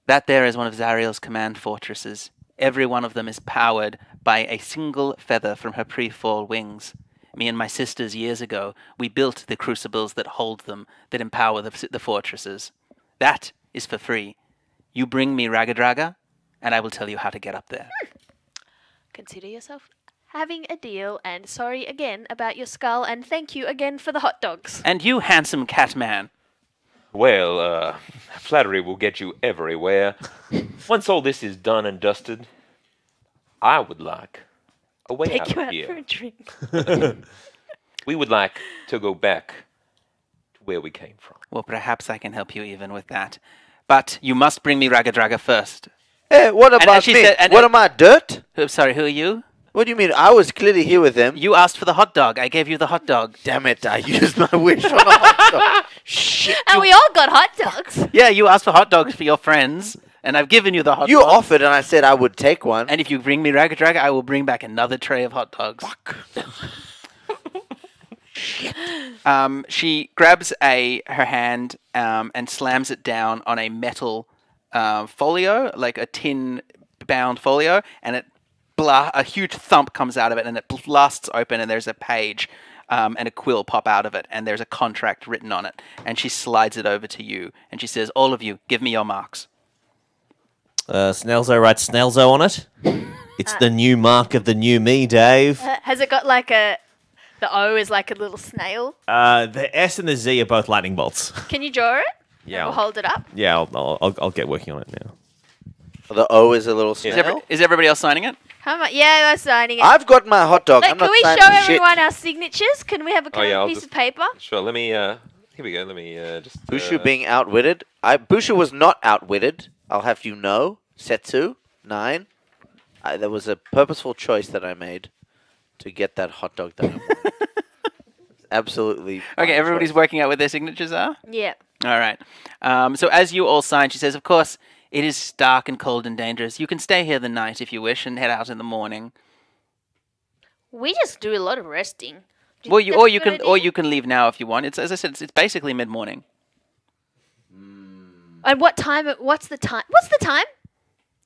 Speaker 5: that there is one of Zariel's command fortresses. Every one of them is powered by a single feather from her pre-fall wings. Me and my sisters years ago, we built the crucibles that hold them, that empower the fortresses. That is for free. You bring me Ragadraga, and I will tell you how to get up there.
Speaker 4: Consider yourself having a deal, and sorry again about your skull, and thank you again for the hot dogs.
Speaker 5: And you, handsome cat man.
Speaker 1: Well, flattery will get you everywhere. Once all this is done and dusted, I would like a way
Speaker 4: Take
Speaker 1: out
Speaker 4: you
Speaker 1: of
Speaker 4: out
Speaker 1: here.
Speaker 4: for a drink.
Speaker 1: We would like to go back to where we came from.
Speaker 5: Well, perhaps I can help you even with that. But you must bring me Ragadraga first.
Speaker 3: Hey, what about
Speaker 5: she
Speaker 3: me?
Speaker 5: said- and-
Speaker 3: what am I, dirt?
Speaker 5: Sorry, who are you?
Speaker 3: What do you mean? I was clearly here with them.
Speaker 5: You asked for the hot dog. I gave you the hot dog.
Speaker 3: Damn it, I used my wish on a hot dog. Shit.
Speaker 4: And we all got hot dogs.
Speaker 5: Yeah, you asked for hot dogs for your friends, and I've given you the hot
Speaker 3: You
Speaker 5: dog.
Speaker 3: offered and I said I would take one.
Speaker 5: And if you bring me Ragadraga, I will bring back another tray of hot dogs.
Speaker 3: Fuck.
Speaker 5: She grabs her hand and slams it down on a metal folio, like a tin-bound folio, and a huge thump comes out of it, and it blasts open, and there's a page and a quill pop out of it, and there's a contract written on it. And she slides it over to you, and she says, "All of you, give me your marks."
Speaker 2: Snelzo writes Snelzo on it. It's the new mark of the new me, Dave.
Speaker 4: Has it got like the O is like a little snail?
Speaker 2: The S and the Z are both lightning bolts.
Speaker 4: Can you draw it?
Speaker 2: Yeah.
Speaker 4: We'll hold it up.
Speaker 2: Yeah, I'll get working on it now.
Speaker 3: The O is a little snail.
Speaker 5: Is everybody else signing it?
Speaker 4: How much? Yeah, we're signing it.
Speaker 3: I've got my hot dog. I'm
Speaker 4: Can
Speaker 3: not
Speaker 4: we
Speaker 3: signing
Speaker 4: show
Speaker 3: shit.
Speaker 4: everyone our signatures? Can we have a
Speaker 1: yeah, I'll
Speaker 4: piece
Speaker 1: just-
Speaker 4: of paper?
Speaker 1: Sure, let me, here we go, let me just...
Speaker 3: Bushu being outwitted. Bushu was not outwitted. I'll have you know. Setsu, 9. There was a purposeful choice that I made to get that hot dog that I wanted. Absolutely.
Speaker 5: Okay,
Speaker 3: fine
Speaker 5: everybody's
Speaker 3: choice.
Speaker 5: working out what their signatures are?
Speaker 4: Yeah.
Speaker 5: All right. So as you all sign, she says, "Of course, it is dark and cold and dangerous. You can stay here the night if you wish and head out in the morning.
Speaker 4: We just do a lot of resting. Do
Speaker 5: Well,
Speaker 4: think
Speaker 5: you
Speaker 4: that's
Speaker 5: or
Speaker 4: a
Speaker 5: you
Speaker 4: good
Speaker 5: can or
Speaker 4: idea?
Speaker 5: you can leave now if you want. It's as I said, it's basically mid-morning.
Speaker 4: And what time? What's the time? What's the time?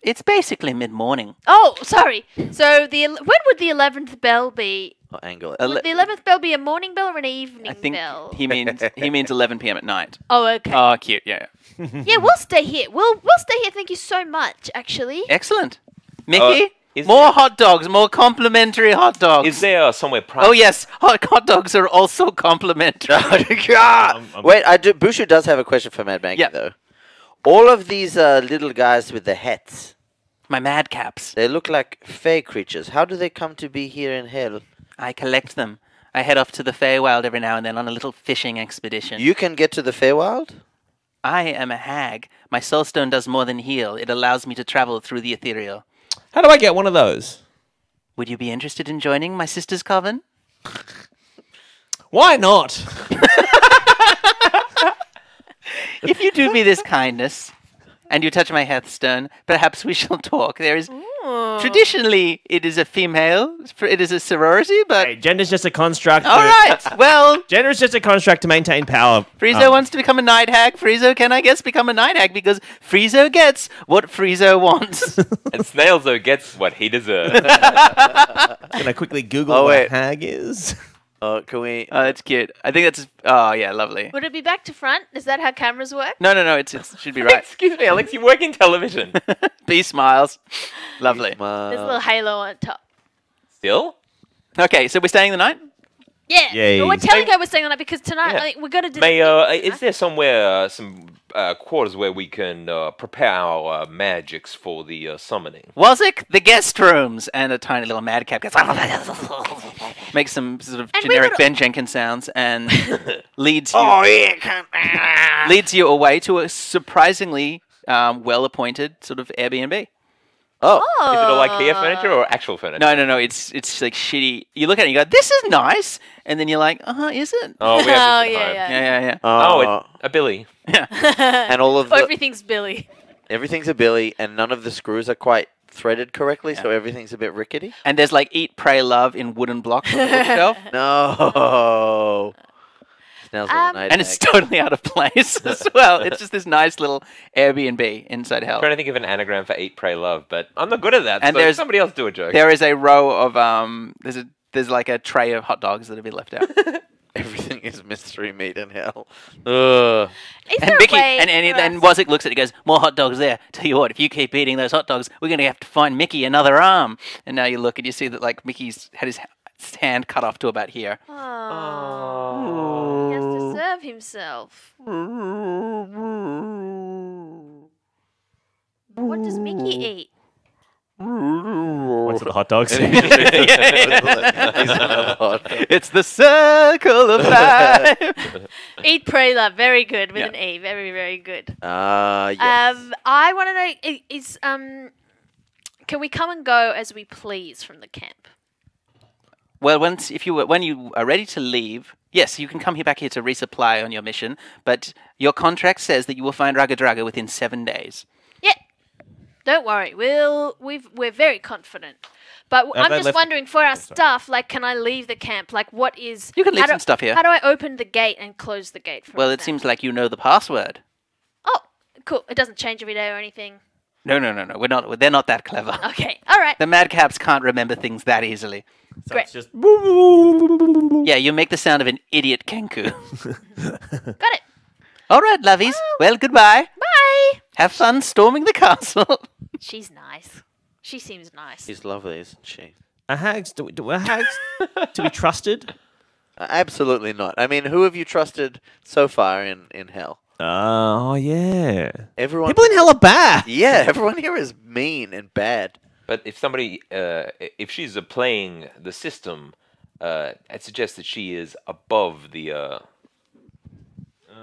Speaker 5: It's basically mid-morning.
Speaker 4: Oh, sorry. So when would the 11th bell be?
Speaker 3: Oh, angle it.
Speaker 4: Would the 11th bell be a morning bell or an evening
Speaker 5: I think
Speaker 4: bell?
Speaker 5: he means 11 p.m. at night.
Speaker 4: Oh, okay.
Speaker 5: Oh, cute. Yeah.
Speaker 4: Yeah, we'll stay here. We'll stay here. Thank you so much. Actually,
Speaker 5: Excellent. Mickey,
Speaker 1: is
Speaker 5: more hot dogs, more complimentary hot dogs.
Speaker 1: Is there somewhere private?
Speaker 5: Oh yes, hot dogs are also complimentary.
Speaker 3: Wait, Bushu does have a question for Mad Banky,
Speaker 5: Yeah.
Speaker 3: though. All of these little guys with the hats,
Speaker 5: My madcaps.
Speaker 3: they look like fey creatures. How do they come to be here in hell?
Speaker 5: I collect them. I head off to the Feywild every now and then on a little fishing expedition.
Speaker 3: You can get to the Feywild?
Speaker 5: I am a hag. My soulstone does more than heal. It allows me to travel through the ethereal.
Speaker 2: How do I get one of those?
Speaker 5: Would you be interested in joining my sister's coven?
Speaker 2: Why not?
Speaker 5: If you do me this kindness, and you touch my hearthstone, perhaps we shall talk. There is traditionally it is a female, it is a sorority, but
Speaker 2: Hey, gender's just a construct.
Speaker 5: all right. Well,
Speaker 2: Gender is just a construct to maintain power.
Speaker 5: Friezo wants to become a night hag. Friezo can, I guess, become a night hag because Friezo gets what Friezo wants.
Speaker 1: And Snailzo gets what he deserves.
Speaker 2: Can I quickly Google
Speaker 3: Oh,
Speaker 2: what
Speaker 3: wait.
Speaker 2: a hag is?
Speaker 3: Can we...
Speaker 5: Oh, that's cute. I think that's. Oh, yeah, lovely.
Speaker 4: would it be back to front? Is that how cameras work?
Speaker 5: No, it should be right.
Speaker 1: Excuse me, Alex, you work in television.
Speaker 5: B smiles. Lovely.
Speaker 4: There's a little halo on top.
Speaker 1: Still?
Speaker 5: Okay, so we're staying the night?
Speaker 4: Yeah.
Speaker 2: Yay.
Speaker 4: But we're telling her we're staying on it because tonight
Speaker 1: Yeah.
Speaker 4: I think we're gonna do.
Speaker 1: May, is there somewhere, some quarters where we can prepare our magics for the summoning?
Speaker 5: Wazik, the guest rooms, and a tiny little madcap gets makes some sort of
Speaker 4: And we
Speaker 5: generic
Speaker 4: would-
Speaker 5: Ben Jenkins sounds and leads you
Speaker 3: yeah,
Speaker 5: leads you away to a surprisingly well-appointed sort of Airbnb.
Speaker 3: Oh,
Speaker 1: Is it all IKEA furniture or actual furniture?
Speaker 5: No, it's like shitty. You look at it and you go, "This is nice," and then you're like, is it?"
Speaker 1: Oh, we have
Speaker 4: Oh,
Speaker 1: this at
Speaker 4: yeah,
Speaker 1: home.
Speaker 4: yeah.
Speaker 5: Yeah.
Speaker 1: Oh, a Billy.
Speaker 3: and all of
Speaker 4: Oh,
Speaker 3: the...
Speaker 4: everything's Billy.
Speaker 3: Everything's a Billy, and none of the screws are quite threaded correctly, so everything's a bit rickety.
Speaker 5: And there's like Eat, Pray, Love in wooden blocks on the bookshelf.
Speaker 3: No. Smells like a night
Speaker 5: And it's
Speaker 3: hag.
Speaker 5: totally out of place as well. It's just this nice little Airbnb inside hell.
Speaker 1: I'm trying to think of an anagram for Eat, Pray, Love, but I'm not good at that.
Speaker 5: And
Speaker 1: so
Speaker 5: there's-
Speaker 1: somebody else do a joke.
Speaker 5: There is a row of there's like a tray of hot dogs that have been left out.
Speaker 3: Everything is mystery meat in hell. Ugh.
Speaker 4: Is
Speaker 5: And
Speaker 4: there
Speaker 5: Mickey
Speaker 4: a way
Speaker 5: and
Speaker 4: for us-
Speaker 5: Wazik looks at it and goes, "More hot dogs there. Tell you what, if you keep eating those hot dogs, we're gonna have to find Mickey another arm." And now you look and you see that like Mickey's had his hand cut off to about here.
Speaker 4: Oh, he has to serve himself. What does Mickey eat?
Speaker 2: What's the hot dogs?
Speaker 3: He's another hot dog.
Speaker 5: It's the circle of life.
Speaker 4: Eat, pray, love. Very good with
Speaker 5: Yeah.
Speaker 4: an E. Very, very good.
Speaker 3: Yes.
Speaker 4: I want to know is can we come and go as we please from the camp?
Speaker 5: Well, when you are ready to leave, yes, you can come back here to resupply on your mission. But your contract says that you will find Raga Draga within 7 days.
Speaker 4: Yeah. Don't worry. We're very confident. But I'm
Speaker 2: they
Speaker 4: just
Speaker 2: left-
Speaker 4: wondering for our stuff, like, can I leave the camp? Like, what is...
Speaker 5: You can leave
Speaker 4: how
Speaker 5: some stuff here.
Speaker 4: How do I open the gate and close the gate from
Speaker 5: Well, it
Speaker 4: that?
Speaker 5: seems like you know the password.
Speaker 4: Oh, cool. It doesn't change every day or anything.
Speaker 5: No. We're not. They're not that clever.
Speaker 4: Okay. All right.
Speaker 5: The madcaps can't remember things that easily.
Speaker 2: So
Speaker 4: Great.
Speaker 2: it's just.
Speaker 5: Yeah, you make the sound of an idiot Kenku.
Speaker 4: Got it.
Speaker 5: All right, lovies. Well, goodbye.
Speaker 4: Bye.
Speaker 5: Have fun storming the castle.
Speaker 4: She's nice. She seems nice.
Speaker 3: She's lovely, isn't she?
Speaker 2: Are hags are hags to be trusted?
Speaker 3: Absolutely not. I mean, who have you trusted so far in hell?
Speaker 2: Oh yeah.
Speaker 3: Everyone.
Speaker 2: People in hell are bad.
Speaker 3: Yeah, everyone here is mean and bad.
Speaker 1: But if somebody, if she's playing the system, I'd suggest that she is above the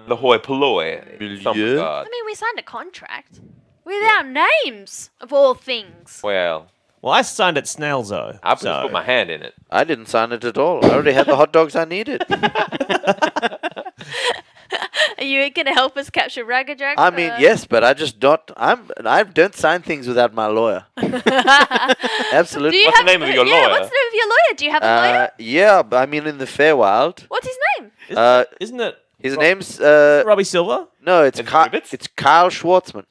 Speaker 1: hoi polloi in some
Speaker 3: Milieu?
Speaker 1: regard.
Speaker 4: I mean, we signed a contract with our names, of all things.
Speaker 1: Well,
Speaker 2: Well, I signed at Snailzo.
Speaker 1: I just
Speaker 2: so.
Speaker 1: put my hand in it.
Speaker 3: I didn't sign it at all. I already had the hot dogs I needed.
Speaker 4: Are you going to help us capture Ragajack?
Speaker 3: I mean, yes, but I just don't. I don't sign things without my lawyer. Absolutely.
Speaker 4: Do you
Speaker 1: What's the
Speaker 4: have,
Speaker 1: name of your
Speaker 4: yeah,
Speaker 1: lawyer?
Speaker 4: what's the name of your lawyer? Do you have a lawyer?
Speaker 3: Yeah, but I mean in the Feywild.
Speaker 4: What's his name?
Speaker 2: Isn't it
Speaker 3: His name's
Speaker 2: Robbie Silver?
Speaker 3: no, it's
Speaker 1: Is it
Speaker 3: Kyle.
Speaker 1: Ribbits?
Speaker 3: It's Kyle Schwartzman.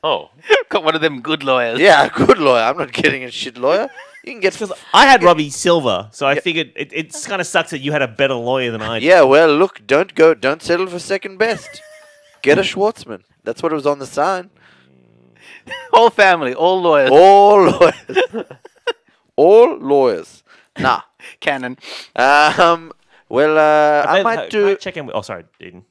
Speaker 1: Oh,
Speaker 5: Got one of them good lawyers.
Speaker 3: Yeah, good lawyer. I'm not getting a shit lawyer. You can get.
Speaker 2: I had Robbie Silver, so I figured it's kind of sucks that you had a better lawyer than I did.
Speaker 3: Yeah, well, look, don't settle for second best. Get a Schwartzman. That's what it was on the sign.
Speaker 5: Whole family, all lawyers.
Speaker 3: All lawyers. All lawyers. Nah.
Speaker 5: Canon.
Speaker 3: Well, I might
Speaker 2: Can I
Speaker 3: do.
Speaker 2: check in with. Oh, sorry, Eden.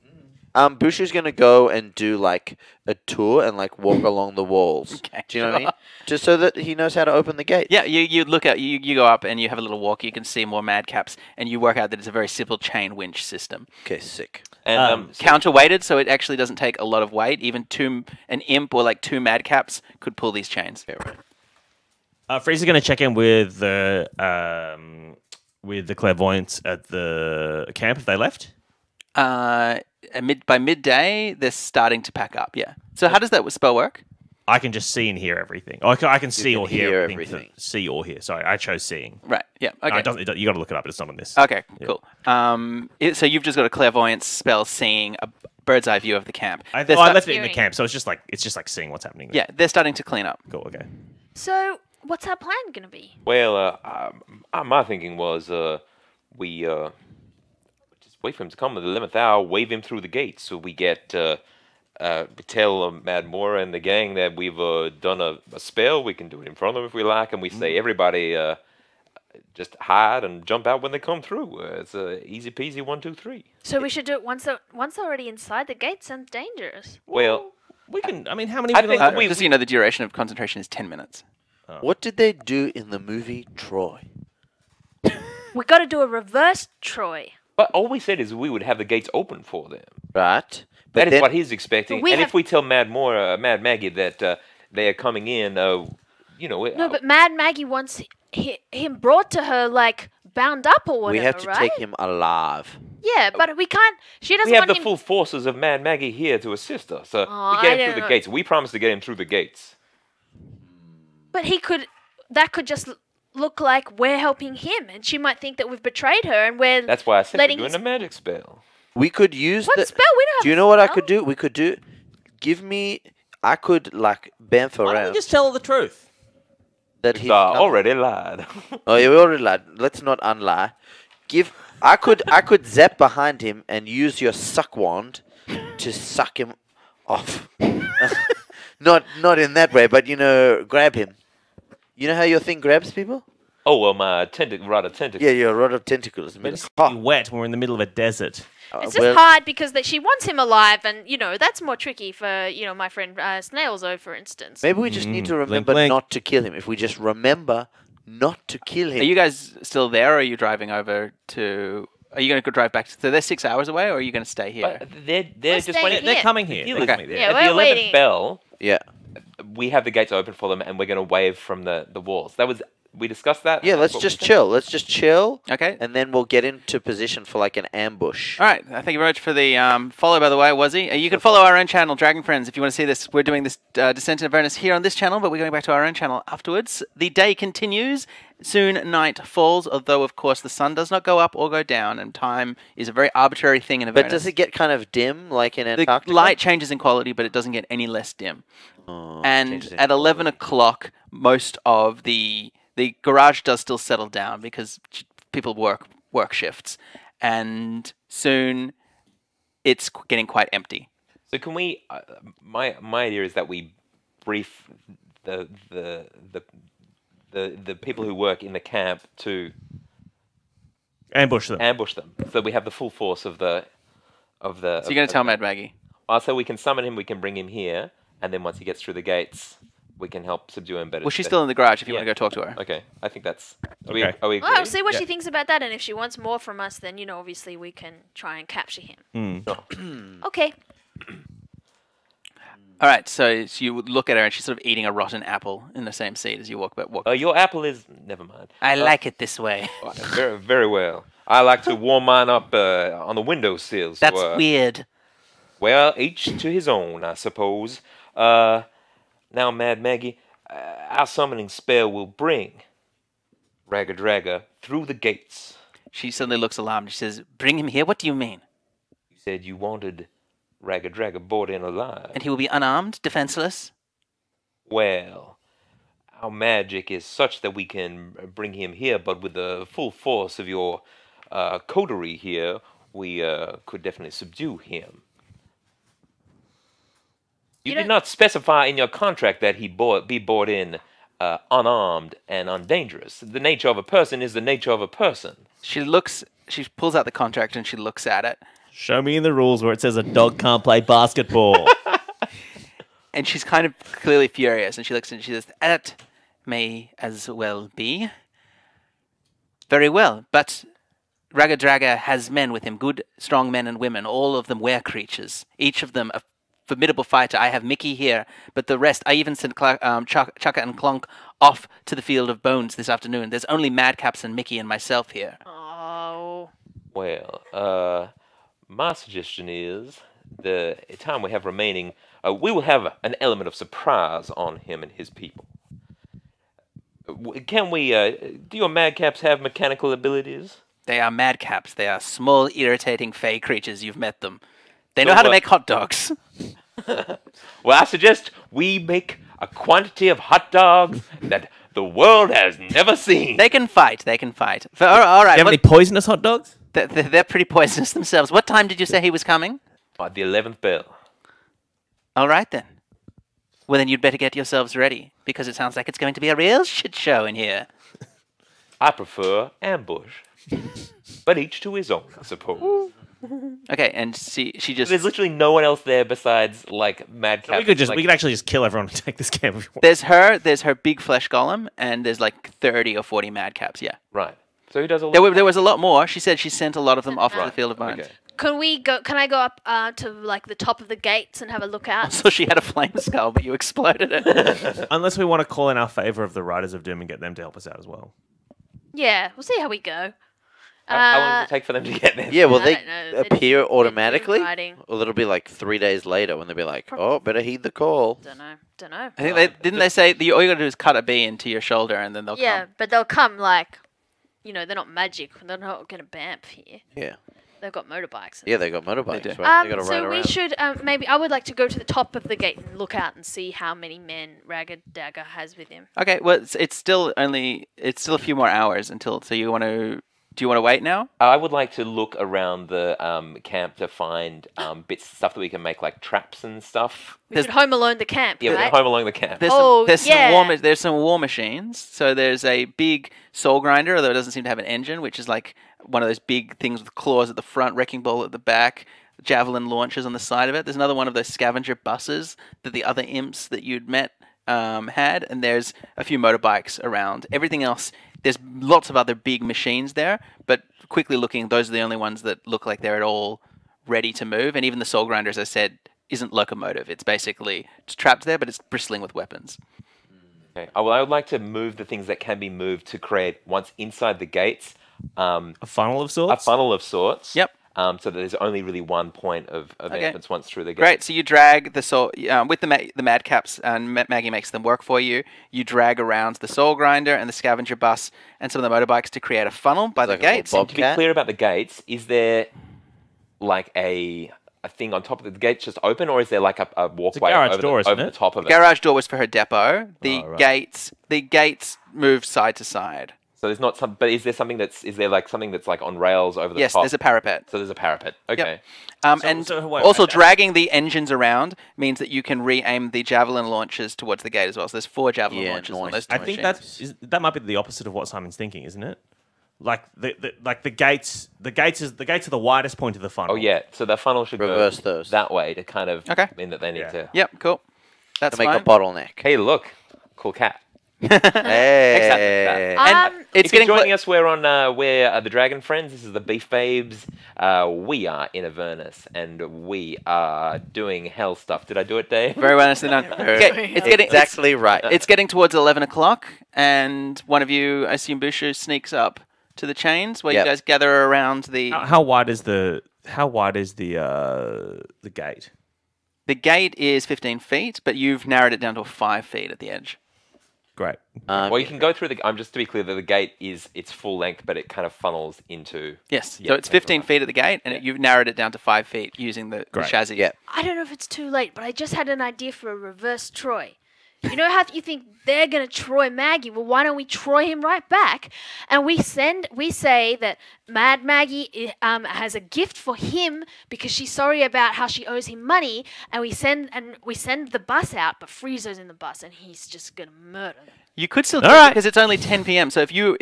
Speaker 3: Bushy's gonna go and do like a tour and like walk along the walls.
Speaker 5: Okay,
Speaker 3: Do you know what I mean? Just so that he knows how to open the gate.
Speaker 5: Yeah, you look at you go up and you have a little walk. You can see more madcaps, and you work out that it's a very simple chain winch system,
Speaker 3: Okay, sick.
Speaker 1: and
Speaker 5: counterweighted, so it actually doesn't take a lot of weight. Even an imp or like two madcaps could pull these chains.
Speaker 3: Yeah, right.
Speaker 2: Fraser's going to check in with the clairvoyants at the camp if they left.
Speaker 5: By midday, they're starting to pack up. Yeah. So how does that spell work?
Speaker 2: I can just see and hear everything. I can see
Speaker 3: can
Speaker 2: or hear,
Speaker 3: hear
Speaker 2: everything.
Speaker 3: everything.
Speaker 2: See or hear. Sorry, I chose seeing.
Speaker 5: Right. Yeah.
Speaker 2: No,
Speaker 5: Okay.
Speaker 2: you got to look it up. It's not on this.
Speaker 5: Okay.
Speaker 2: Yeah.
Speaker 5: Cool. So you've just got a clairvoyance spell, seeing a bird's eye view of the camp.
Speaker 2: I
Speaker 5: They're
Speaker 2: left it in the
Speaker 4: Hearing.
Speaker 2: camp, so it's just like seeing what's happening. There.
Speaker 5: Yeah, they're starting to clean up.
Speaker 2: Cool. Okay.
Speaker 4: So, what's our plan going to be?
Speaker 1: well, my thinking was we just wait for him to come at the 11th hour, wave him through the gates, so we get we tell Mad Mora and the gang that we've done a spell. We can do it in front of them if we like, and we say everybody just hide and jump out when they come through. It's easy peasy 1, 2, 3.
Speaker 4: So we should do it once they're already inside the gate. Sounds dangerous.
Speaker 1: Well,
Speaker 2: We can. I mean, how many?
Speaker 1: I
Speaker 2: people
Speaker 1: think
Speaker 2: are there?
Speaker 5: Just so you know, the duration of concentration is 10 minutes.
Speaker 3: What did they do in the movie Troy?
Speaker 4: We got to do a reverse Troy.
Speaker 1: but all we said is we would have the gates open for them.
Speaker 3: Right.
Speaker 1: That is
Speaker 3: then-
Speaker 1: what he's expecting.
Speaker 4: But we
Speaker 1: And
Speaker 4: have-
Speaker 1: if we tell Mad Maggie that they are coming in,
Speaker 4: No, but Mad Maggie wants him brought to her like bound up or whatever,
Speaker 3: we have to
Speaker 4: right?
Speaker 3: take him alive.
Speaker 4: Yeah, but we can't. She doesn't
Speaker 1: we have
Speaker 4: want
Speaker 1: the
Speaker 4: him.
Speaker 1: full forces of Mad Maggie here to assist us. So
Speaker 4: Aw,
Speaker 1: we get
Speaker 4: I
Speaker 1: him
Speaker 4: don't
Speaker 1: through the
Speaker 4: know.
Speaker 1: gates. We promise to get him through the gates.
Speaker 4: But he could. That could just look like we're helping him, and she might think that we've betrayed her, and we're.
Speaker 1: That's why I said we're
Speaker 4: letting
Speaker 1: doing
Speaker 4: his-
Speaker 1: a magic spell.
Speaker 3: We could use
Speaker 4: What
Speaker 3: the.
Speaker 4: spell? We don't have
Speaker 3: Do you
Speaker 4: a
Speaker 3: know what I
Speaker 4: spell.
Speaker 3: could do? We could do. Give me. I could like bamf
Speaker 2: Why don't
Speaker 3: around
Speaker 2: we just tell her the truth?
Speaker 3: that he.
Speaker 1: Already lied.
Speaker 3: Oh, yeah, we already lied. Let's not unlie. I could zap behind him and use your suck wand to suck him off. not in that way, but grab him. You know how your thing grabs people?
Speaker 1: Oh, well, my rod of tentacle.
Speaker 3: Yeah, your rod of tentacles.
Speaker 2: But it's gonna be wet when we're in the middle of a desert.
Speaker 4: It's just hard because she wants him alive, and that's more tricky for my friend Snailzo, for instance.
Speaker 3: Maybe we just need to
Speaker 2: blink,
Speaker 3: remember
Speaker 2: blink.
Speaker 3: not to kill him. If we just remember not to kill him.
Speaker 5: Are you guys still there, or are you driving over to... Are you going to go drive back? So they're 6 hours away, or are you going to stay here?
Speaker 1: But they're just
Speaker 4: staying
Speaker 1: waiting.
Speaker 4: here.
Speaker 2: They're coming here.
Speaker 1: Deal
Speaker 2: They're
Speaker 1: with
Speaker 2: coming
Speaker 1: me
Speaker 2: there.
Speaker 4: Yeah,
Speaker 1: At the
Speaker 4: we're
Speaker 1: 11th
Speaker 4: waiting.
Speaker 1: bell,
Speaker 3: Yeah.
Speaker 1: we have the gates open for them, and we're going to wave from the walls. We discussed that.
Speaker 3: Yeah, let's
Speaker 1: That's what
Speaker 3: just
Speaker 1: we said.
Speaker 3: chill. Let's just chill.
Speaker 5: Okay.
Speaker 3: And then we'll get into position for like an ambush.
Speaker 5: All right. Thank you very much for the follow, by the way, Wazzy. You can follow our own channel, Dragon Friends, if you want to see this. We're doing this Descent into Avernus here on this channel, but we're going back to our own channel afterwards. The day continues. Soon night falls, although, of course, the sun does not go up or go down, and time is a very arbitrary thing in Avernus.
Speaker 3: But does it get kind of dim like in
Speaker 5: The
Speaker 3: Antarctica?
Speaker 5: light changes in quality, but it doesn't get any less dim.
Speaker 3: Oh,
Speaker 5: And
Speaker 3: changes in
Speaker 5: at 11
Speaker 3: quality.
Speaker 5: o'clock, most of the The garage does still settle down because people work shifts, and soon it's getting quite empty.
Speaker 1: So can we? My idea is that we brief the people who work in the camp to
Speaker 2: Ambush them.
Speaker 1: so we have the full force of the.
Speaker 5: So you're going to tell Mad Maggie?
Speaker 1: So we can summon him. We can bring him here, and then once he gets through the gates, we can help subdue him better.
Speaker 5: Well, she's still in the garage if you want to go talk to her.
Speaker 1: Okay, I think that's. Are
Speaker 2: Okay.
Speaker 1: we
Speaker 4: Well,
Speaker 1: agreed?
Speaker 4: I'll see what she thinks about that, and if she wants more from us, then obviously we can try and capture him. Okay.
Speaker 5: All right, so you would look at her and she's sort of eating a rotten apple in the same seat as you walk.
Speaker 1: Your apple is never mind.
Speaker 5: I like it this way.
Speaker 1: Very, very well. I like to warm mine up on the windowsill. So,
Speaker 5: That's weird.
Speaker 1: Well, each to his own, I suppose. Now, Mad Maggie, our summoning spell will bring Ragga Dragga through the gates.
Speaker 5: She suddenly looks alarmed. She says, "Bring him here? What do you mean?"
Speaker 1: You said you wanted Ragga Dragga brought in alive.
Speaker 5: And he will be unarmed, defenseless?
Speaker 1: Well, our magic is such that we can bring him here, but with the full force of your coterie here, we could definitely subdue him. You did not specify in your contract that he be brought in unarmed and undangerous. The nature of a person is the nature of a person.
Speaker 5: She pulls out the contract and she looks at it.
Speaker 2: Show me in the rules where it says a dog can't play basketball.
Speaker 5: And she's kind of clearly furious. And she looks and she says, "That may as well be. Very well, but Ragga Dragga has men with him, good, strong men and women, all of them were creatures, each of them a formidable fighter. I have Mickey here, but the rest, I even sent Chaka and Clonk off to the field of bones this afternoon. There's only Madcaps and Mickey and myself here."
Speaker 4: Oh.
Speaker 1: Well, my suggestion is the time we have remaining, we will have an element of surprise on him and his people. Can we, do your madcaps have mechanical abilities?
Speaker 5: They are Madcaps. They are small, irritating, fey creatures. You've met them. They know how to make hot dogs.
Speaker 1: Well, I suggest we make a quantity of hot dogs that the world has never seen.
Speaker 5: They can fight. All right.
Speaker 2: Do you have any poisonous hot dogs?
Speaker 5: They're pretty poisonous themselves. What time did you say he was coming?
Speaker 1: At the 11th bell.
Speaker 5: All right, then. Well, then you'd better get yourselves ready, because it sounds like it's going to be a real shit show in here.
Speaker 1: I prefer ambush. But each to his own, I suppose.
Speaker 5: Okay, and she just...
Speaker 1: There's literally no one else there besides, like, madcaps.
Speaker 2: We could actually just kill everyone and take this camp if you want.
Speaker 5: There's her big flesh golem, and there's like 30 or 40 Madcaps, yeah.
Speaker 1: Right. So who does a lot?
Speaker 5: There was a lot more. She said she sent a lot of them off to the field of bones.
Speaker 1: Okay.
Speaker 4: Can I go up to like the top of the gates and have a look out?
Speaker 5: So she had a flame skull, but you exploded it.
Speaker 2: Unless we want to call in our favor of the Riders of Doom and get them to help us out as well.
Speaker 4: Yeah, we'll see how we go.
Speaker 1: How long does it take for them to get there?
Speaker 3: Yeah, will
Speaker 4: I
Speaker 3: they
Speaker 4: don't know.
Speaker 3: appear
Speaker 4: They're
Speaker 3: automatically?
Speaker 4: riding.
Speaker 3: Or it'll be like 3 days later when they'll be like, oh, better heed the call.
Speaker 4: Don't know.
Speaker 5: I think they say all you gotta do is cut a bee into your shoulder and then they'll
Speaker 4: Yeah,
Speaker 5: come.
Speaker 4: but they'll come like, they're not magic. They're not gonna bamf here.
Speaker 3: Yeah.
Speaker 4: They've got motorbikes.
Speaker 3: Yeah, they got motorbikes,
Speaker 5: do.
Speaker 3: right? They got to ride
Speaker 4: So we
Speaker 3: around.
Speaker 4: should maybe I would like to go to the top of the gate and look out and see how many men Ragga Dragga has with him.
Speaker 5: Okay, well it's still a few more hours until. So do you want to wait now?
Speaker 1: I would like to look around the camp to find stuff that we can make, like traps and stuff.
Speaker 4: We should Home Alone the camp,
Speaker 1: Yeah,
Speaker 4: right?
Speaker 1: home along the camp.
Speaker 5: There's some war machines. So there's a big soul grinder, although it doesn't seem to have an engine, which is like one of those big things with claws at the front, wrecking ball at the back, javelin launchers on the side of it. There's another one of those scavenger buses that the other imps that you'd met had, and there's a few motorbikes around. Everything else, there's lots of other big machines there, but quickly looking, those are the only ones that look like they're at all ready to move. And even the soul grinder, as I said, isn't locomotive. It's basically trapped there, but it's bristling with weapons.
Speaker 1: Okay. I would like to move the things that can be moved to create, once inside the gates,
Speaker 2: A funnel of sorts?
Speaker 1: a funnel of sorts.
Speaker 5: Yep.
Speaker 1: So that there's only really one point of entrance once through the gate.
Speaker 5: Great. So you drag the soul with the Madcaps, and Maggie makes them work for you. You drag around the soul grinder and the scavenger bus and some of the motorbikes to create a funnel by the
Speaker 3: like a little
Speaker 5: gates.
Speaker 3: bob-
Speaker 1: To be
Speaker 3: Cat?
Speaker 1: clear about the gates, is there like a a thing on top of the gates just open, or is there like a walkway
Speaker 2: garage
Speaker 1: over,
Speaker 2: door,
Speaker 1: the,
Speaker 2: isn't
Speaker 1: over
Speaker 2: it?
Speaker 1: the top of it?
Speaker 5: Garage door was for her depot. The
Speaker 2: Oh, right.
Speaker 5: gates move side to side.
Speaker 1: So there's not some, but is there something is there like something that's like on rails over the
Speaker 5: Yes,
Speaker 1: top?
Speaker 5: there's a parapet.
Speaker 1: So there's a parapet. Okay.
Speaker 5: And
Speaker 2: so wait,
Speaker 5: also
Speaker 2: wait.
Speaker 5: dragging the engines around means that you can re-aim the javelin launchers towards the gate as well. So there's 4 javelin
Speaker 3: Yeah,
Speaker 5: launchers on
Speaker 3: nice.
Speaker 5: those two
Speaker 2: I think
Speaker 5: machines.
Speaker 2: that might be the opposite of what Simon's thinking, isn't it? Like the gates are the widest point of the funnel.
Speaker 1: Oh yeah. So the funnel should
Speaker 3: Reverse
Speaker 1: go
Speaker 3: those.
Speaker 1: that way to kind of
Speaker 5: Okay.
Speaker 1: mean that they need
Speaker 2: Yeah.
Speaker 1: to.
Speaker 5: Yep, cool. That's
Speaker 3: To make
Speaker 5: fine.
Speaker 3: a bottleneck.
Speaker 1: Hey, look, cool cat.
Speaker 3: Hey.
Speaker 1: And
Speaker 5: It's
Speaker 1: if you're
Speaker 5: getting
Speaker 1: joining us, we're on the Dragon Friends. This is the Beef Babes. We are in Avernus, and we are doing hell stuff. Did I do it, Dave?
Speaker 5: Very well nicely done. Okay, it's getting
Speaker 3: Exactly right.
Speaker 5: It's getting towards 11 o'clock, and one of you, I assume Bushu, sneaks up to the chains where
Speaker 3: Yep.
Speaker 5: you guys gather around the...
Speaker 2: How wide is the gate?
Speaker 5: The gate is 15 feet, but you've narrowed it down to 5 feet at the edge.
Speaker 2: Great.
Speaker 1: Well, you can go through the. Just to be clear, that the gate is it's full length, but it kind of funnels into.
Speaker 5: Yes,
Speaker 1: Yeah,
Speaker 5: so it's
Speaker 1: that's
Speaker 5: 15
Speaker 1: right.
Speaker 5: feet at the gate, and you've narrowed it down to 5 feet using the
Speaker 2: Great.
Speaker 5: chassis.
Speaker 3: Yeah.
Speaker 4: I don't know if it's too late, but I just had an idea for a reverse Troy. You know how you think they're gonna Troy Maggie? Well, why don't we Troy him right back? And we say that Mad Maggie has a gift for him because she's sorry about how she owes him money, and we send the bus out, but Frieza's in the bus, and he's just gonna murder them.
Speaker 5: You could still do
Speaker 2: All
Speaker 5: it
Speaker 2: right.
Speaker 5: because it's only 10 p.m. So if you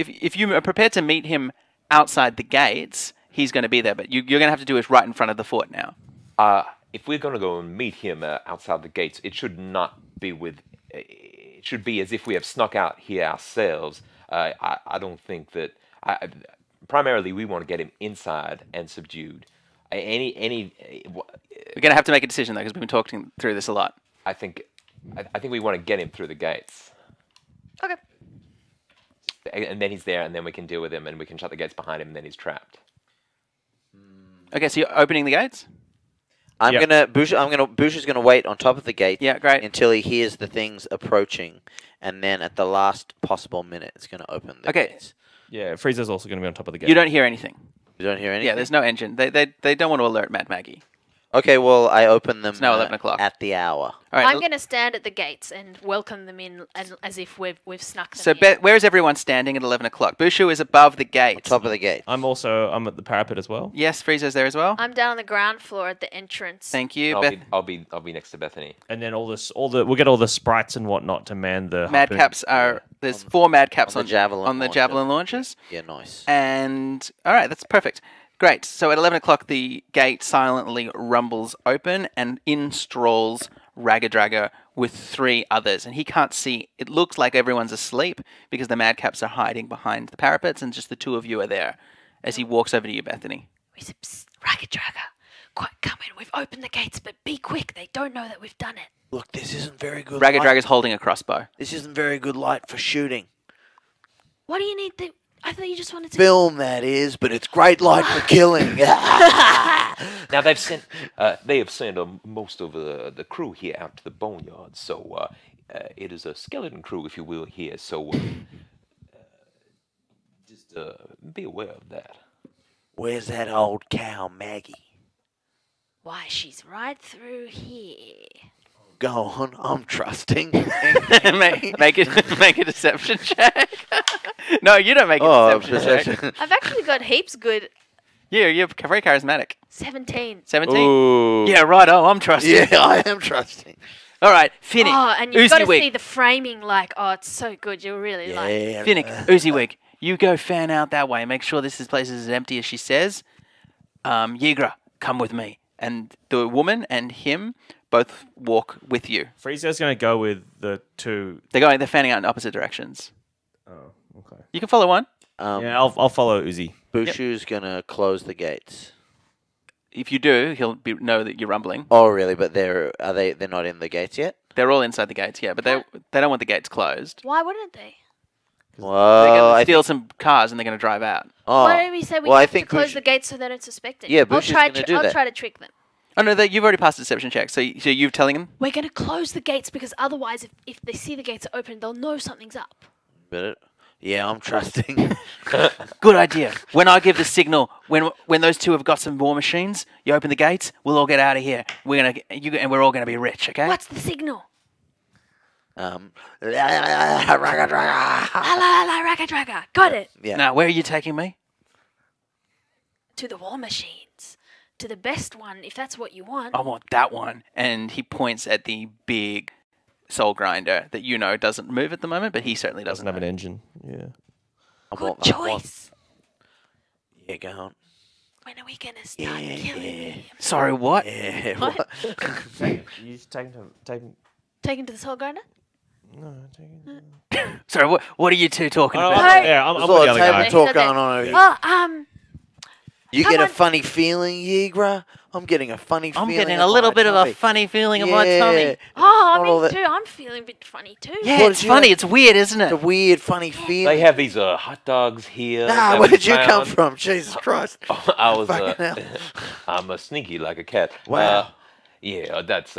Speaker 5: are prepared to meet him outside the gates, he's going to be there. But you're going to have to do it right in front of the fort now.
Speaker 1: If we're going to go and meet him outside the gates, it should not be with. It should be as if we have snuck out here ourselves. I don't think that. Primarily, we want to get him inside and subdued.
Speaker 5: We're going to have to make a decision though because we've been talking through this a lot.
Speaker 1: I think we want to get him through the gates,
Speaker 4: Okay.
Speaker 1: and then he's there, and then we can deal with him, and we can shut the gates behind him, and then he's trapped.
Speaker 5: Okay, so you're opening the gates?
Speaker 2: Yep.
Speaker 3: Bush is gonna wait on top of the gate.
Speaker 5: Yeah, great.
Speaker 3: Until he hears the things approaching, and then at the last possible minute, it's gonna open the
Speaker 5: Okay.
Speaker 3: gates.
Speaker 2: Yeah, Frieza's also going to be on top of the gate.
Speaker 5: You don't hear anything.
Speaker 3: You don't hear anything.
Speaker 5: Yeah, there's no engine. They don't want to alert Mad Maggie.
Speaker 3: Okay, well, I open them.
Speaker 5: It's now 11 o'clock.
Speaker 3: At the hour.
Speaker 5: All right.
Speaker 4: I'm gonna stand at the gates and welcome them in as if we've snuck them
Speaker 5: So
Speaker 4: in.
Speaker 5: where is everyone standing at 11 o'clock? Bushu is above the gate.
Speaker 3: Top of the gate.
Speaker 2: I'm at the parapet as well.
Speaker 5: Yes, Frieza's there as well.
Speaker 4: I'm down on the ground floor at the entrance.
Speaker 5: Thank you.
Speaker 1: I'll be next to Bethany.
Speaker 2: And then we'll get all the sprites and whatnot to man the
Speaker 5: Madcaps are there's 4 madcaps
Speaker 3: on the javelin
Speaker 5: on the
Speaker 3: launcher.
Speaker 5: javelin launchers.
Speaker 3: Yeah, nice.
Speaker 5: And all right, that's perfect. Great. So at 11 o'clock, the gate silently rumbles open, and in strolls Raggadragga with 3 others. And he can't see. It looks like everyone's asleep because the madcaps are hiding behind the parapets, and just the 2 of you are there. As he walks over to you, Bethany.
Speaker 4: We said, "Psst, Raggadragga, quick, come in. We've opened the gates, but be quick. They don't know that we've done it."
Speaker 3: Look, this isn't very good.
Speaker 5: Raggadragga's holding a crossbow.
Speaker 3: This isn't very good light for shooting.
Speaker 4: What do you need? I thought you just wanted to.
Speaker 3: Film, that is, but it's great light for killing.
Speaker 1: Now they have sent most of the crew here out to the boneyard, so it is a skeleton crew, if you will, here. So just be aware of that.
Speaker 3: Where's that old cow, Maggie?
Speaker 4: Why, she's right through here.
Speaker 3: Go on, I'm trusting.
Speaker 5: make a deception check. No, you don't make a
Speaker 3: Oh,
Speaker 5: deception check.
Speaker 4: I've actually got heaps good.
Speaker 5: You're very charismatic.
Speaker 4: 17.
Speaker 5: 17.
Speaker 3: Ooh.
Speaker 5: Yeah, right. Oh, I'm trusting.
Speaker 3: Yeah, I am trusting.
Speaker 5: All right, Finnick.
Speaker 4: Oh, and you've got to
Speaker 5: Uziwig.
Speaker 4: see the framing. Like, oh, it's so good. You'll really like. it.
Speaker 3: Yeah.
Speaker 5: Finnick, Uziwig, you go fan out that way. Make sure this place is as empty as she says. Yigra, come with me. And the woman and him both walk with you.
Speaker 2: Frieza's going to go with the 2.
Speaker 5: They're fanning out in opposite directions.
Speaker 2: Oh, okay.
Speaker 5: You can follow one.
Speaker 2: Yeah, I'll follow Uzi.
Speaker 3: Bushu's gonna close the gates.
Speaker 5: If you do, he'll know that you're rumbling.
Speaker 3: Oh, really? But they're not in the gates yet?
Speaker 5: They're all inside the gates, yeah, but they don't want the gates closed.
Speaker 4: Why wouldn't they?
Speaker 5: They're
Speaker 3: Well,
Speaker 5: going
Speaker 3: I
Speaker 5: to steal some cars and they're going to drive out.
Speaker 3: Oh,
Speaker 4: Why don't we say we
Speaker 3: well, I
Speaker 4: have to
Speaker 3: think
Speaker 4: close
Speaker 3: Bush-
Speaker 4: the gates so they don't suspect it?
Speaker 3: Yeah,
Speaker 4: I'll
Speaker 3: Bush is
Speaker 4: try.
Speaker 3: gonna do
Speaker 4: I'll
Speaker 3: that.
Speaker 4: try to trick them.
Speaker 5: Oh no, you've already passed the deception check, so you're telling them?
Speaker 4: We're going to close the gates because otherwise, if they see the gates are open, they'll know something's up.
Speaker 3: But Yeah, I'm trusting.
Speaker 5: Good idea. When I give the signal, when those two have got some war machines, you open the gates. We'll all get out of here. And we're all gonna be rich. Okay?
Speaker 4: What's the signal?
Speaker 3: Yeah.
Speaker 4: Raga. Got it.
Speaker 5: Now, where are you taking me?
Speaker 4: To the war machines. To the best one, if that's what you want.
Speaker 5: I want that one. And he points at the big soul grinder that doesn't move at the moment, but he certainly doesn't
Speaker 2: have
Speaker 5: know.
Speaker 2: an engine. Yeah.
Speaker 3: I
Speaker 4: Good
Speaker 3: want that one.
Speaker 4: choice.
Speaker 3: Yeah, go on.
Speaker 4: When are we gonna start killing him?
Speaker 5: Sorry, what?
Speaker 3: Yeah.
Speaker 4: What?
Speaker 2: You just take him.
Speaker 4: Take him to the soul grinder?
Speaker 2: No, take him.
Speaker 5: Sorry, what are you two talking
Speaker 2: Oh,
Speaker 5: about?
Speaker 2: yeah, I'm
Speaker 3: There's
Speaker 2: with
Speaker 3: a lot
Speaker 2: the
Speaker 3: of
Speaker 2: other
Speaker 3: table
Speaker 2: guy.
Speaker 3: talk
Speaker 4: Okay.
Speaker 3: going on over here.
Speaker 4: Oh,
Speaker 3: You
Speaker 4: come
Speaker 3: get a
Speaker 4: on.
Speaker 3: funny feeling, Yigra? I'm getting a funny
Speaker 5: I'm
Speaker 3: feeling.
Speaker 5: getting
Speaker 3: in
Speaker 5: a little
Speaker 3: my
Speaker 5: bit of a
Speaker 3: tummy.
Speaker 5: funny feeling in my tummy.
Speaker 4: oh,
Speaker 3: Not all
Speaker 4: me
Speaker 3: that-
Speaker 4: too. I'm feeling a bit funny too.
Speaker 5: Yeah,
Speaker 3: What
Speaker 5: it's
Speaker 3: did you
Speaker 5: funny.
Speaker 3: have?
Speaker 5: It's weird, isn't
Speaker 3: It's a
Speaker 5: it?
Speaker 3: weird, funny feeling.
Speaker 1: They have these hot dogs here.
Speaker 3: Nah,
Speaker 1: that
Speaker 3: where
Speaker 1: we
Speaker 3: did you come
Speaker 1: found.
Speaker 3: from? Jesus Christ.
Speaker 1: I was.
Speaker 3: Fucking hell.
Speaker 1: I'm a sneaky like a cat.
Speaker 3: Wow.
Speaker 1: Yeah, that's.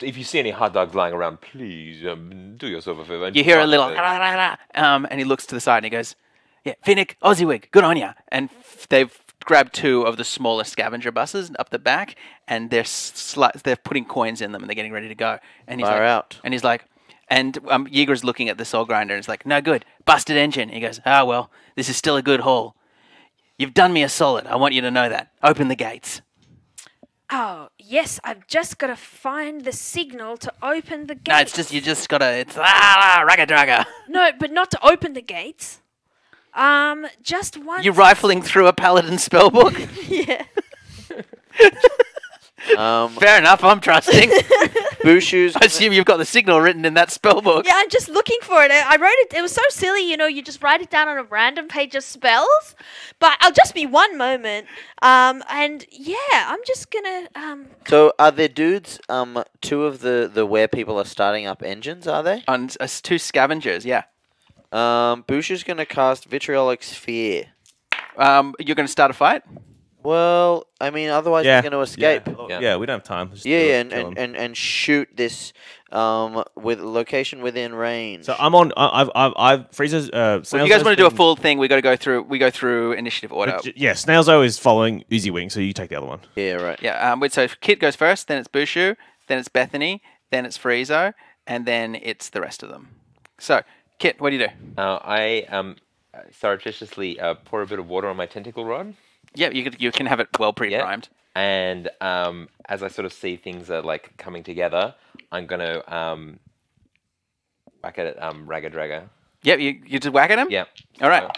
Speaker 1: If you see any hot dogs lying around, please do yourself a favor. and
Speaker 5: You hear a
Speaker 1: fuck
Speaker 5: little,
Speaker 1: it.
Speaker 5: and he looks to the side and he goes, "Yeah, Finnick, Aussiewig, good on ya." And they've grabbed two of the smaller scavenger buses up the back, and they're putting coins in them, and they're getting ready to go. And he's
Speaker 3: Far
Speaker 5: like,
Speaker 3: out.
Speaker 5: And he's like, Yeager's looking at the soul grinder, and he's like, "No good, busted engine." He goes, "Ah well, this is still a good haul. You've done me a solid. I want you to know that. Open the gates."
Speaker 4: Oh, yes, I've just got to find the signal to open the gates.
Speaker 5: No, it's just you just gotta. It's ragga draga.
Speaker 4: No, but not to open the gates. Just one.
Speaker 5: You're rifling through a paladin spellbook.
Speaker 4: Yeah.
Speaker 5: Fair enough. I'm trusting.
Speaker 3: Bushu's.
Speaker 5: I assume you've got the signal written in that spellbook.
Speaker 4: Yeah, I'm just looking for it. I wrote it. It was so silly, you just write it down on a random page of spells. But I'll just be one moment. And yeah, I'm just gonna.
Speaker 3: So are there dudes? Two of the where people are starting up engines, are they?
Speaker 5: On two scavengers, yeah.
Speaker 3: Bushu's gonna cast Vitriolic Sphere.
Speaker 5: You're going to start a fight?
Speaker 3: Well, I mean, otherwise
Speaker 2: Yeah.
Speaker 3: they're gonna escape.
Speaker 2: Yeah, we don't have time. Just
Speaker 3: Yeah,
Speaker 2: do
Speaker 3: yeah,
Speaker 2: it, kill him.
Speaker 3: and shoot this with location within range.
Speaker 2: So I'm on. I've Freezer's.
Speaker 5: Well, if you guys want to do a full thing, we go through initiative order.
Speaker 2: Yeah, Snailzo is following Uzi Wing, so you take the other one.
Speaker 3: Yeah, right.
Speaker 5: Yeah. So Kit goes first, then it's Bushu, then it's Bethany, then it's Friezo, and then it's the rest of them. So, Kit, what do you do?
Speaker 1: I surreptitiously pour a bit of water on my tentacle rod.
Speaker 5: Yeah, you can have it well pre-primed.
Speaker 1: And as I sort of see things are like coming together, I'm gonna whack at it, Ragga Dragga.
Speaker 5: Yep, you just whack at him?
Speaker 1: Yeah.
Speaker 5: All right.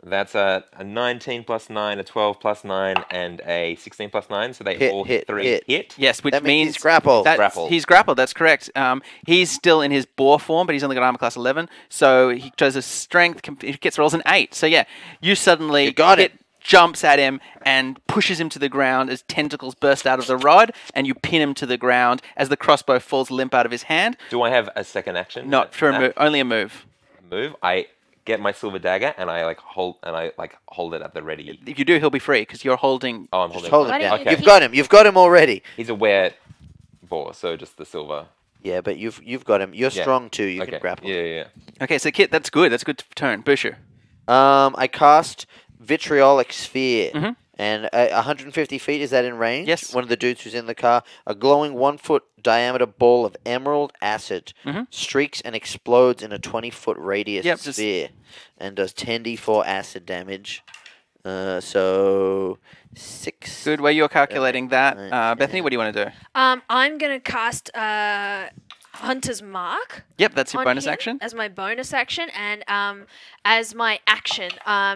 Speaker 1: That's a 19 plus 9, a 12 plus 9, and a 16 plus 9. So they all
Speaker 3: Hit.
Speaker 1: hit.
Speaker 5: Yes, which
Speaker 3: That means
Speaker 5: means
Speaker 3: he's grappled.
Speaker 1: Grappled.
Speaker 5: He's grappled. That's correct. He's still in his boar form, but he's only got armor class 11. So he does a strength. He gets rolls an 8. So yeah, you suddenly
Speaker 3: You got it.
Speaker 5: jumps at him and pushes him to the ground as tentacles burst out of the rod, and you pin him to the ground as the crossbow falls limp out of his hand.
Speaker 1: Do I have a second action?
Speaker 5: Not for a
Speaker 1: That
Speaker 5: move, only a move.
Speaker 1: move. I get my silver dagger and I hold it at the ready.
Speaker 5: If you do, he'll be free because you're holding.
Speaker 1: Oh, I'm
Speaker 3: Just
Speaker 1: holding.
Speaker 3: hold
Speaker 4: Why
Speaker 3: him
Speaker 4: don't
Speaker 3: down.
Speaker 4: you-
Speaker 3: You've got him. You've got him already.
Speaker 1: He's a were boar, so just the silver.
Speaker 3: Yeah, but you've got him. You're
Speaker 1: Yeah.
Speaker 3: strong too. You
Speaker 1: Okay.
Speaker 3: can grapple.
Speaker 1: Yeah.
Speaker 5: Okay, so Kit, that's good. That's a good turn. Busher.
Speaker 3: I cast Vitriolic Sphere.
Speaker 5: Mhm.
Speaker 3: And 150 feet, is that in range?
Speaker 5: Yes.
Speaker 3: One of the dudes who's in the car, a glowing 1-foot diameter ball of emerald acid
Speaker 5: Mhm.
Speaker 3: streaks and explodes in a 20-foot radius
Speaker 5: Yep, just-
Speaker 3: sphere and does 10d4 acid damage. So 6.
Speaker 5: Good. Where you're calculating that,
Speaker 3: Right,
Speaker 5: Bethany. What do you want to do?
Speaker 4: I'm gonna cast Hunter's Mark.
Speaker 5: Yep, that's your
Speaker 4: on
Speaker 5: bonus
Speaker 4: him
Speaker 5: action.
Speaker 4: as my bonus action, and as my action,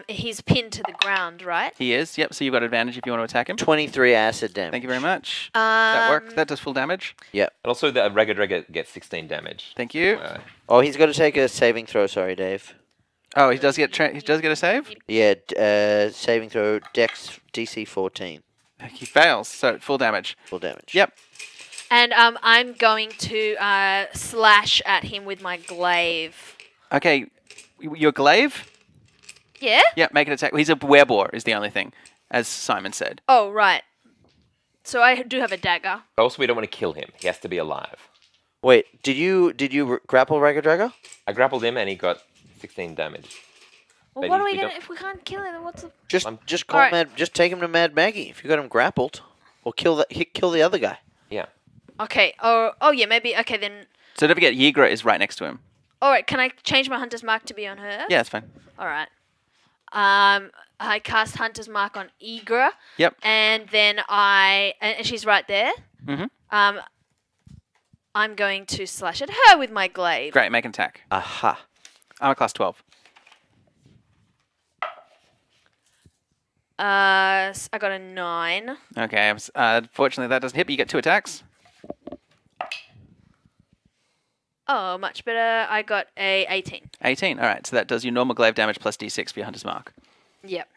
Speaker 4: he's pinned to the ground, right?
Speaker 5: He is. Yep. So you've got advantage if you want to attack him.
Speaker 3: 23 acid damage.
Speaker 5: Thank you very much. That works.
Speaker 4: Um,
Speaker 5: That does full damage.
Speaker 3: Yep.
Speaker 1: And also the Ragga Dragga gets 16 damage.
Speaker 5: Thank you.
Speaker 3: Oh, he's got to take a saving throw. Sorry, Dave.
Speaker 5: Oh, he does get a save.
Speaker 3: Yeah, saving throw, Dex DC 14,
Speaker 5: He fails, so full damage.
Speaker 3: full damage.
Speaker 5: Yep.
Speaker 4: And I'm going to slash at him with my glaive.
Speaker 5: Okay, your glaive.
Speaker 4: Yeah?
Speaker 5: Yeah, make an attack. He's a werebore, is the only thing, as Simon said.
Speaker 4: Oh, right. So I do have a dagger.
Speaker 1: Also, we don't want to kill him. He has to be alive.
Speaker 3: Wait, did you grapple Ragga Dragga?
Speaker 1: I grappled him and he got 16 damage.
Speaker 4: Well,
Speaker 1: But
Speaker 4: what are
Speaker 1: we
Speaker 4: we gonna
Speaker 1: don't-
Speaker 4: if we can't kill it? Then what's the?
Speaker 3: Just call
Speaker 4: Alright.
Speaker 3: Just take him to Mad Maggie if you got him grappled, or kill the other guy.
Speaker 1: Yeah.
Speaker 4: Okay. Oh yeah, maybe. Okay then.
Speaker 5: So don't forget, Yigra is right next to him.
Speaker 4: All right. Can I change my hunter's mark to be on her?
Speaker 5: Yeah, it's fine.
Speaker 4: All right. I cast hunter's mark on Igra.
Speaker 5: Yep.
Speaker 4: And then and she's right there.
Speaker 5: Mhm.
Speaker 4: I'm going to slash at her with my glaive.
Speaker 5: Great, make an attack.
Speaker 3: Aha.
Speaker 5: Armor class 12.
Speaker 4: I got a 9.
Speaker 5: Okay, fortunately that doesn't hit, but you get 2 attacks.
Speaker 4: Oh, much better. I got a 18.
Speaker 5: 18, alright, so that does your normal glaive damage plus d6 for your hunter's mark.
Speaker 4: Yep.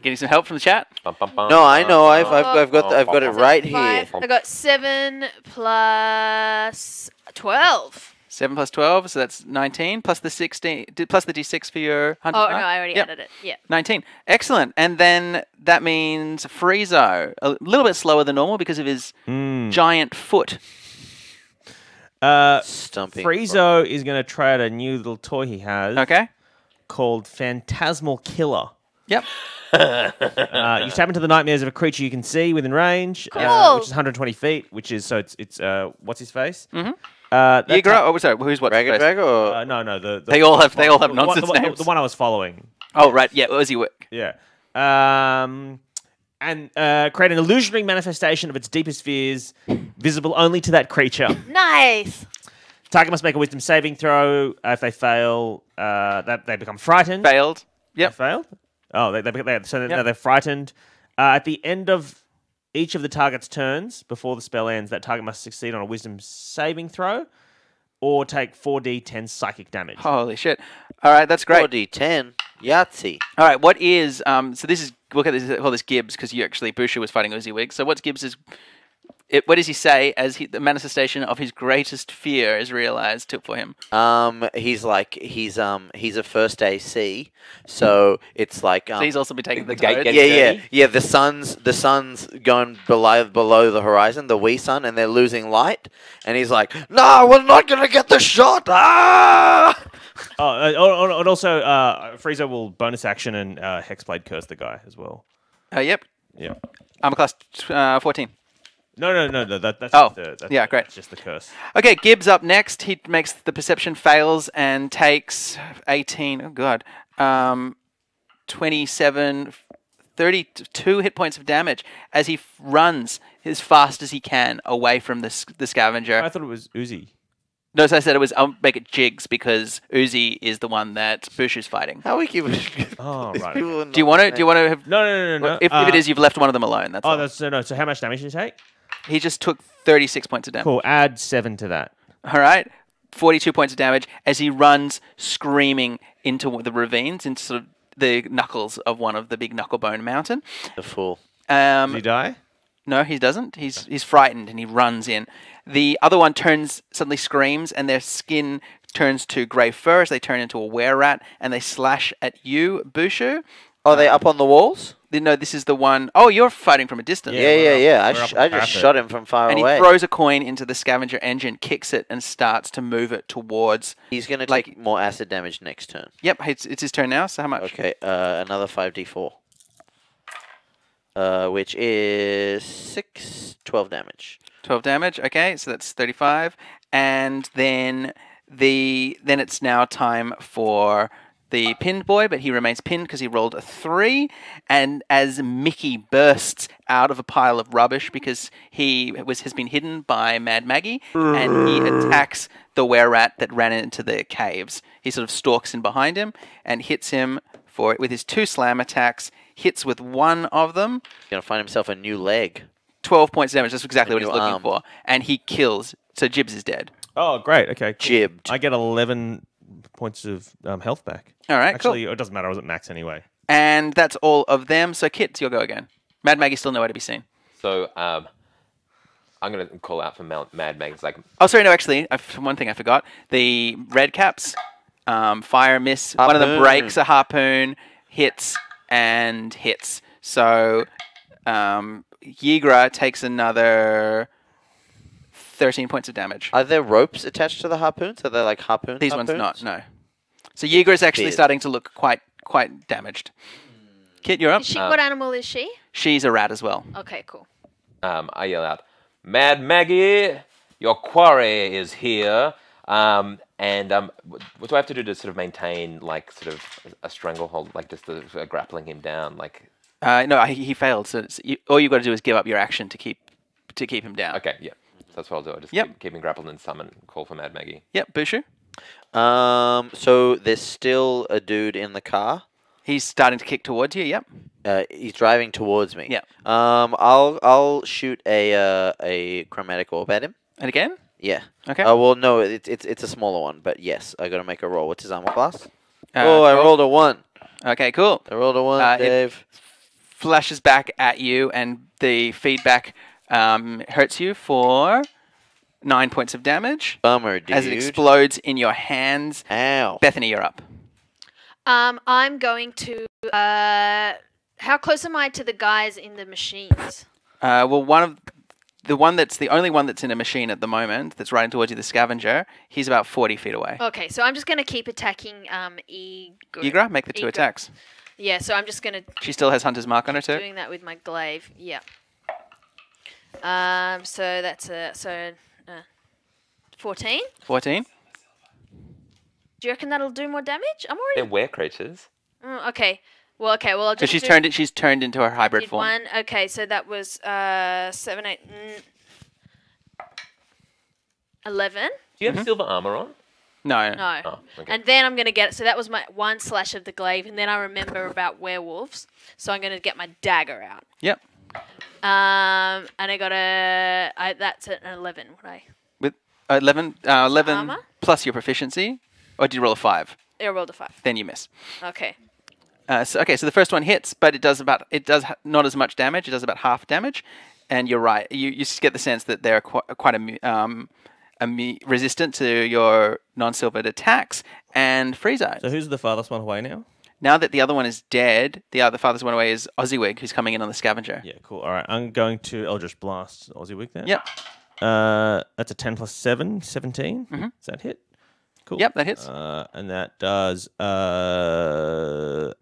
Speaker 5: Getting some help from the chat?
Speaker 1: Bum, bum, bum,
Speaker 3: No, I know. I've
Speaker 1: bum,
Speaker 3: got it right here.
Speaker 4: 5. I got 7 plus 12.
Speaker 5: 7 plus 12, so that's 19, plus the 16, plus the d6 for your hunter's
Speaker 4: Oh,
Speaker 5: mark.
Speaker 4: no, I already
Speaker 5: Yep.
Speaker 4: added it. Yeah.
Speaker 5: 19. Excellent. And then that means Friezo, a little bit slower than normal because of his giant foot.
Speaker 3: Stumping.
Speaker 2: Friezo is going to try out a new little toy he has
Speaker 5: Okay?
Speaker 2: called Phantasmal Killer.
Speaker 5: Yep.
Speaker 2: You tap into the nightmares of a creature you can see within range,
Speaker 4: Cool.
Speaker 2: which is 120 feet, which is, so it's what's his face?
Speaker 5: Mhm.
Speaker 2: Yigra.
Speaker 5: Oh, sorry, who's what?
Speaker 3: Dragon Drag or
Speaker 2: No, the
Speaker 5: They all have
Speaker 2: the
Speaker 5: nonsense
Speaker 2: one,
Speaker 5: names.
Speaker 2: The one I was following.
Speaker 5: Oh, right, yeah, Uziwick.
Speaker 2: Yeah. And create an illusionary manifestation of its deepest fears, visible only to that creature.
Speaker 4: Nice.
Speaker 2: Target must make a wisdom saving throw. If they fail, they become frightened.
Speaker 5: Failed. Yep.
Speaker 2: They failed? Oh, so now
Speaker 5: Yep.
Speaker 2: they're frightened. At the end of each of the target's turns, before the spell ends, that target must succeed on a wisdom saving throw or take 4d10 psychic damage.
Speaker 5: Holy shit. All right, that's great.
Speaker 3: 4d10. Yahtzee.
Speaker 5: All right, what is, so this is, look at this, call this Gibbs, because you actually, Bushu was fighting Uziwig. So what's Gibbs' what does he say as the manifestation of his greatest fear is realized for him?
Speaker 3: He's a first AC, so it's like
Speaker 5: So he's also been taking the
Speaker 1: gate
Speaker 5: toad.
Speaker 1: gets-
Speaker 3: yeah. The sun's going below the horizon, the wee sun, and they're losing light. And he's like, "No, we're not gonna get the shot!" Ah!
Speaker 2: And also, Friezo will bonus action and Hexblade curse the guy as well.
Speaker 5: Yep.
Speaker 2: Yeah.
Speaker 5: Armor class 14.
Speaker 2: No. That's
Speaker 5: Oh,
Speaker 2: yeah,
Speaker 5: great.
Speaker 2: That's just the curse.
Speaker 5: Okay, Gibbs up next. He makes the perception fails and takes 18. Oh, God. 27, 32 hit points of damage as he runs as fast as he can away from the scavenger.
Speaker 2: I thought it was Uzi.
Speaker 5: No, so I said I'll make it Jigs because Uzi is the one that Bush is fighting.
Speaker 3: How we keep?
Speaker 2: Oh, right,
Speaker 3: People
Speaker 2: okay.
Speaker 3: are
Speaker 5: Do you
Speaker 3: not
Speaker 5: want to?
Speaker 3: saying-
Speaker 5: Do you want to have?
Speaker 2: No.
Speaker 5: If it is, you've left one of them alone. That's
Speaker 2: Oh,
Speaker 5: all.
Speaker 2: that's no. So how much damage did you take?
Speaker 5: He just took 36 points of damage.
Speaker 2: Cool. Add 7 to that.
Speaker 5: All right, 42 points of damage as he runs screaming into the ravines, into sort of the knuckles of one of the big knucklebone mountain.
Speaker 3: The fool.
Speaker 2: Did he die?
Speaker 5: No, he doesn't. He's frightened and he runs in. The other one suddenly screams, and their skin turns to grey fur as they turn into a were-rat, and they slash at you, Bushu.
Speaker 3: Are they up on the walls?
Speaker 5: No, this is the one. Oh, you're fighting from a distance.
Speaker 2: Yeah, we're
Speaker 3: Yeah.
Speaker 2: up- we're up
Speaker 3: I
Speaker 2: on the
Speaker 3: just
Speaker 2: parapet.
Speaker 3: shot him from far
Speaker 5: And
Speaker 3: away.
Speaker 5: he throws a coin into the scavenger engine, kicks it, and starts to move it towards.
Speaker 3: He's gonna
Speaker 5: like-
Speaker 3: take more acid damage next turn.
Speaker 5: Yep, it's his turn now. So how much?
Speaker 3: Okay, another 5d4. Which is 12 damage.
Speaker 5: 12 damage. Okay, so that's 35. And then it's now time for the pinned boy, but he remains pinned because he rolled a 3. And as Mickey bursts out of a pile of rubbish because he has been hidden by Mad Maggie, and he attacks the were-rat that ran into the caves. He sort of stalks in behind him and hits him with his 2 slam attacks. Hits with one of them.
Speaker 3: He's gonna find himself a new leg.
Speaker 5: 12 points of damage. That's exactly
Speaker 3: A
Speaker 5: what he's
Speaker 3: new
Speaker 5: looking
Speaker 3: arm.
Speaker 5: for. And he kills. So Jibbs is dead.
Speaker 2: Oh, great. Okay. Cool.
Speaker 3: Jibbed.
Speaker 2: I get 11 points of health back.
Speaker 5: All right,
Speaker 2: Actually,
Speaker 5: cool.
Speaker 2: it doesn't matter. I was at max anyway.
Speaker 5: And that's all of them. So Kit, you'll go again. Mad Maggie's still nowhere to be seen.
Speaker 1: So I'm gonna call out for Mad Mag. It's like
Speaker 5: Oh, sorry, no, actually, one thing I forgot. The red caps, fire, miss. One of them
Speaker 3: Harpoon.
Speaker 5: breaks a harpoon, hits, and hits. So Yigra takes another 13 points of damage.
Speaker 3: Are there ropes attached to the harpoons? Are they like harpoons?
Speaker 5: These ones not, no. So Yeager is actually
Speaker 3: Beard.
Speaker 5: starting to look quite damaged. Kit, you're up.
Speaker 4: Is she, what animal is she?
Speaker 5: She's a rat as well.
Speaker 4: Okay, cool.
Speaker 1: I yell out, Mad Maggie, your quarry is here. What do I have to do to sort of maintain, like, sort of a stranglehold, like just grappling him down, like?
Speaker 5: No, he failed. So all you've got to do is give up your action to keep him down.
Speaker 1: Okay, yeah, that's what I'll do. I'll just keep him grappled and summon, call for Mad Maggie.
Speaker 5: Yep, Bushu.
Speaker 3: So there's still a dude in the car.
Speaker 5: He's starting to kick towards you. Yep.
Speaker 3: He's driving towards me.
Speaker 5: Yeah.
Speaker 3: I'll shoot a chromatic orb at him.
Speaker 5: And again?
Speaker 3: Yeah.
Speaker 5: Okay.
Speaker 3: Well, no, it's a smaller one, but yes, I got to make a roll. What's his armor class? I
Speaker 5: 12.
Speaker 3: rolled a 1.
Speaker 5: Okay, cool.
Speaker 3: I rolled a 1,
Speaker 5: It
Speaker 3: Dave.
Speaker 5: Flashes back at you, and the feedback hurts you for 9 points of damage
Speaker 3: Bummer, dude.
Speaker 5: as it explodes in your hands.
Speaker 3: Ow.
Speaker 5: Bethany, you're up.
Speaker 4: I'm going to. How close am I to the guys in the machines?
Speaker 5: Well, the only one that's in a machine at the moment that's riding towards you, the scavenger. He's about 40 feet away.
Speaker 4: Okay, so I'm just going to keep attacking
Speaker 5: Yigra, make the 2
Speaker 4: Yigra.
Speaker 5: attacks.
Speaker 4: Yeah, so I'm just going to
Speaker 5: She still has Hunter's Mark on her too.
Speaker 4: doing that with my glaive. Yeah. So that's 14.
Speaker 5: 14.
Speaker 4: Do you reckon that'll do more damage? I'm
Speaker 1: They're
Speaker 4: already.
Speaker 1: were creatures.
Speaker 4: Okay. Well, I'll
Speaker 5: So
Speaker 4: just.
Speaker 5: she's turned into her hybrid
Speaker 4: did
Speaker 5: form.
Speaker 4: 1. Okay, so that was 7, 8, 11.
Speaker 1: Do you have silver armor on?
Speaker 5: No.
Speaker 4: No.
Speaker 1: Oh, okay.
Speaker 4: And then I'm going to get. So that was my 1 slash of the glaive, and then I remember about werewolves, so I'm going to get my dagger out.
Speaker 5: Yep.
Speaker 4: And I got that's an 11.
Speaker 5: With 11
Speaker 4: Armor?
Speaker 5: plus your proficiency. Or did you roll a 5?
Speaker 4: I rolled a 5.
Speaker 5: Then you miss.
Speaker 4: Okay.
Speaker 5: So the first one hits, but it does not as much damage. It does about half damage, and you're right. You just get the sense that they're quite resistant to your non-silvered attacks and freeze eyes.
Speaker 2: So who's the farthest one away now?
Speaker 5: Now that the other one is dead, the other farthest one away is Ozzywig, who's coming in on the scavenger.
Speaker 2: Yeah, cool. All right, I'm going to Eldritch Blast Ozzywig then.
Speaker 5: Yep.
Speaker 2: That's a 10 plus 7, 17.
Speaker 5: Mhm.
Speaker 2: Does that hit? Cool.
Speaker 5: Yep, that hits.
Speaker 2: And that does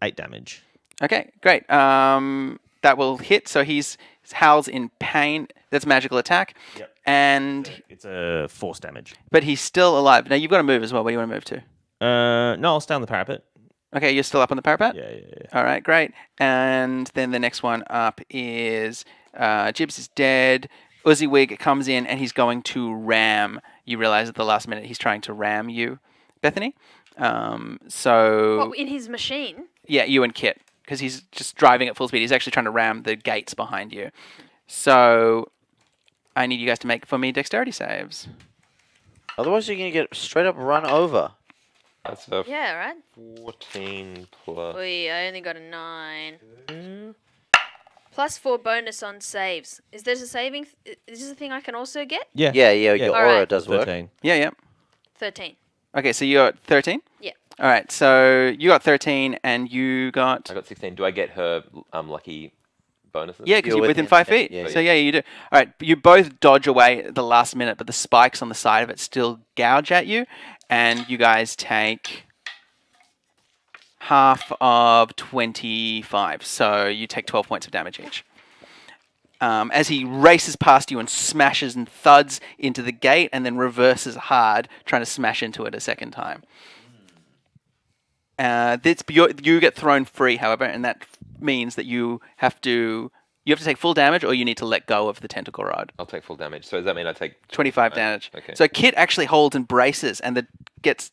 Speaker 2: 8 damage.
Speaker 5: Okay, great. That will hit. So he howls in pain. That's a magical attack.
Speaker 2: Yep.
Speaker 5: And
Speaker 2: It's a force damage.
Speaker 5: but he's still alive. Now you've got to move as well. Where do you want to move to?
Speaker 2: No, I'll stay on the parapet.
Speaker 5: Okay, you're still up on the parapet?
Speaker 2: Yeah.
Speaker 5: All right, great. And then the next one up is Jibs is dead. Uzzywig comes in and he's going to ram. You realize at the last minute he's trying to ram you, Bethany.
Speaker 4: What, in his machine?
Speaker 5: Yeah, you and Kit, because he's just driving at full speed. He's actually trying to ram the gates behind you. So I need you guys to make for me dexterity saves.
Speaker 3: Otherwise, you're going to get straight up run over.
Speaker 1: That's a
Speaker 4: Yeah, right.
Speaker 1: 14 plus.
Speaker 4: I only got a 9. Plus 4 bonus on saves. Is there a saving? Is this a thing I can also get?
Speaker 2: Yeah.
Speaker 3: Yeah, your aura
Speaker 4: Alright.
Speaker 3: does work.
Speaker 2: 13.
Speaker 5: Yeah.
Speaker 4: 13.
Speaker 5: Okay, so you're at 13?
Speaker 4: Yeah.
Speaker 5: All right, so you got 13 and you got...
Speaker 1: I got 16. Do I get her lucky bonuses?
Speaker 5: Yeah, because
Speaker 3: You're
Speaker 5: you're within
Speaker 3: within
Speaker 5: 5 feet.
Speaker 3: yeah,
Speaker 5: So yeah, you do. All right, you both dodge away at the last minute, but the spikes on the side of it still gouge at you, and you guys take half of 25. So you take 12 points of damage each. As he races past you and smashes and thuds into the gate, and then reverses hard, trying to smash into it a second time. You get thrown free, however, and that means that you have to take full damage, or you need to let go of the tentacle rod.
Speaker 1: I'll take full damage. So does that mean I take
Speaker 5: 25 damage.
Speaker 1: Okay.
Speaker 5: So Kit actually holds and braces, and gets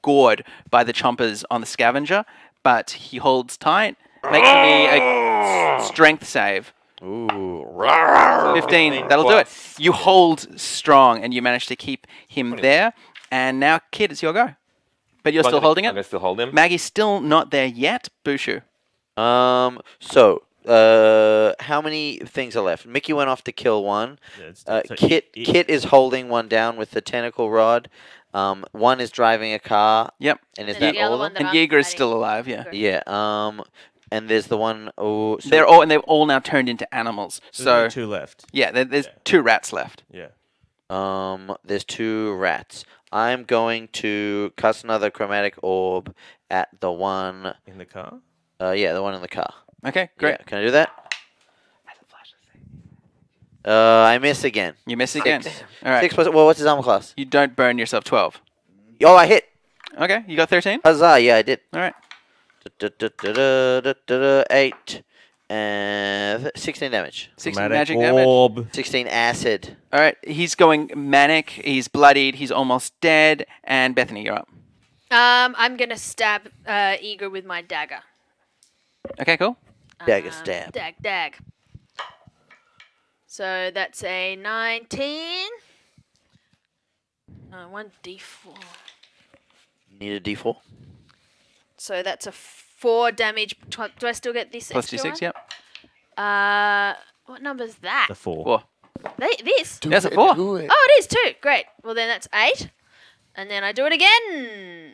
Speaker 5: gored by the chompers on the scavenger, but he holds tight. Makes me a strength save.
Speaker 3: Ooh.
Speaker 5: 15. That'll do it. You hold strong, and you manage to keep him there. And now, Kit, it's your go. But you're still holding
Speaker 1: I'm
Speaker 5: it.
Speaker 1: gonna still hold him.
Speaker 5: Maggie's still not there yet. Bushu.
Speaker 3: So, how many things are left? Mickey went off to kill one.
Speaker 2: Yeah, so
Speaker 3: Kit is holding one down with the tentacle rod. One is driving a car.
Speaker 5: Yep.
Speaker 3: And is
Speaker 4: And
Speaker 3: that
Speaker 4: the other
Speaker 3: all of
Speaker 4: one
Speaker 3: them?
Speaker 5: And
Speaker 4: I'm
Speaker 5: Jaeger is
Speaker 4: fighting.
Speaker 5: still alive. Yeah.
Speaker 3: Yeah. And there's the one. Oh, so
Speaker 5: They've all now turned into animals.
Speaker 2: So
Speaker 5: So
Speaker 2: there's 2 left.
Speaker 5: yeah, there's 2 rats left.
Speaker 2: Yeah.
Speaker 3: There's 2 rats. I'm going to cast another chromatic orb at the one.
Speaker 2: In the car?
Speaker 3: Yeah, the one in the car.
Speaker 5: Okay, great.
Speaker 3: Yeah, can I do that? I miss again.
Speaker 5: You miss again.
Speaker 3: 6.
Speaker 5: All right.
Speaker 3: 6 plus. Well, what's his armor class?
Speaker 5: You don't burn yourself. 12.
Speaker 3: Oh, I hit.
Speaker 5: Okay, you got 13.
Speaker 3: Huzzah! Yeah, I did.
Speaker 5: All right.
Speaker 3: 8 and 16 damage.
Speaker 5: 16
Speaker 2: Chromatic
Speaker 5: magic damage.
Speaker 2: orb.
Speaker 3: 16 acid.
Speaker 5: All right, he's going manic. He's bloodied. He's almost dead. And Bethany, you're up.
Speaker 4: I'm gonna stab Eager with my dagger.
Speaker 5: Okay, cool.
Speaker 3: Dagger stab.
Speaker 4: Dag. So that's a 19. 1d4.
Speaker 3: You need a D4.
Speaker 4: So that's a 4 damage. Do I still get this
Speaker 5: Plus
Speaker 4: extra
Speaker 5: D6,
Speaker 4: one?
Speaker 5: yep.
Speaker 4: What number's that?
Speaker 2: The 4.
Speaker 5: 4.
Speaker 4: This?
Speaker 5: That's a 4.
Speaker 4: Oh, it is too. Great. Well, then that's 8. And then I do it again.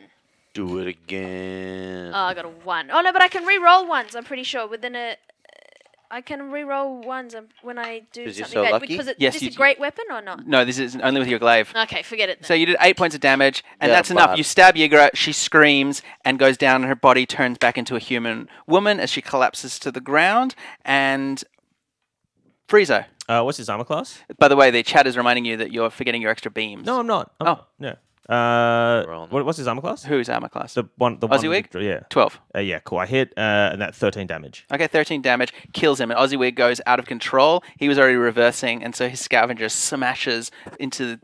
Speaker 3: Do it again.
Speaker 4: Oh, I got a 1. Oh, no, but I can re-roll ones, I'm pretty sure. Within a... I can re-roll ones when I do
Speaker 3: 'Cause you're
Speaker 4: something
Speaker 3: so
Speaker 4: bad.
Speaker 3: lucky?
Speaker 4: Because
Speaker 5: Yes,
Speaker 4: this
Speaker 5: you
Speaker 4: a
Speaker 5: do.
Speaker 4: great weapon or not?
Speaker 5: No, this is only with your glaive.
Speaker 4: Okay, forget it then.
Speaker 5: So you did 8 points of damage, and
Speaker 3: Yeah,
Speaker 5: that's enough.
Speaker 3: bad.
Speaker 5: You stab Yigra, she screams and goes down, and her body turns back into a human woman as she collapses to the ground. And Friezo.
Speaker 2: What's his armor class?
Speaker 5: By the way, the chat is reminding you that you're forgetting your extra beams.
Speaker 2: No, I'm not.
Speaker 5: Oh.
Speaker 2: No.
Speaker 3: on
Speaker 2: What's his armor class?
Speaker 5: Whose armor class?
Speaker 2: The one.
Speaker 5: Aussie Wig?
Speaker 2: Yeah.
Speaker 5: 12.
Speaker 2: Yeah, cool. I hit, and that's 13 damage.
Speaker 5: Okay, 13 damage, kills him, and Aussie Wig goes out of control. He was already reversing, and so his scavenger smashes into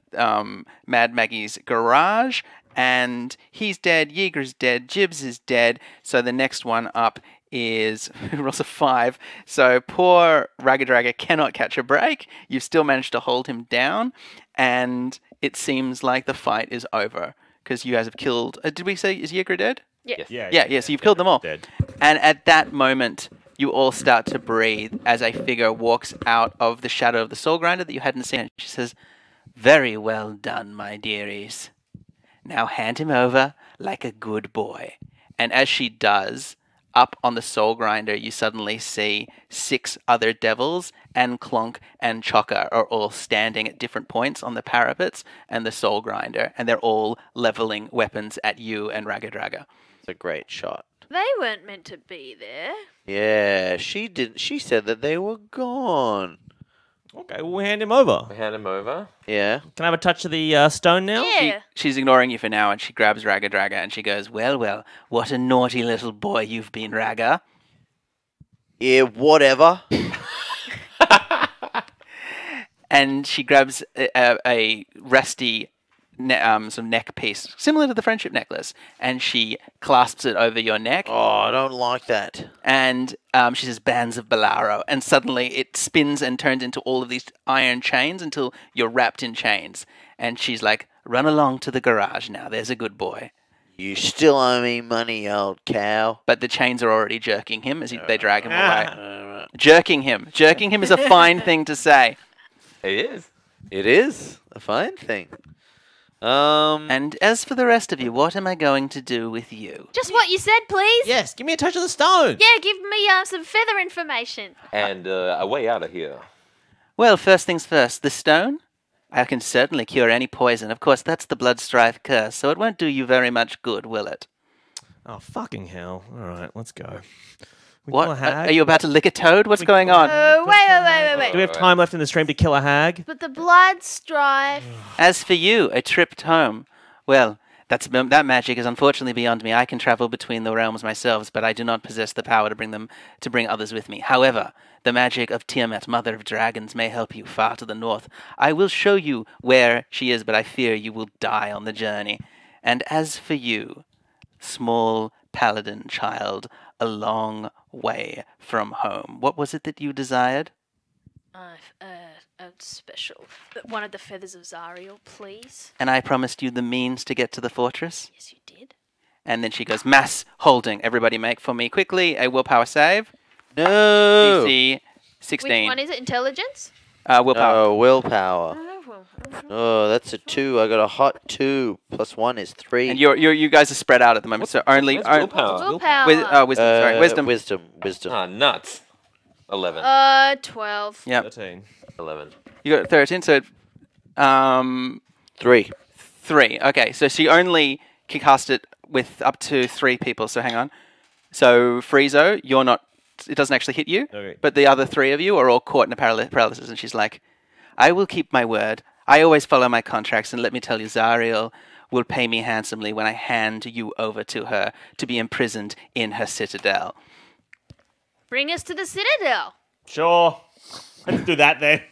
Speaker 5: Mad Maggie's garage, and he's dead, Yeager's dead, Jibs is dead, so the next one up is rolls a 5. So poor Raggadragga cannot catch a break. You've still managed to hold him down, and it seems like the fight is over, because you guys have killed... did we say, is Yeager dead?
Speaker 4: Yeah.
Speaker 5: Yeah, so you've killed them all.
Speaker 2: Dead.
Speaker 5: And at that moment, you all start to breathe as a figure walks out of the shadow of the soul grinder that you hadn't seen. She says, "Very well done, my dearies. Now hand him over like a good boy." And as she does, up on the soul grinder, you suddenly see 6 other devils, and Clonk and Chokka are all standing at different points on the parapets and the soul grinder, and they're all leveling weapons at you and Raggadragga.
Speaker 3: It's a great shot.
Speaker 4: They weren't meant to be there.
Speaker 3: Yeah, she didn't. She said that they were gone.
Speaker 2: Okay, well, we hand him over.
Speaker 1: Hand him over.
Speaker 3: Yeah.
Speaker 2: Can I have a touch of the stone now?
Speaker 4: Yeah.
Speaker 5: She's ignoring you for now, and she grabs Raggadragga and she goes, well, what a naughty little boy you've been, Ragga.
Speaker 3: Yeah, whatever.
Speaker 5: And she grabs a rusty some neck piece, similar to the friendship necklace, and she clasps it over your neck.
Speaker 3: Oh, I don't like that.
Speaker 5: And she says, "Bands of Bolaro," and suddenly it spins and turns into all of these iron chains until you're wrapped in chains. And she's like, "Run along to the garage now. There's a good boy."
Speaker 3: You still owe me money, old cow.
Speaker 5: But the chains are already jerking him as they drag him away. Jerking him is a fine thing to say.
Speaker 1: It is.
Speaker 3: It is a fine thing.
Speaker 5: And as for the rest of you, what am I going to do with you?
Speaker 4: Just what you said, please.
Speaker 2: Yes, give me a touch of the stone.
Speaker 4: Yeah, give me some feather information.
Speaker 1: And a way out of here.
Speaker 5: Well, first things first, the stone? I can certainly cure any poison. Of course, that's the Bloodstrife curse, so it won't do you very much good, will it?
Speaker 2: Oh, fucking hell. All right, let's go. We
Speaker 5: What?
Speaker 2: kill a hag?
Speaker 5: Are you about to lick a toad? What's going on?
Speaker 4: Oh, wait.
Speaker 2: Do we have time left in the stream to kill a hag?
Speaker 4: But the blood strife.
Speaker 5: As for you, a trip home. Well, that magic is unfortunately beyond me. I can travel between the realms myself, but I do not possess the power to bring others with me. However, the magic of Tiamat, Mother of Dragons, may help you far to the north. I will show you where she is, but I fear you will die on the journey. And as for you, small paladin child, a long way from home, what was it that you desired?
Speaker 4: A special. One of the feathers of Zariel, please.
Speaker 5: And I promised you the means to get to the fortress?
Speaker 4: Yes, you did.
Speaker 5: And then she goes, mass holding. Everybody make for me quickly a willpower save.
Speaker 3: No.
Speaker 5: DC 16.
Speaker 4: Which one is it? Intelligence?
Speaker 5: Willpower.
Speaker 3: Oh, willpower.
Speaker 4: Oh, well.
Speaker 3: Oh, that's a 2. I got a hot 2. Plus 1 is 3.
Speaker 5: And you guys are spread out at the moment, so only...
Speaker 1: Where's willpower?
Speaker 4: Willpower.
Speaker 5: Wisdom.
Speaker 3: Wisdom.
Speaker 1: Ah, nuts. 11.
Speaker 4: 12.
Speaker 5: Yep.
Speaker 2: 13.
Speaker 1: 11.
Speaker 5: You got 13, so
Speaker 3: 3.
Speaker 5: 3. Okay, so she only can cast it with up to 3 people. So hang on. So Friezo, you're not. It doesn't actually hit you.
Speaker 2: Okay.
Speaker 5: But the other 3 of you are all caught in a paralysis. And she's like, "I will keep my word. I always follow my contracts. And let me tell you, Zariel will pay me handsomely when I hand you over to her to be imprisoned in her citadel."
Speaker 4: Bring us to the Citadel.
Speaker 2: Sure. Let's do that then.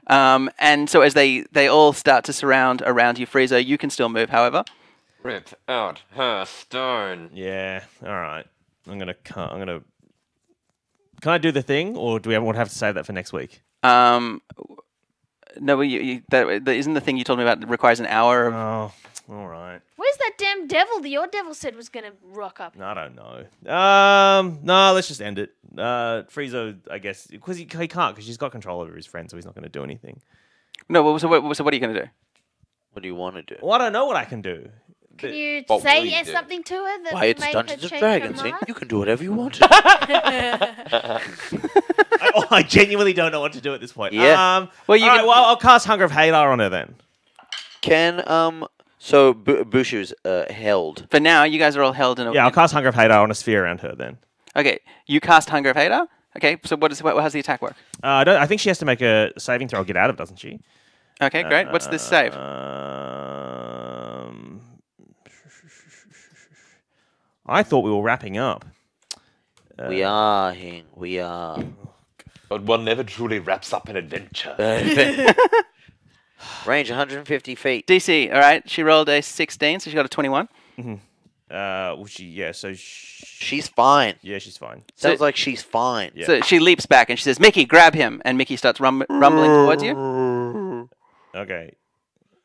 Speaker 5: And so as they all start to surround around you, Friezo, you can still move, however.
Speaker 1: Rip out her stone.
Speaker 2: Yeah. All right. I'm gonna. Can I do the thing, or do we have to save that for next week?
Speaker 5: No, that isn't the thing you told me about. It requires an hour of...
Speaker 2: Oh, all right.
Speaker 4: Where's that damn devil that your devil said was going to rock up?
Speaker 2: I don't know. No, let's just end it. Friezo, I guess, because he can't, because he's got control over his friend, so he's not going to do anything.
Speaker 5: No, so what are you going to do?
Speaker 3: What do you want to do?
Speaker 2: Well, I don't know what I can do.
Speaker 4: Can you
Speaker 1: What will
Speaker 4: say
Speaker 1: you do?
Speaker 4: something to her that
Speaker 3: Why,
Speaker 4: will
Speaker 3: it's
Speaker 4: make
Speaker 3: Dungeons
Speaker 4: her
Speaker 3: and
Speaker 4: change
Speaker 3: Dragons.
Speaker 4: her
Speaker 3: eh?
Speaker 4: mind?
Speaker 3: You can do whatever you want to.
Speaker 2: I genuinely don't know what to do at this point.
Speaker 3: Yeah.
Speaker 5: Well, you
Speaker 2: all right,
Speaker 5: can-
Speaker 2: well, I'll cast Hunger of Hadar on her then.
Speaker 3: Can, so Bushu's held.
Speaker 5: For now, you guys are all held in a...
Speaker 2: Yeah, I'll cast Hunger of Hadar on a sphere around her then.
Speaker 5: Okay, you cast Hunger of Hadar. Okay, so how's the attack work?
Speaker 2: I think she has to make a saving throw or get out of, doesn't she?
Speaker 5: Okay, great. What's this save?
Speaker 2: I thought we were wrapping up.
Speaker 3: We are, Hing. We are.
Speaker 1: But one never truly wraps up an adventure.
Speaker 3: Range 150 feet.
Speaker 5: DC, all right. She rolled a 16, so she got a 21.
Speaker 2: So
Speaker 3: She's fine.
Speaker 2: yeah, she's fine.
Speaker 3: Sounds
Speaker 5: So-
Speaker 3: like she's fine.
Speaker 2: Yeah.
Speaker 5: So she leaps back and she says, "Mickey, grab him!" And Mickey starts rumbling towards you.
Speaker 2: Okay.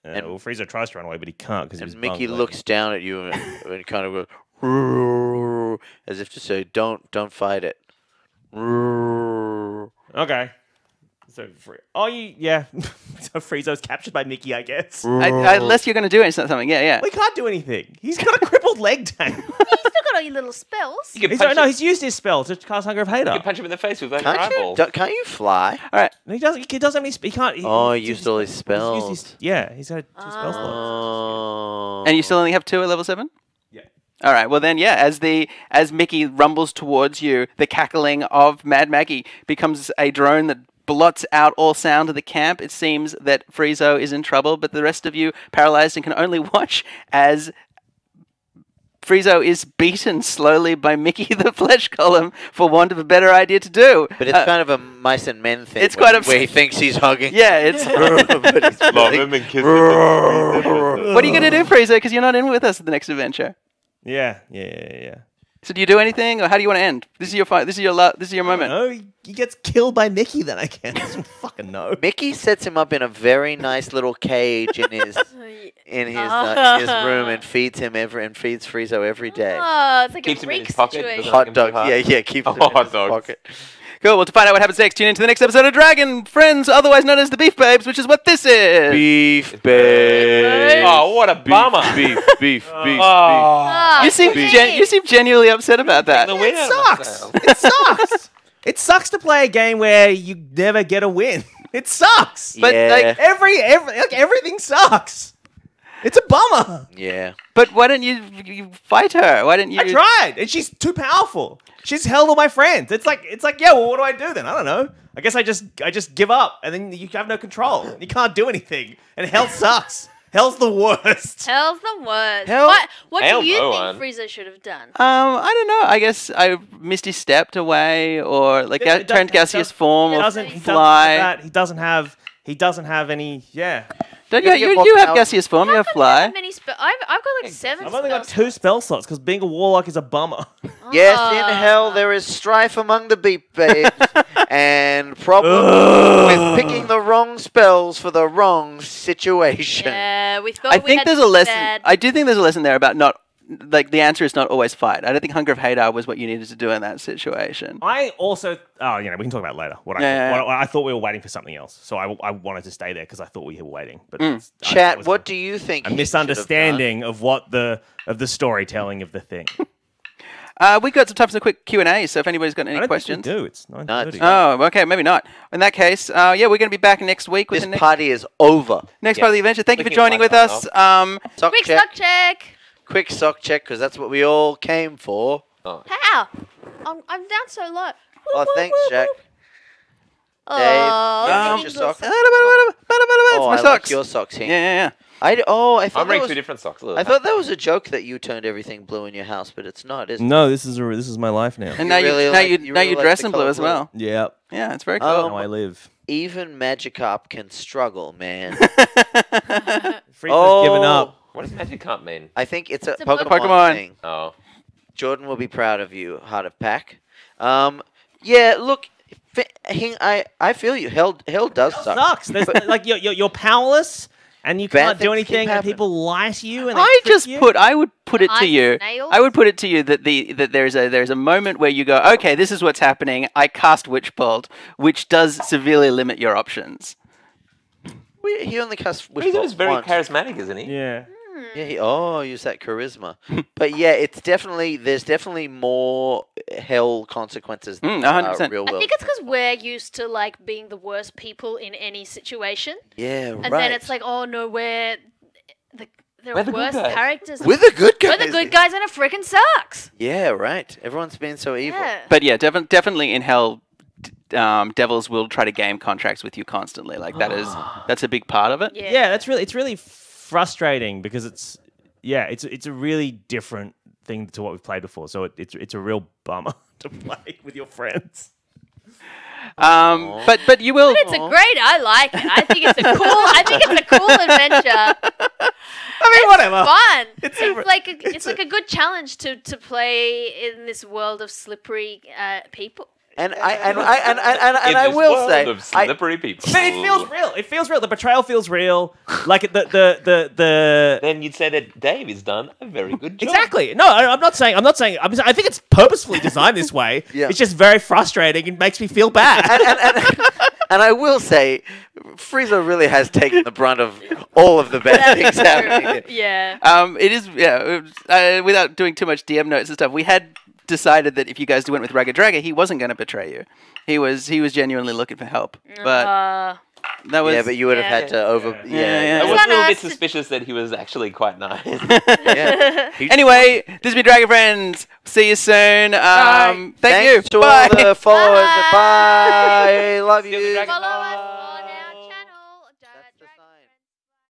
Speaker 3: And-
Speaker 2: Well, Friezo tries to run away, but he can't because he was
Speaker 3: And Mickey
Speaker 2: bunged,
Speaker 3: looks down at you and kind of goes, as if to say, don't fight it.
Speaker 2: Okay. So yeah. So Friezo's captured by Mickey, I guess.
Speaker 5: Unless you're going to do something. Yeah.
Speaker 2: We can't do anything. He's got a crippled leg, Dane.
Speaker 4: You still got all your little spells.
Speaker 1: You can
Speaker 2: He's,
Speaker 1: punch,
Speaker 2: no,
Speaker 1: him,
Speaker 2: he's used his spell to cast Hunger of
Speaker 1: you
Speaker 2: Hadar.
Speaker 1: can punch him in the face with that your
Speaker 3: Can't you,
Speaker 1: eyeball.
Speaker 3: can't you fly?
Speaker 5: All right.
Speaker 2: He doesn't. He doesn't. He can't.
Speaker 3: Oh, he used all his
Speaker 2: He's
Speaker 3: spells.
Speaker 2: used his, yeah, he's got 2 spell slots.
Speaker 3: Oh.
Speaker 5: And you still only have 2 at level 7?
Speaker 2: Yeah.
Speaker 5: All right. Well then, yeah. As Mickey rumbles towards you, the cackling of Mad Maggie becomes a drone that blots out all sound of the camp. It seems that Friezo is in trouble, but the rest of you paralyzed and can only watch as Friezo is beaten slowly by Mickey the Flesh Column for want of a better idea to do.
Speaker 3: But it's kind of a mice and men thing.
Speaker 5: it's
Speaker 3: where,
Speaker 5: quite a-
Speaker 3: where he thinks he's hugging.
Speaker 5: Yeah, it's.
Speaker 3: But he's
Speaker 1: Love
Speaker 3: like,
Speaker 1: him and kiss him.
Speaker 5: What are you going to do, Friezo? Because you're not in with us at the next adventure.
Speaker 2: Yeah.
Speaker 5: So do you do anything, or how do you want to end? This is your fight. This is your moment.
Speaker 2: No, he gets killed by Mickey. Then I guess. I don't fucking know.
Speaker 3: Mickey sets him up in a very nice little cage in his room and feeds Friezo every day.
Speaker 4: Oh, it's like
Speaker 1: Keeps
Speaker 4: a
Speaker 1: him in
Speaker 4: Reek
Speaker 1: his pocket,
Speaker 4: situation.
Speaker 1: doesn't
Speaker 3: Hot
Speaker 1: him
Speaker 3: dog.
Speaker 1: too hard.
Speaker 3: Yeah, keep him
Speaker 1: Oh,
Speaker 3: in
Speaker 1: hot
Speaker 3: his
Speaker 1: dogs.
Speaker 3: pocket.
Speaker 5: Cool. Well, to find out what happens next, tune into the next episode of Dragon Friends, otherwise known as the Beef Babes, which is what this is.
Speaker 3: Beef babe.
Speaker 1: Oh, what a bummer.
Speaker 3: Beef.
Speaker 4: Oh,
Speaker 5: You seem genuinely upset about that.
Speaker 1: The winner
Speaker 2: sucks. It sucks. It sucks to play a game where you never get a win. It sucks.
Speaker 5: But
Speaker 3: Yeah.
Speaker 2: Like everything sucks. It's a bummer.
Speaker 3: Yeah.
Speaker 5: But why don't you fight her? Why didn't you?
Speaker 2: I tried, and she's too powerful. She's held all my friends. It's like yeah. Well, what do I do then? I don't know. I guess I just give up, and then you have no control. You can't do anything, and hell sucks. Hell's the worst.
Speaker 4: Hell's the worst.
Speaker 3: Hell-
Speaker 4: What
Speaker 1: Hell
Speaker 4: do you
Speaker 1: no,
Speaker 4: think
Speaker 1: man.
Speaker 4: Frieza should have done?
Speaker 5: I don't know. I guess I Misty stepped away, or like turned gaseous form, or fly.
Speaker 2: He doesn't have any. Yeah.
Speaker 5: Don't
Speaker 3: You're gonna
Speaker 5: you?
Speaker 3: get
Speaker 5: You
Speaker 3: more
Speaker 5: have
Speaker 3: power.
Speaker 5: gaseous form. You have fly.
Speaker 4: Many I've got like 7
Speaker 2: I've only got
Speaker 4: spell
Speaker 2: 2 spell slots because being a warlock is a bummer.
Speaker 3: Yes, in hell there is strife among the beef babes and problems with picking the wrong spells for the wrong situation.
Speaker 4: Yeah, we thought
Speaker 5: I
Speaker 4: we
Speaker 5: think
Speaker 4: had
Speaker 5: there's a lesson.
Speaker 4: bad-
Speaker 5: I do think there's a lesson there about not. Like the answer is not always fight. I don't think Hunger of Hadar was what you needed to do in that situation.
Speaker 2: I also, we can talk about it later. I thought we were waiting for something else, so I wanted to stay there because I thought we were waiting. But
Speaker 3: Chat, what do you think?
Speaker 2: a
Speaker 3: he should have
Speaker 2: misunderstanding of the storytelling of the thing.
Speaker 5: We got some time for a quick Q&A, so if anybody's got any
Speaker 2: I don't
Speaker 5: questions.
Speaker 2: think we do. It's 9:30.
Speaker 5: Oh, okay, maybe not. In that case, yeah, we're going to be back next week with
Speaker 3: This
Speaker 5: the next,
Speaker 3: party is over.
Speaker 5: next part of the adventure. Thank you for
Speaker 1: Looking at
Speaker 5: joining
Speaker 1: my
Speaker 5: with us.
Speaker 3: Sock
Speaker 4: Quick
Speaker 3: check.
Speaker 4: stock check.
Speaker 3: Quick sock check, because that's what we all came for.
Speaker 1: Oh.
Speaker 4: How? I'm down so low.
Speaker 3: Oh, thanks, Jack.
Speaker 4: Oh,
Speaker 3: Dave,
Speaker 4: thanks.
Speaker 3: your socks.
Speaker 5: It's
Speaker 3: Oh,
Speaker 5: my
Speaker 3: I
Speaker 5: socks.
Speaker 3: like your socks, Hank.
Speaker 5: Yeah.
Speaker 3: I thought
Speaker 1: I'm
Speaker 3: that
Speaker 1: wearing
Speaker 3: was,
Speaker 1: two different socks. Look.
Speaker 3: I thought that was a joke that you turned everything blue in your house, but it's not, is it?
Speaker 2: No, this is my life now.
Speaker 5: And now
Speaker 3: really
Speaker 5: you
Speaker 3: like-
Speaker 5: now
Speaker 3: you
Speaker 5: you
Speaker 3: really like
Speaker 5: dress
Speaker 3: the
Speaker 5: in blue
Speaker 3: colour
Speaker 5: as
Speaker 3: blue.
Speaker 5: well.
Speaker 2: Yeah,
Speaker 5: Yeah, it's very cool.
Speaker 3: Oh.
Speaker 2: how I live.
Speaker 3: Even Magikarp can struggle, man.
Speaker 2: Frieza's given up.
Speaker 1: What does Magikarp mean?
Speaker 3: I think it's a
Speaker 4: It's a
Speaker 3: Pokemon thing.
Speaker 1: Oh.
Speaker 3: Jordan will be proud of you, Heart of Pack. Yeah, look, I feel you. Hell does suck.
Speaker 2: Sucks. There's, like you're powerless and you
Speaker 3: Bad
Speaker 2: can't do
Speaker 3: things keep
Speaker 2: anything, and
Speaker 3: happening.
Speaker 2: people lie to you. And they
Speaker 5: I
Speaker 2: trick
Speaker 5: just
Speaker 2: you.
Speaker 5: I would put it to
Speaker 4: Ice
Speaker 5: you.
Speaker 4: nails?
Speaker 5: I would put it to you that that there's a moment where you go, okay, this is what's happening. I cast Witch Bolt, which does severely limit your options.
Speaker 3: He only casts Wish
Speaker 1: He's
Speaker 3: Bolt
Speaker 1: very
Speaker 3: once.
Speaker 1: charismatic, isn't he?
Speaker 2: Yeah.
Speaker 3: Yeah, use that charisma. But yeah, there's definitely more hell consequences than
Speaker 5: 100%.
Speaker 3: real
Speaker 4: I
Speaker 3: world.
Speaker 4: think it's because we're used to like being the worst people in any situation,
Speaker 3: Yeah, right.
Speaker 4: and then it's like, oh no, we're the
Speaker 1: We're the good
Speaker 4: worst
Speaker 1: guys.
Speaker 4: characters.
Speaker 3: we're the good guys.
Speaker 4: We're the good guys, and it freaking sucks.
Speaker 3: Yeah, right. Everyone's been so evil.
Speaker 4: Yeah.
Speaker 5: But yeah, definitely in hell, devils will try to game contracts with you constantly. Like that's a big part of it.
Speaker 4: Yeah.
Speaker 2: Yeah, it's really frustrating because it's a really different thing to what we've played before. So it's a real bummer to play with your friends.
Speaker 5: But you will.
Speaker 4: But it's a great. I like it. I think it's a cool adventure.
Speaker 2: I mean, whatever.
Speaker 4: Fun.
Speaker 2: It's
Speaker 4: It's like a good challenge to play in this world of slippery people.
Speaker 3: And I will say,
Speaker 1: of slippery people.
Speaker 2: But it feels real. It feels real. The betrayal feels real. Like the
Speaker 1: Then you'd say that Dave has done a very good job.
Speaker 2: Exactly. No, I'm not saying. I think it's purposefully designed this way.
Speaker 3: Yeah.
Speaker 2: It's just very frustrating and makes me feel bad.
Speaker 3: and I will say, Frieza really has taken the brunt of all of the bad things happening.
Speaker 4: Yeah.
Speaker 5: It is without doing too much DM notes and stuff. We had decided that if you guys went with Ragged Dragon, he wasn't going to betray you. He was genuinely looking for help. But that was
Speaker 3: Yeah, but you would have
Speaker 4: Yeah.
Speaker 3: had to over.
Speaker 5: Yeah.
Speaker 1: I
Speaker 4: It's
Speaker 1: was
Speaker 4: not
Speaker 1: a little bit
Speaker 4: us to-
Speaker 1: suspicious that he was actually quite nice.
Speaker 3: Yeah.
Speaker 5: Anyway, this has been Dragon Friends. See you soon. Thank
Speaker 3: Thanks
Speaker 5: you.
Speaker 3: to
Speaker 5: Bye.
Speaker 3: all the followers.
Speaker 4: Bye.
Speaker 3: Bye. Love
Speaker 1: See you on the
Speaker 3: you.
Speaker 1: Dragon
Speaker 4: Follow us.
Speaker 1: Ball.